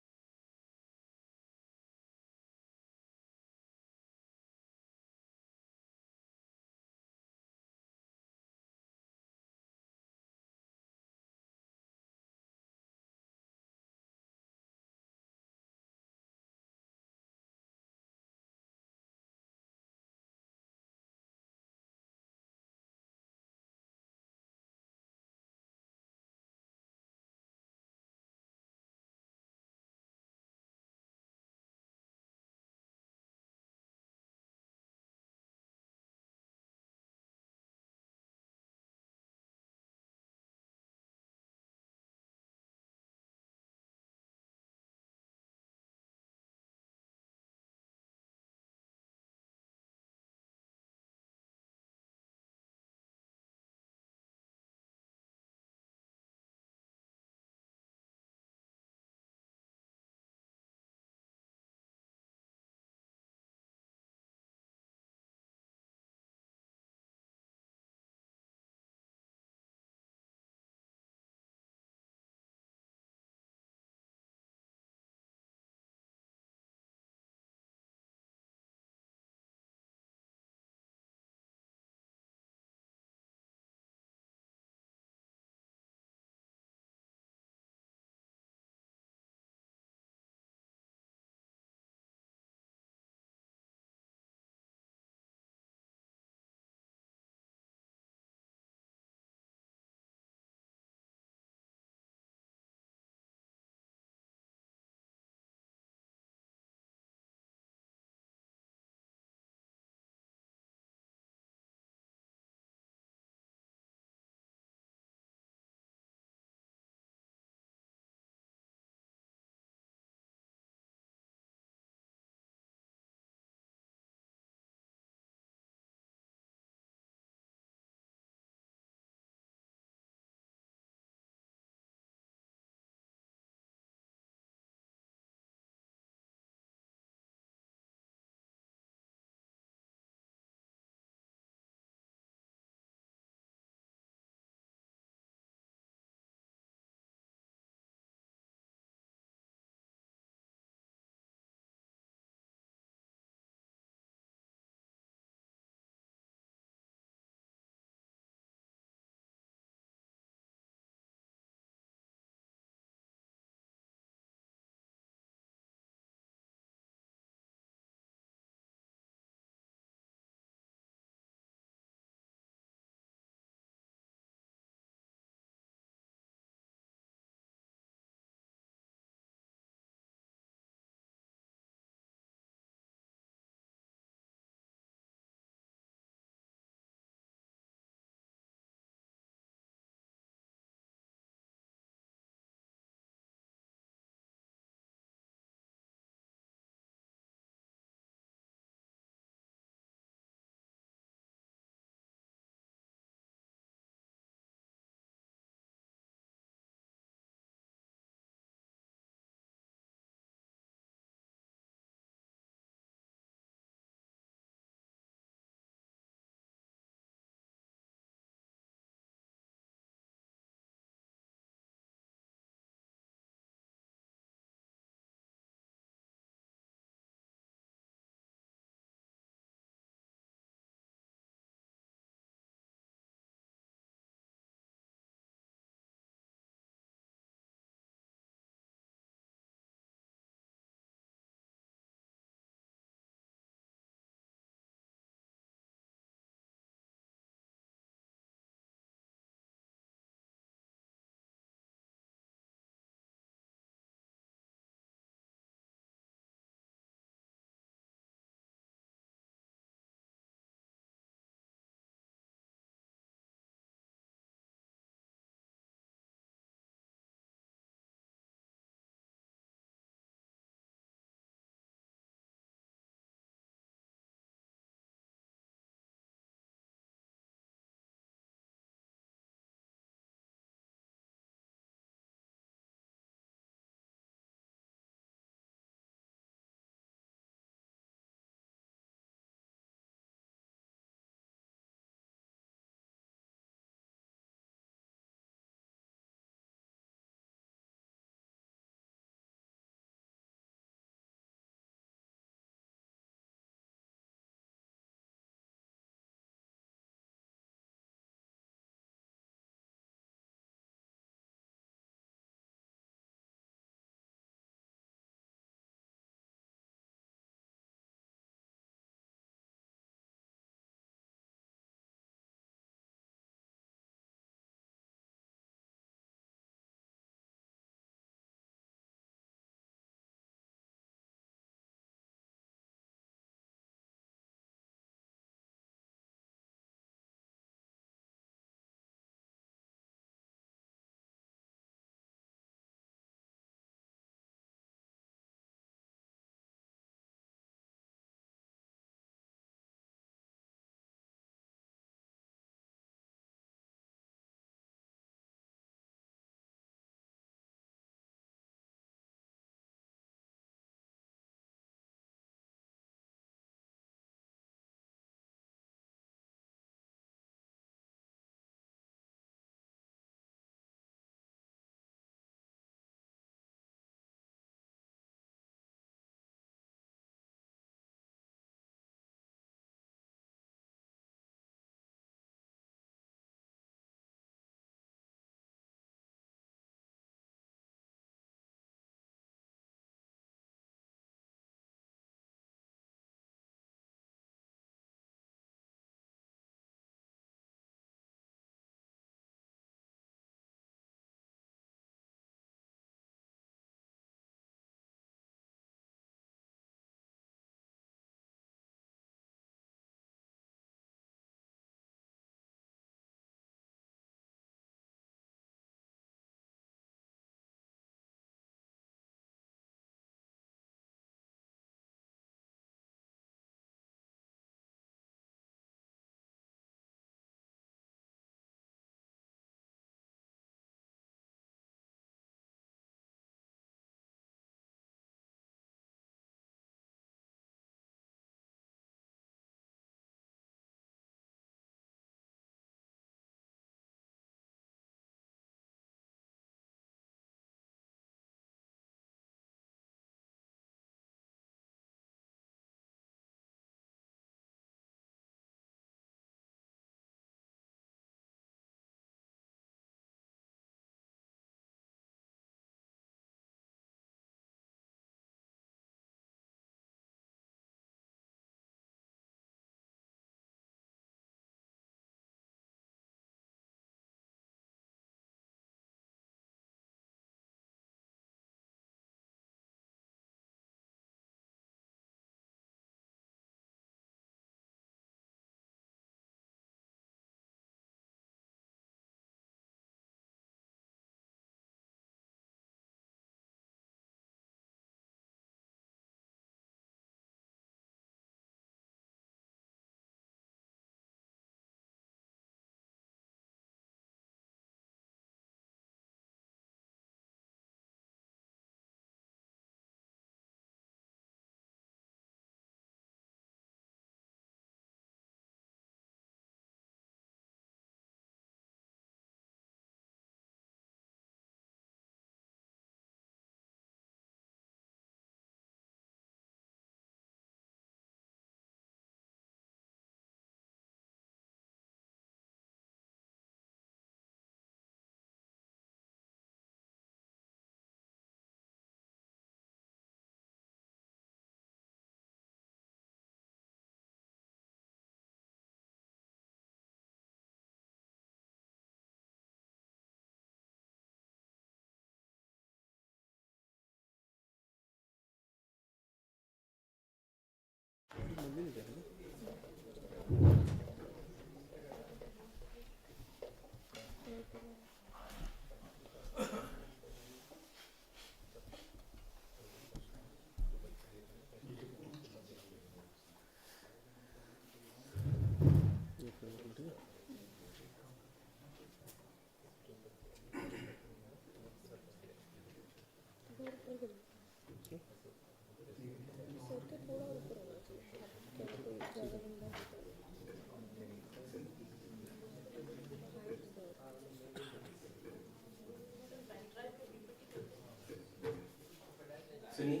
सुनिए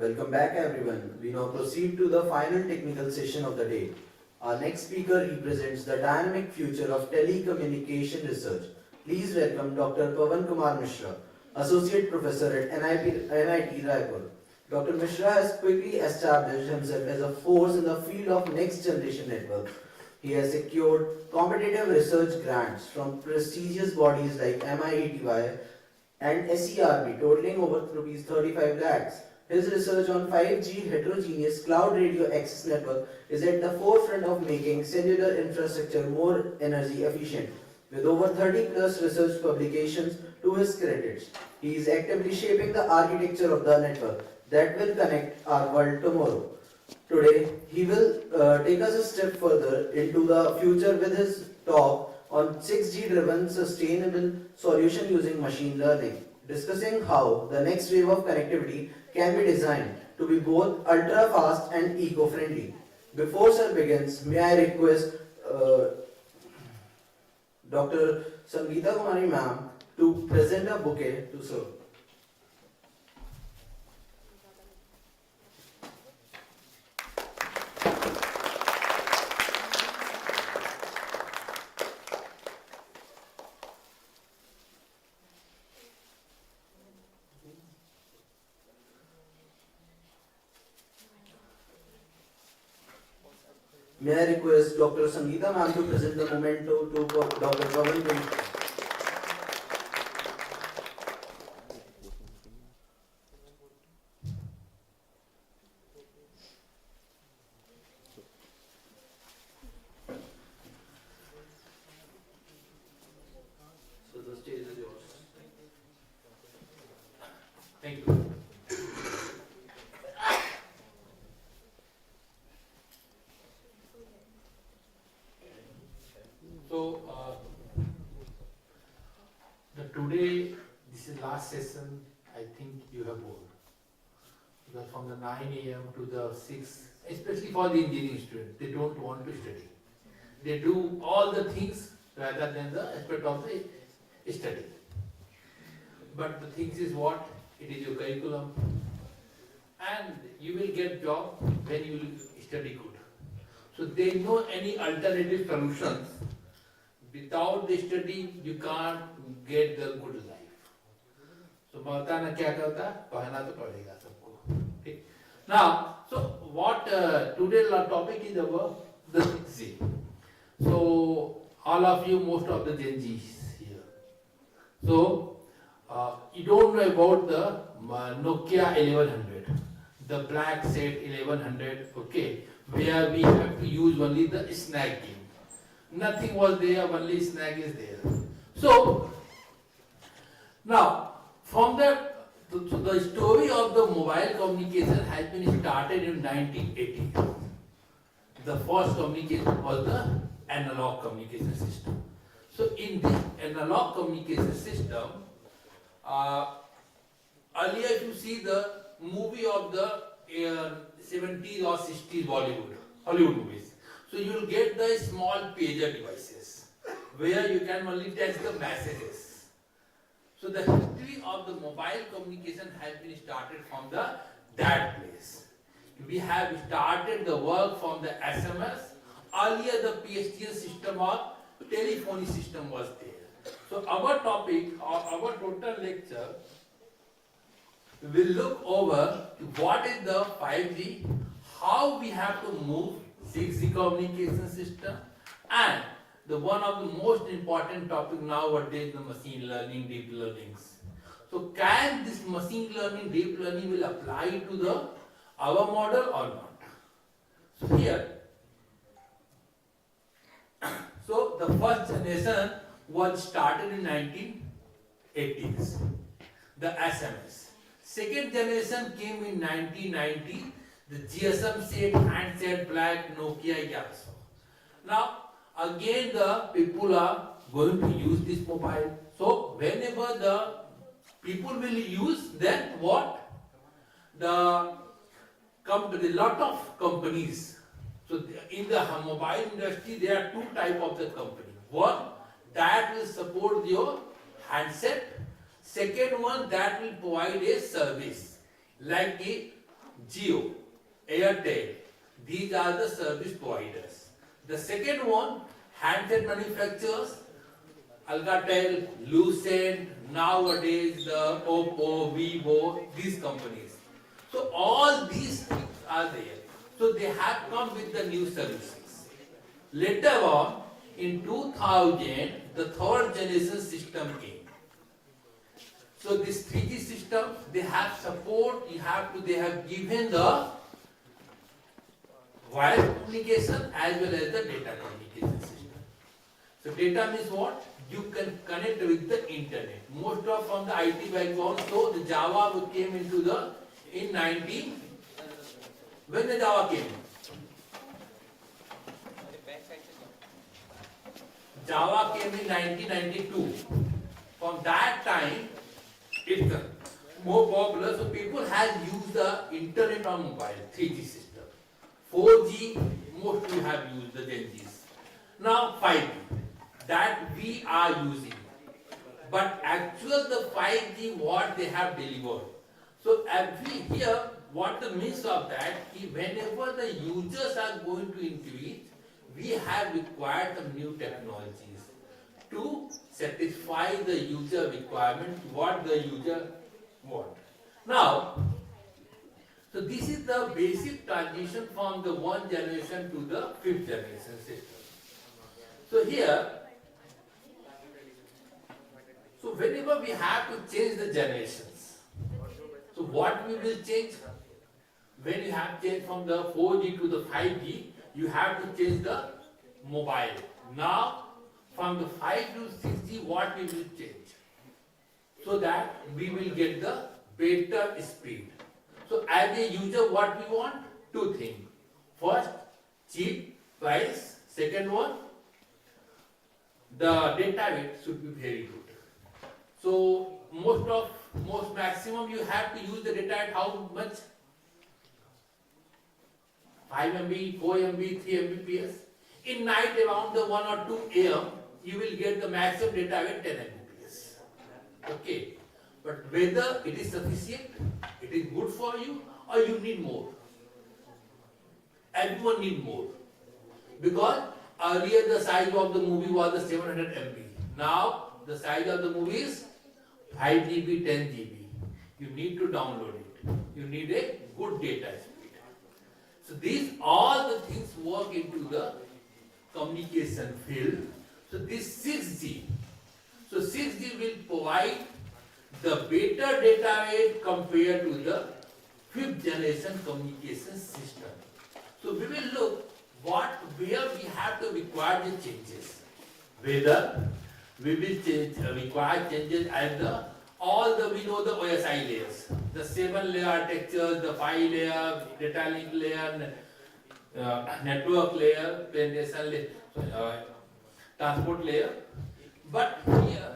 Welcome back everyone. We now proceed to the final technical session of the day. Our next speaker represents the dynamic future of telecommunication research. Please welcome Dr. Pawan Kumar Mishra, Associate Professor at NIT Raipur. Dr. Mishra has quickly established himself as a force in the field of next generation networks. He has secured competitive research grants from prestigious bodies like MIETY and SERB totaling over rupees 35 lakhs. His research on 5G heterogeneous cloud radio access network is at the forefront of making cellular infrastructure more energy efficient. With over 30 plus research publications to his credits, he is actively shaping the architecture of the network that will connect our world tomorrow. Today, he will take us a step further into the future with his talk on 6G driven sustainable solution using machine learning, discussing how the next wave of connectivity can be designed to be both ultra fast and eco friendly. Before sir begins, may I request Dr. Sangeeta Kumari ma'am to present a bouquet to sir. May I request Dr. Sangeeta ma'am to present the memento to Dr. Pawan Kumar. So the stage is yours. Thank you. So, today, this is last session, I think you have bored. Because from the 9 a.m. to the 6, especially for the engineering students, they don't want to study. They do all the things rather than the aspect of the study. But the things is what? It is your curriculum. And you will get job when you will study good. So they know any alternative solutions. Without the study, you can't get the good life. So मर्दाना क्या करता है, पहना तो पड़ेगा सबको, ठीक. Now, so what today's topic is about the 6G. So all of you, most of the Gen Zs here. So you don't know about the Nokia 1100, the black set 1100, okay, where we have to use only the snag game. Nothing was there, only snag is there. So now from that, so the story of the mobile communication has been started in 1980. The first communication was the analog communication system. So in this analog communication system, earlier if you see the movie of the 70s or 60s Hollywood movies, so you will get the small pager devices where you can only text the messages. So the history of the mobile communication has been started from that place. We have started the work from the SMS. Earlier the PSTN system or telephony system was there. So our topic or our total lecture will look over what is the 5G, how we have to move 6G communication system, and the one of the most important topic nowadays, the machine learning, deep learnings. So can this machine learning, deep learning will apply to our model or not? So here, so the first generation was started in 1980s, the SMS. Second generation came in 1990, the GSM set, handset, black, Nokia, Yaso. Now, again the people are going to use this mobile. So whenever the people will use, then what? The lot of companies. So in the mobile industry, there are two types of the company. One that will support your handset. Second one that will provide a service like a Jio, Airtel. These are the service providers. The second one, handset manufacturers, Alcatel, Lucent, nowadays the Oppo, Vivo, these companies. So all these things are there. So they have come with the new services. Later on, in 2000, the third generation system came. So this 3G system, they have support, they have given the voice communication as well as the data communication system. So data means what? You can connect with the internet. Most of from the IT background, so the Java came into in 19, when the Java came? Java came in 1992. From that time, it's more popular, so people have used the internet on mobile, 3G system. 4G, most we have used the Gen Zs. Now 5G, that we are using. But actual the 5G, what they have delivered. So here, what the means of that, whenever the users are going to increase, we have required some new technologies to satisfy the user requirement, what the user wants. Now, so this is the basic transition from the one generation to the fifth generation system. So here, so whenever we have to change the generations, so what we will change? When you have changed from the 4G to the 5G, you have to change the mobile. Now, from the 5 to 6G, what we will change? So that we will get the better speed. So as a user, what we want? Two things. First, cheap price. Second one, the data rate should be very good. So most maximum you have to use the data at how much? 5 MB, 4 MB, 3 Mbps. In night around the 1 or 2 AM, you will get the maximum data at 10 Mbps. Okay. But whether it is sufficient, it is good for you, or you need more. Everyone need more. Because earlier the size of the movie was the 700 MB. Now the size of the movie is 5 GB, 10 GB. You need to download it. You need a good data speed. So these all the things work into the communication field. So this 6G. So 6G will provide the better data rate compared to the 5th generation communication system. So we will look where we have to require the changes. Whether we will require changes at we know the OSI layers, the 7-layer architecture, the 5-layer, data link layer, network layer, penetration layer, transport layer. But here,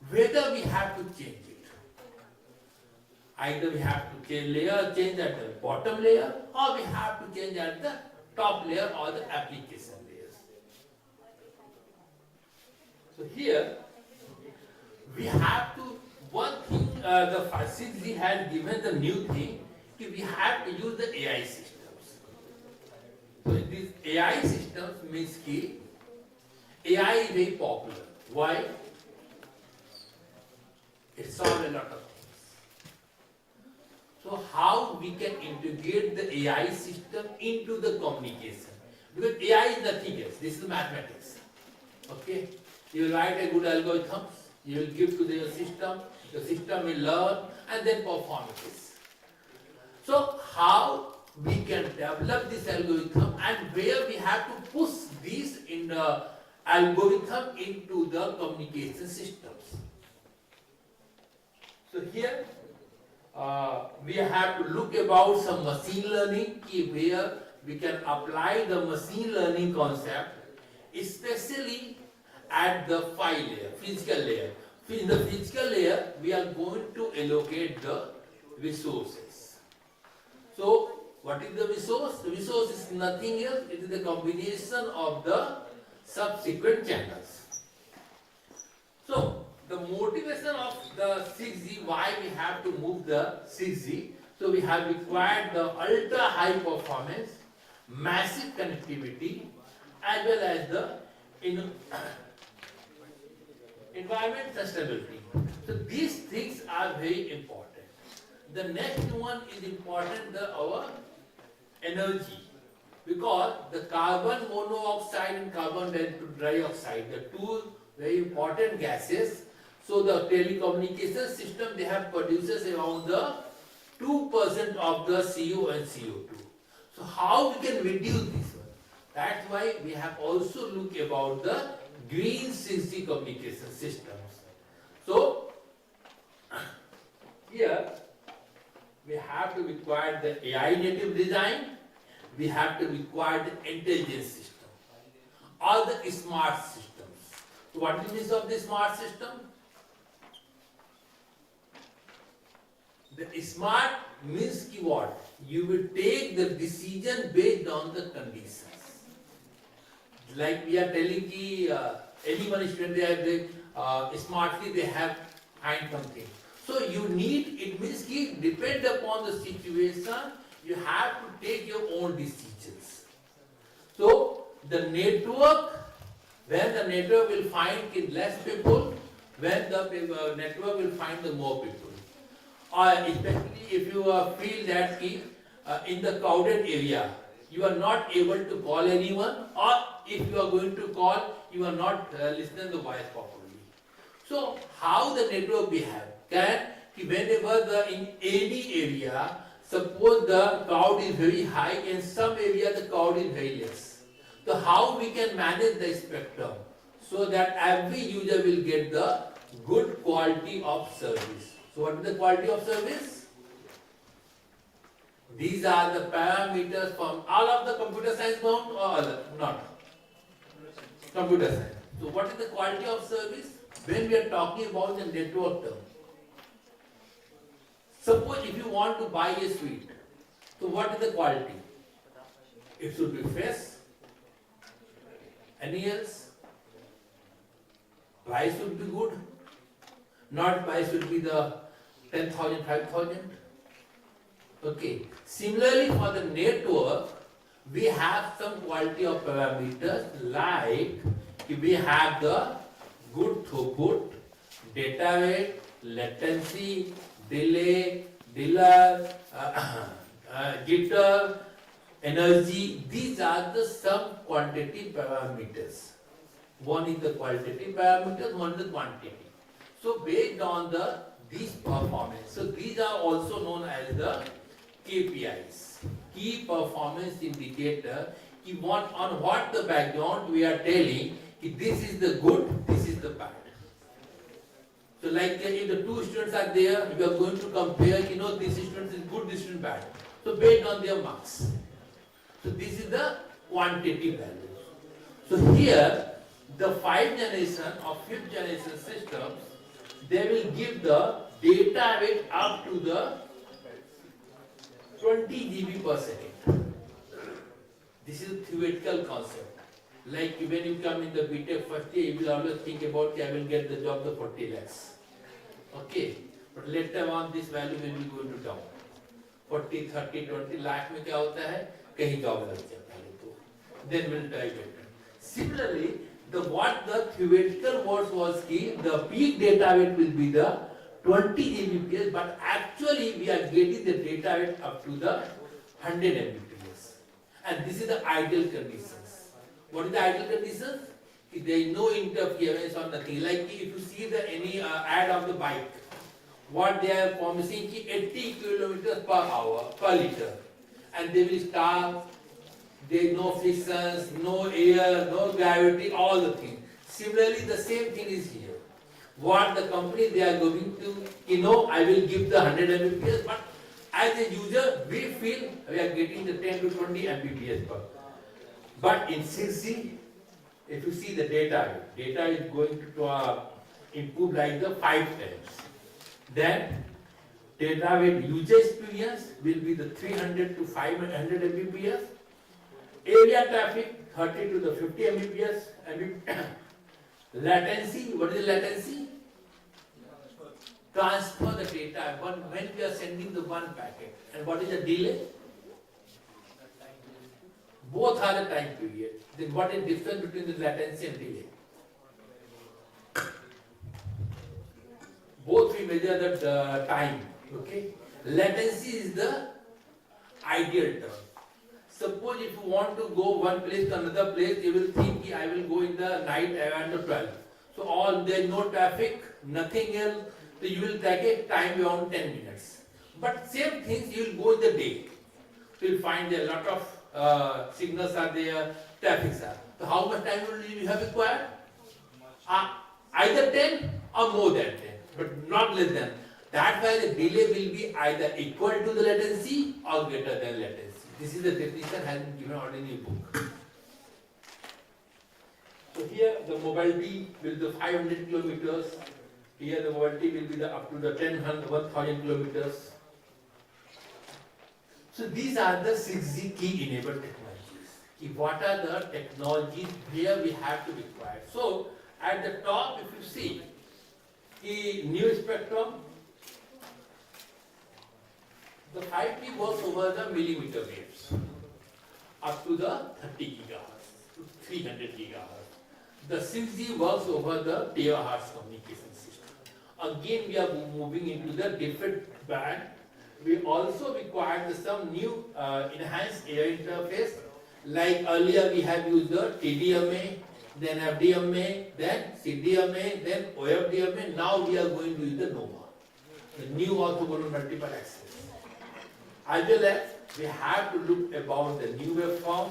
whether we have to change it. Either we have to change at the bottom layer, or we have to change at the top layer or the application layers. So here, we have to, one thing the 6G has given the new thing, we have to use the AI systems. So these AI systems means ki AI is very popular. Why? It solves a lot of things. So how we can integrate the AI system into the communication? Because AI is nothing else. This is mathematics. Okay? You will write a good algorithm. You will give to the system will learn and then perform it. So how we can develop this algorithm and where we have to push this in the algorithm into the communication systems. So here we have to look about some machine learning where we can apply the machine learning concept, especially at the 5-layer, physical layer. In the physical layer, we are going to allocate the resources. So, what is the resource? The resource is nothing else, it is the combination of the subsequent channels. So, the motivation of the 6G, why we have to move the 6G, so we have required the ultra high performance, massive connectivity, as well as the environment sustainability. So these things are very important. The next one is important, our energy. Because the carbon monoxide and carbon dioxide, the two very important gases. So the telecommunication system, they have produces around the 2% of the CO and CO2. So how we can reduce this one? That's why we have also looked about the green 6G communication systems. So here we have to require the AI native design, we have to require the intelligence system or the smart systems. So what is the meaning of the smart system? The smart means ki what? You will take the decision based on the conditions. Like we are telling ki any one student they smartly they have find something. So you need, it means ki depend upon the situation, you have to take your own decisions. So the network, when the network will find less people, when the network will find the more people. Or especially if you feel that in the crowded area, you are not able to call anyone, or if you are going to call, you are not listening the voice properly. So how the network behave? Whenever in any area, suppose the crowd is very high, in some area the crowd is very less. So how we can manage the spectrum so that every user will get the good quality of service. So what is the quality of service? These are the parameters from all of the computer science bound or other? Not. Computer science. So what is the quality of service? When we are talking about the network term. Suppose if you want to buy a sweet, so what is the quality? It should be fresh. Any else? Price should be good. Not price should be the 10,000, 5,000. Okay. Similarly, for the network, we have some quality of parameters like we have the good throughput, data rate, latency, delay, dealer, jitter, energy. These are the some quantity parameters. One is the qualitative parameters, one is the quantity. So based on these performance, so these are also known as the KPIs, key performance indicator. On what the background we are telling this is the good, this is the bad. So like if the two students are there, we are going to compare, this student is good, this student bad. So based on their marks. So this is the quantity values. So here, the 5th generation or 5th generation systems, they will give the data rate up to the 20 GB per second. This is a theoretical concept. Like when you come in the BTech first year, you will always think about, I will get the job the 40 lakhs. Okay, but later on this value will be going to down. 40, 30, 20 lakh में क्या होता है? कहीं job लग जाता है तो. Then we'll try better. Similarly, what the theoretical words was the peak data rate will be the 20 Mbps, but actually we are getting the data rate up to the 100 Mbps. And this is the ideal conditions. What is the ideal conditions? There is no interference or nothing. Like if you see any ad of the bike, what they are promising 80 kilometers per hour, per liter. And they will start, there is no frictions, no air, no gravity, all the things. Similarly, the same thing is here. What the company they are going to, I will give the 100 Mbps, but as a user, we feel we are getting the 10 to 20 Mbps per. But in 6G, if you see the data is going to improve like the 5 times. Then data with user experience will be the 300 to 500 Mbps. Area traffic 30 to the 50 Mbps. Latency, what is the latency? Transfer the data when we are sending the one packet. And what is the delay? Both are the time period. Then what is the difference between the latency and delay? Both we measure the time. Okay. Latency is the ideal term. Suppose if you want to go one place to another place, you will think I will go in the night around 12. So there is no traffic, nothing else. So you will take a time around 10 minutes. But same things you will go in the day. So you will find there a lot of signals are there, traffics are. So how much time will you have required? Either 10 or more than 10, but not less than. That's why the delay will be either equal to the latency or greater than latency. This is the definition has been given already in your book. So here the mobility will be the 500 kilometers. Here the mobility will be up to the 1000 kilometers. So these are the 6G key enabled technologies. What are the technologies where we have to require? So at the top, if you see the new spectrum, the 5G works over the millimeter waves up to the 30 gigahertz to 300 gigahertz. The 6G works over the terahertz communication system. Again, we are moving into the different band. We also required some new enhanced air interface. Like earlier, we have used the TDMA, then FDMA, then CDMA, then OFDMA. Now we are going to use the NOVA, the new orthogonal multiple access. As well as we have to look about the new waveform,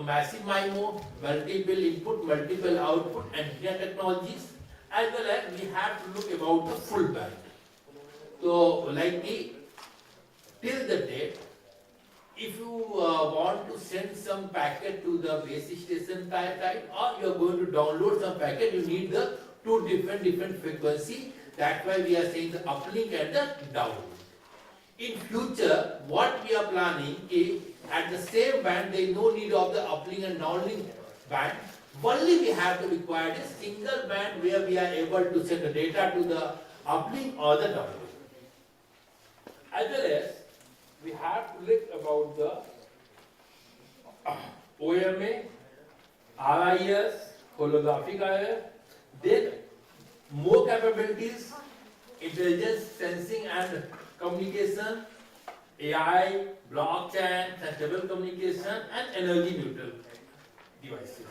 massive MIMO, multiple input, multiple output, antenna technologies. As well as we have to look about the full band. So, like till the date, if you want to send some packet to the base station type, or you are going to download some packet, you need the two different frequency. That's why we are saying the uplink and the downlink. In future, what we are planning is at the same band, there is no need of the uplink and downlink band. Only we have to require a single band where we are able to send the data to the uplink or the downlink. As well as we have to look about the OMA, RIS, holographic IR, then more capabilities, intelligence, sensing and communication, AI, blockchain, sensible communication and energy neutral devices.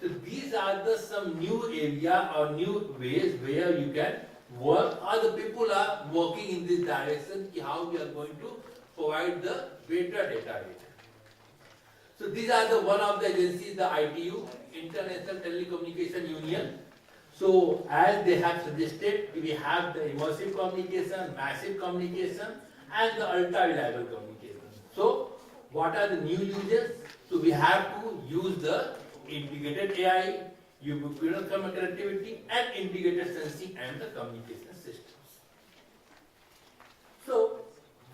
So these are the some new area or new ways where you can work, or the people are working in this direction, how we are going to provide the better data rate. So these are the one of the agencies, the ITU, International Telecommunication Union. So as they have suggested, we have the immersive communication, massive communication and the ultra reliable communication. So what are the new uses? So we have to use the integrated AI, ubiquitous connectivity and integrated sensing and the communication systems. So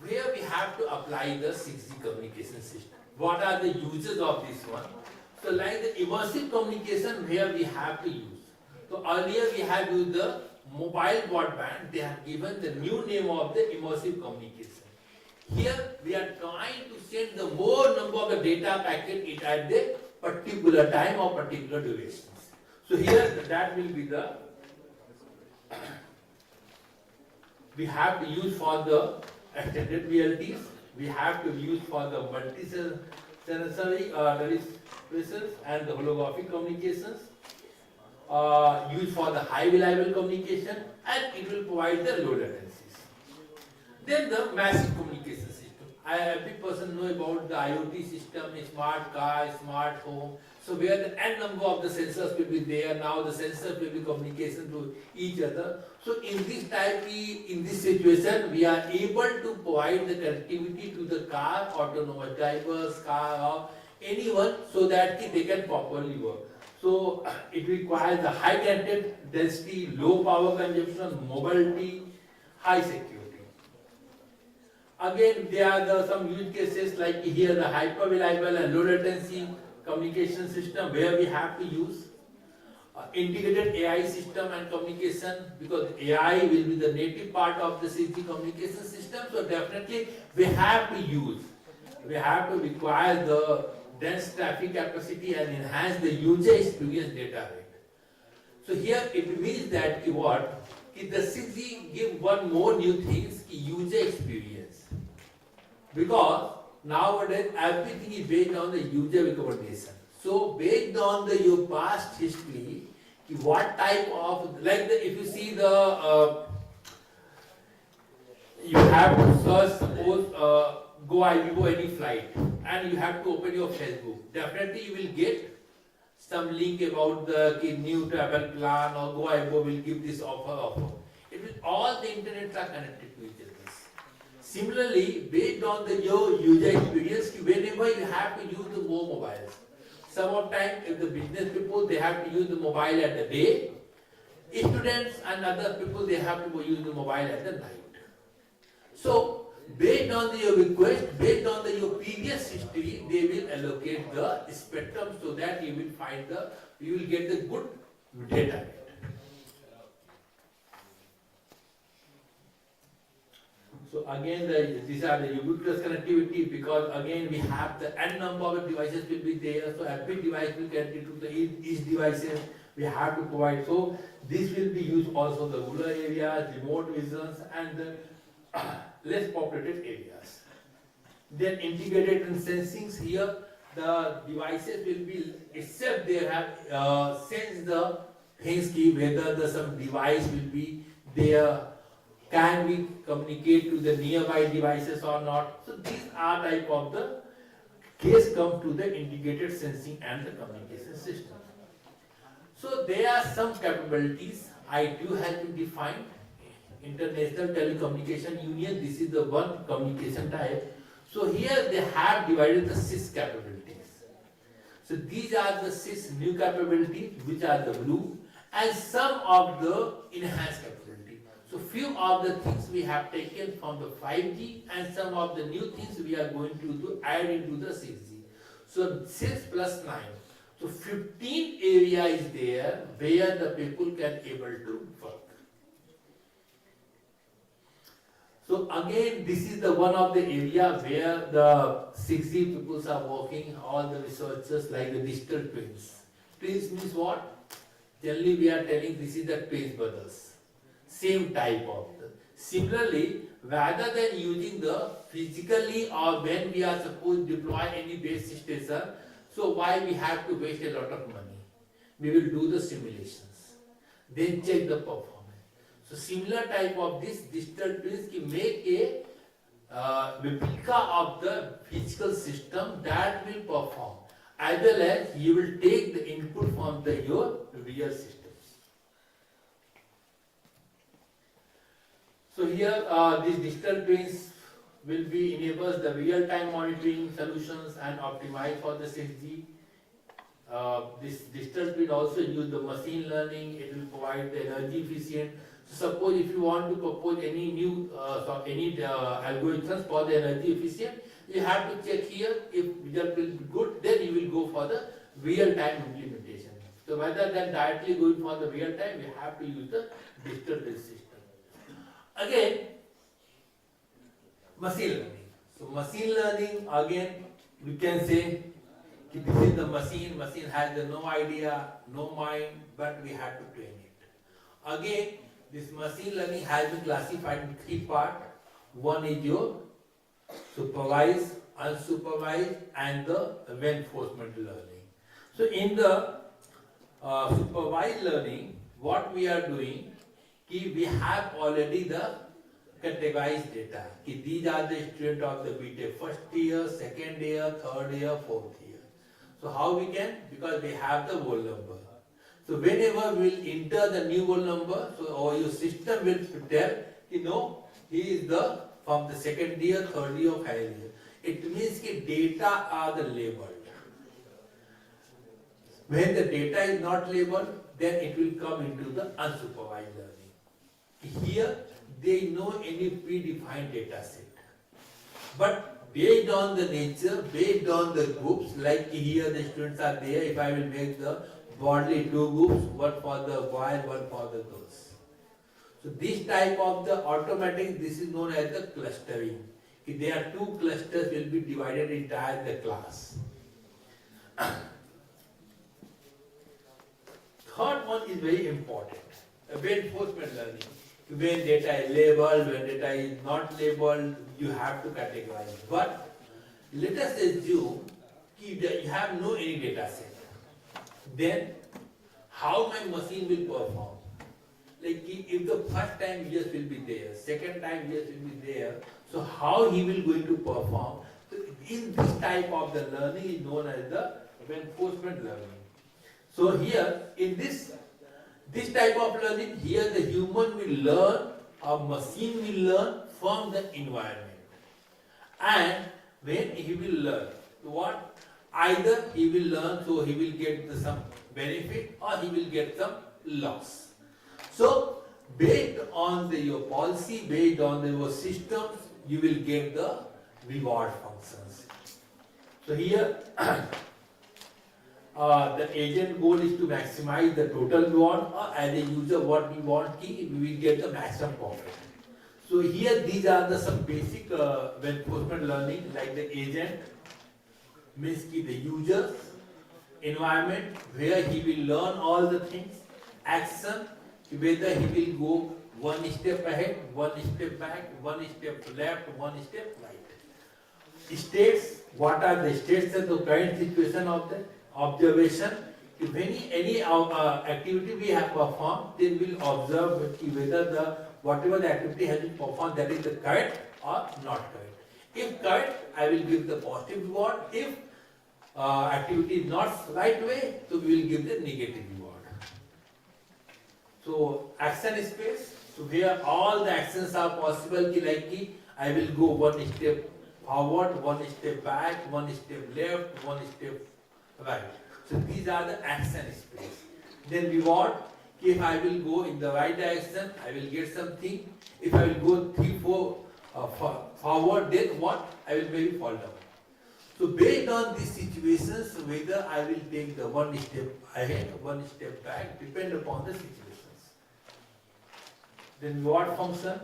where we have to apply the 6G communication system? What are the uses of this one? So like the immersive communication where we have to use. So earlier we have used the mobile broadband, they have given the new name of the immersive communication. Here we are trying to send the more number of the data packet at the particular time or particular durations. So here that will be the, we have to use for the extended realities, we have to use for the multi-sensory devices and the holographic communications, used for the high reliable communication, and it will provide the low latencies. Then the massive communication system. Every person know about the IoT system, smart car, smart home. So where the n number of the sensors will be there, now the sensors will be communication to each other. So in this type, in this situation, we are able to provide the connectivity to the car, autonomous drivers, car, or anyone, so that they can properly work. So it requires the high connected density, low power consumption, mobility, high security. Again, there are some use cases like here the hyper reliable and low latency communication system where we have to use integrated AI system and communication, because AI will be the native part of the 6G communication system. So definitely we have to require the dense traffic capacity and enhance the user experience data rate. So here it means that what? The 6G give one more new things, user experience. Because nowadays everything is based on the user recommendation. So based on your past history, what type of, like if you see the, you have to search, suppose go any flight, and you have to open your Facebook. Definitely you will get some link about the new travel plan, or go will give this offer. It will, all the internet are connected to each other. Similarly, based on your user experience, whenever you have to use the more mobiles. Some of time, if the business people, they have to use the mobile at the day. Students and other people, they have to use the mobile at the night. So, based on your request, based on your previous history, they will allocate the spectrum so that you will get the good data. So again, these are the ubiquitous connectivity, because again we have the n number of devices will be there. So every device will get into the each devices we have to provide. So this will be used also the rural areas, remote regions, and the less populated areas. Then integrated and sensings here, the devices will be, except they have sense the things, whether some device will be there. Can we communicate to the nearby devices or not? So these are type of the case come to the integrated sensing and the communication system. So there are some capabilities ITU has been defined. International Telecommunication Union, this is the one communication type. So here they have divided the 6 capabilities. So these are the 6 new capabilities, which are the blue, and some of the enhanced capabilities. So few of the things we have taken from the 5G, and some of the new things we are going to add into the 6G. So 6 plus 9. So 15 area is there where the people can able to work. So again, this is the one of the area where the 6G people are working, all the researchers, like the digital twins. Twins means what? generally we are telling this is the twins brothers. Same type of. Similarly, rather than using the physically or when we are supposed to deploy any base station, so why we have to waste a lot of money? We will do the simulations, then check the performance. So similar type of this digital twins can make a replica of the physical system that will perform, as well as you will take the input from your real systems. So here these digital twins will be enables the real-time monitoring solutions and optimize for the 6G. This digital twin also use the machine learning. It will provide the energy efficient. So suppose if you want to propose any new algorithms for the energy efficient, you have to check here. If result will be good, then you will go for the real-time implementation. So rather than directly going for the real-time, we have to use the digital twin system. Again, machine learning. So machine learning, again, we can say this is the machine. Machine has no idea, no mind, but we have to train it. Again, this machine learning has been classified in 3 parts. One is your supervised, unsupervised, and the reinforcement learning. So in the supervised learning, what we are doing, we have already the categorized data. These are the students of the BTech first year, second year, third year, fourth year. So how we can? Because we have the roll number. So whenever we will enter the new roll number, so or your system will tell, he is from the second year, third year, or higher year. It means that data are the labeled. When the data is not labeled, then it will come into the unsupervised learning. Here, they know any predefined data set. But based on the nature, based on the groups, like here the students are there, if I will make the broadly 2 groups, one for the boys, one for the girls. So this type of the automatic, this is known as the clustering. If there are 2 clusters, will be divided entire the class. Third one is very important, reinforcement learning. When data is labeled, when data is not labeled, you have to categorize. But let us assume that you have no any data set. Then how my machine will perform? Like if the first time yes will be there, second time yes will be there, so how he will going to perform? So in this type of the learning is known as the reinforcement learning. So here in this type of learning, here the human will learn, or machine will learn from the environment. And when he will learn, what? Either he will learn, so he will get some benefit, or he will get some loss. So based on your policy, based on your systems, you will get the reward functions. So here the agent goal is to maximize the total reward, or as a user what we want, we will get the maximum profit. So here these are some basic reinforcement learning, like the agent means the user, environment where he will learn all the things, action whether he will go 1 step ahead, 1 step back, 1 step left, 1 step right. States, what are the states of the current situation of the observation? If any activity we have performed, then we will observe whether whatever the activity has been performed, that is the correct or not correct. If correct, I will give the positive reward. If activity is not right way, so we will give the negative reward. So action space, so where all the actions are possible, like I will go 1 step forward, 1 step back, 1 step left, 1 step right. So these are the action space. Then reward, if I will go in the right direction, I will get something. If I will go 3, 4 forward, then what? I will maybe fall down. So based on these situations, whether I will take the 1 step ahead, 1 step back, depend upon the situations. Then reward function,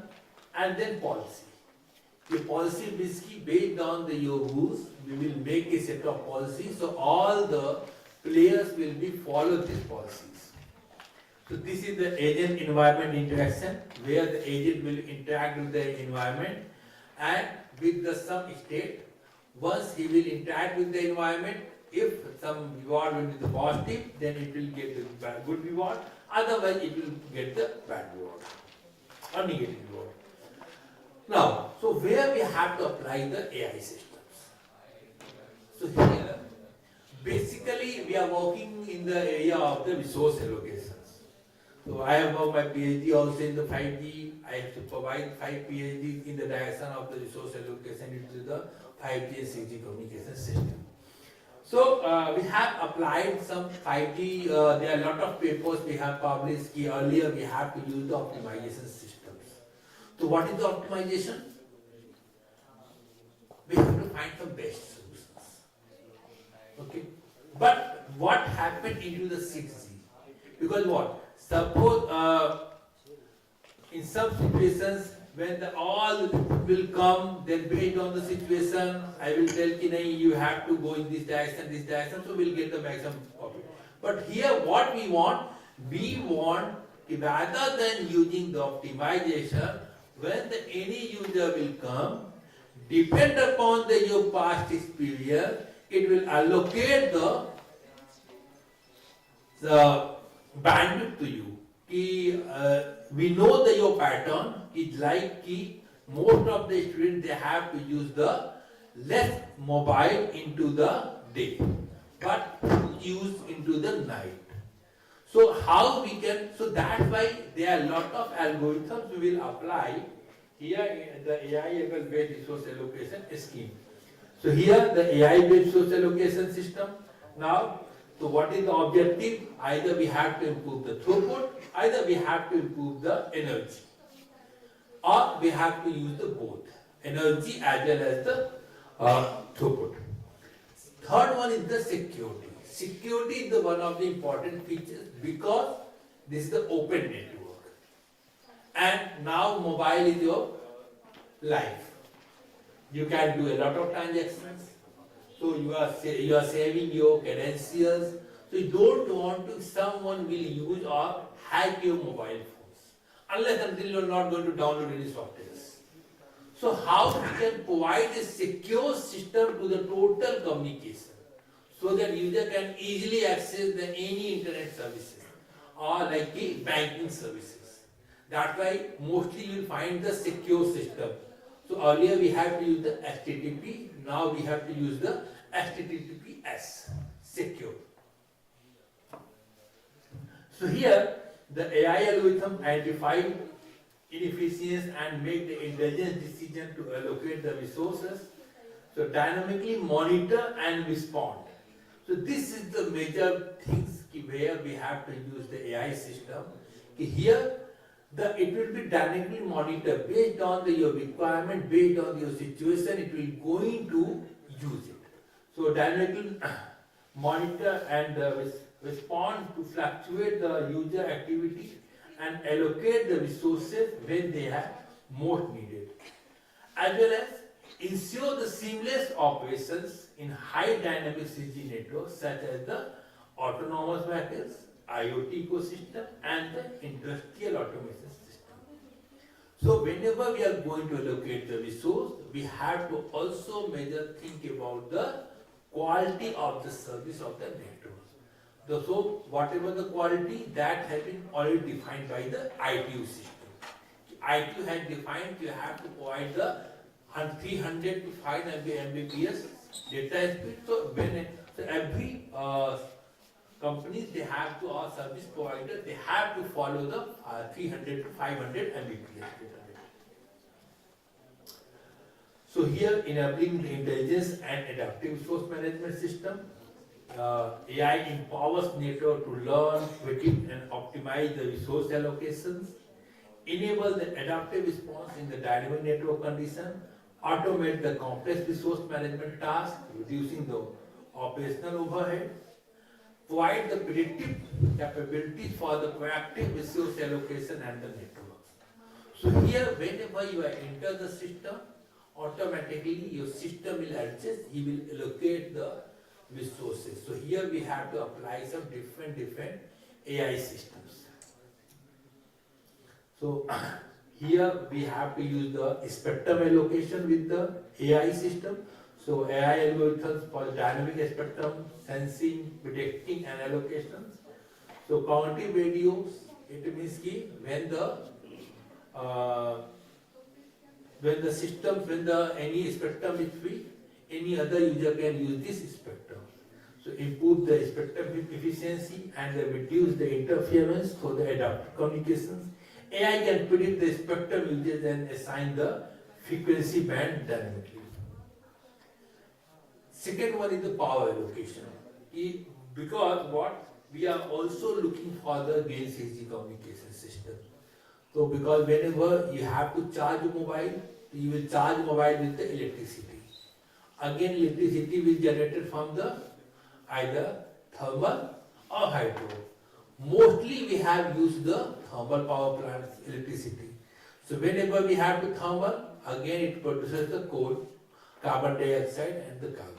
and then policy. The policy basically based on your rules, we will make a set of policies, so all the players will be follow these policies. So this is the agent environment interaction, where the agent will interact with the environment and with the some state. Once he will interact with the environment, if some reward will be the positive, then it will get the good reward, otherwise it will get the bad reward or negative reward. Now, so where we have to apply the AI systems? So here, basically we are working in the area of the resource allocations. So I have my PhD also in the 5G. I have to provide 5 PhDs in the direction of the resource allocation into the 5G and 6G communication system. So we have applied some 5G, there are a lot of papers we have published. Earlier we have to use the optimization systems. So what is the optimization? We have to find the best solutions. Okay. But what happened into the 6G? Because what? Suppose in some situations when all will come, then based on the situation, I will tell you have to go in this direction, so we'll get the maximum profit. But here what we want rather than using the optimization, when any user will come, depend upon your past experience, it will allocate the bandwidth to you. We know your pattern is like most of the students they have to use the less mobile into the day, but use into the night. So how we can? So that's why there are a lot of algorithms we will apply here in the AI based resource allocation scheme. So here the AI based resource allocation system now. So what is the objective? Either we have to improve the throughput, either we have to improve the energy, or we have to use the both, energy as well as the throughput. Third one is the security. Security is the one of the important features because this is the open network. And now mobile is your life. You can do a lot of transactions. So you are saving your credentials. So you don't want to someone will use or hack your mobile phones unless until you are not going to download any softwares. So how we can provide a secure system to the total communication so that user can easily access any internet services or like the banking services. That's why mostly you will find the secure system. So earlier we have to use the HTTP, now we have to use the HTTPS, secure. So here the AI algorithm identify inefficiencies and make the intelligent decision to allocate the resources. So dynamically monitor and respond. So this is the major things where we have to use the AI system. Here it will be dynamically monitored based on your requirement, based on your situation, it will going to use it. So dynamically monitor and respond to fluctuate the user activity and allocate the resources when they are most needed. As well as ensure the seamless operations in high dynamic 6G networks such as the autonomous vehicles, IoT ecosystem and the industrial automation system. So whenever we are going to allocate the resource, we have to also think about the quality of the service of the network. So whatever the quality that has been already defined by the ITU system. ITU has defined you have to provide the 300 to 500 Mbps data speed. So every companies they have to, or service providers, they have to follow the 300 to 500 Mbps data rate. So here enabling the intelligence and adaptive resource management system, AI empowers network to learn, predict and optimize the resource allocations, enable the adaptive response in the dynamic network condition, automate the complex resource management tasks, reducing the operational overhead, provide the predictive capabilities for the proactive resource allocation and the networks. So here, whenever you enter the system, automatically your system will adjust, he will allocate the resources. So here we have to apply some different AI systems. So here we have to use the spectrum allocation with the AI system. So AI algorithms for dynamic spectrum, sensing, predicting and allocations. So counting radios, it means ki when the systems, any spectrum is free, any other user can use this spectrum. So improve the spectrum efficiency and reduce the interference for the adaptive communications. AI can predict the spectrum usage and assign the frequency band dynamically. Second one is the power allocation. Because what? We are also looking for the gain 6G communication system. So because whenever you have to charge a mobile, you will charge mobile with the electricity. Again, electricity will generated from the either thermal or hydro. Mostly we have used the thermal power plants electricity. So whenever we have the thermal, again it produces the coal, carbon dioxide and the carbon.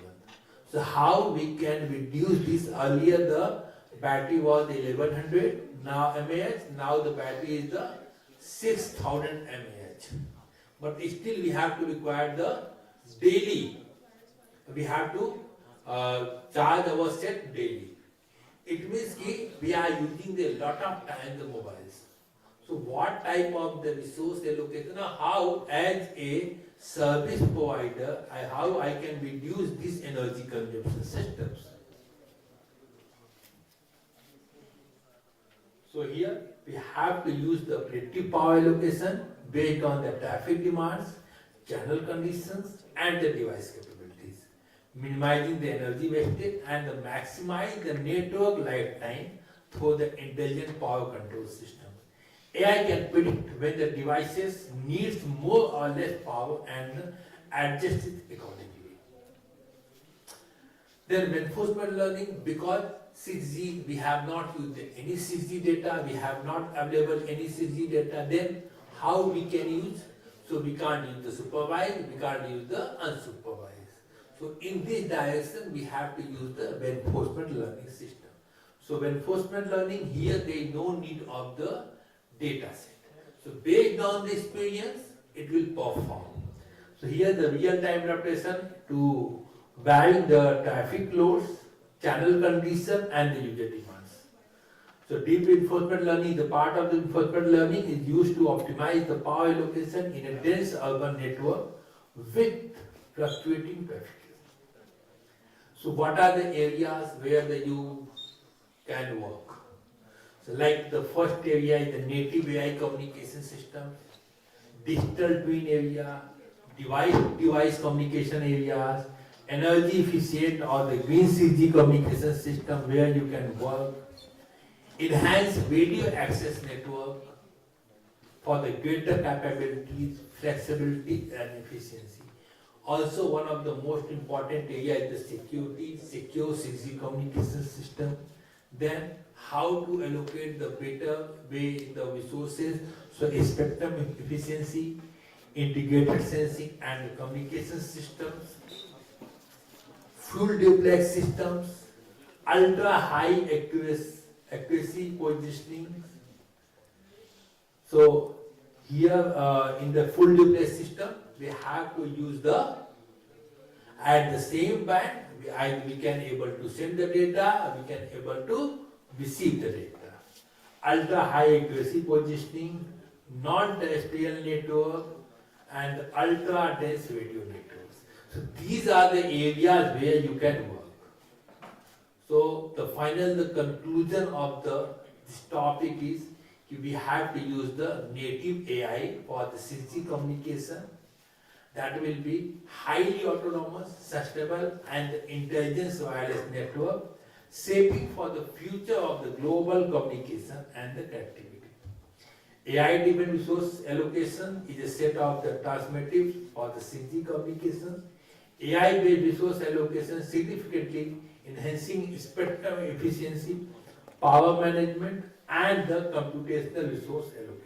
So how we can reduce this? Earlier the battery was 1100 mAh, now the battery is the 6000 mAh. But still we have to require the daily, we have to charge our set daily. It means that we are using a lot of time the mobiles. So what type of the resource allocation, how as a service provider, how I can reduce this energy consumption systems. So here we have to use the predictive power allocation based on the traffic demands, channel conditions and the device capabilities, minimizing the energy wastage and maximize the network lifetime through the intelligent power control system. AI can predict when the devices needs more or less power and adjust it accordingly. Then reinforcement learning, because 6G, we have not used any 6G data, we have not available any 6G data, then how we can use? So we can't use the supervised, we can't use the unsupervised. So in this direction, we have to use the reinforcement learning system. So reinforcement learning, here there is no need of the data set. So based on the experience, it will perform. So here the real-time adaptation to vary the traffic loads, channel condition and the user demands. So deep reinforcement learning, the part of the reinforcement learning is used to optimize the power allocation in a dense urban network with fluctuating traffic. So what are the areas where you can work? So like the first area is the native AI communication system, digital twin area, device communication areas, energy efficient or the green 6G communication system where you can work, enhanced radio access network for the greater capabilities, flexibility and efficiency. Also one of the most important area is the security, secure 6G communication system. Then how to allocate the better way the resources, so spectrum efficiency, integrated sensing and communication systems, full duplex systems, ultra high accuracy positioning. So here in the full duplex system, we have to use at the same band, we can able to send the data, we can able to receive the data. Ultra high accuracy positioning, non-terrestrial network and ultra dense radio networks. So these are the areas where you can work. So the conclusion of this topic is we have to use the native AI for the 6G communication that will be highly autonomous, sustainable and intelligence wireless network, shaping for the future of the global communication and the connectivity. AI-driven resource allocation is a set of the transmitters for the 6G communication. AI-based resource allocation significantly enhancing spectrum efficiency, power management and the computational resource allocation.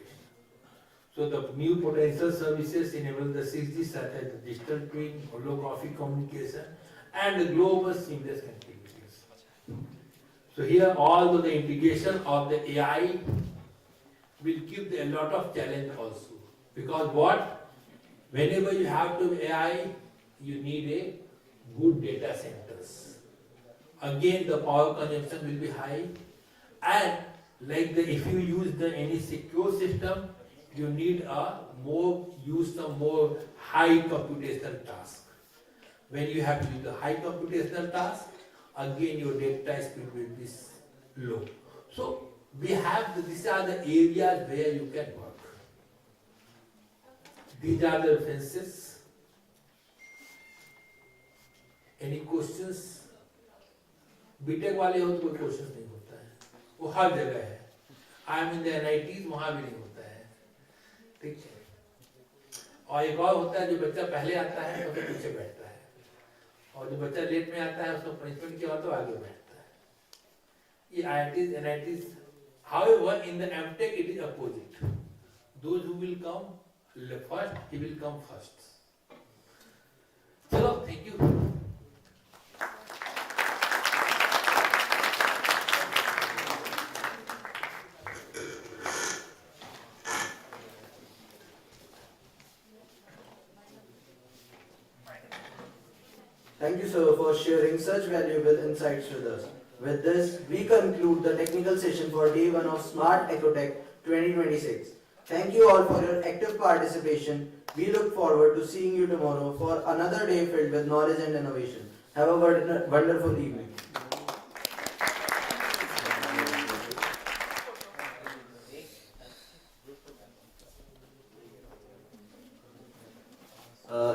So the new potential services enable the 6G such as the digital twin, holographic communication and the global seamless connectivities. So here all the integration of the AI will give a lot of challenge also. Because what? Whenever you have to AI, you need a good data centers. Again, the power consumption will be high, and like if you use any secure system, you need some more high computational task. When you have to do the high computational task, again your data speed will be low. So these are the areas where you can work. These are the references. Any questions? BTech वाले हो तो कोई question नहीं होता है, वो हर जगह है. I am in the NITs, वहाँ भी नहीं होता है. ठीक है. और एक और होता है, जो बच्चा पहले आता है तो पीछे बैठता है, और जो बच्चा लेट में आता है उसको पनिशमेंट किया तो आगे बैठता है. ये IITs, NITs. However, in the MTech it is opposite. Those who will come first, he will come first. चलो, thank you. Thank you, sir, for sharing such valuable insights with us. With this, we conclude the technical session for Day 1 of Smart Ecotech 2026. Thank you all for your active participation. We look forward to seeing you tomorrow for another day filled with knowledge and innovation. Have a wonderful evening.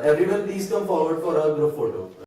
Everyone please come forward for a group photo.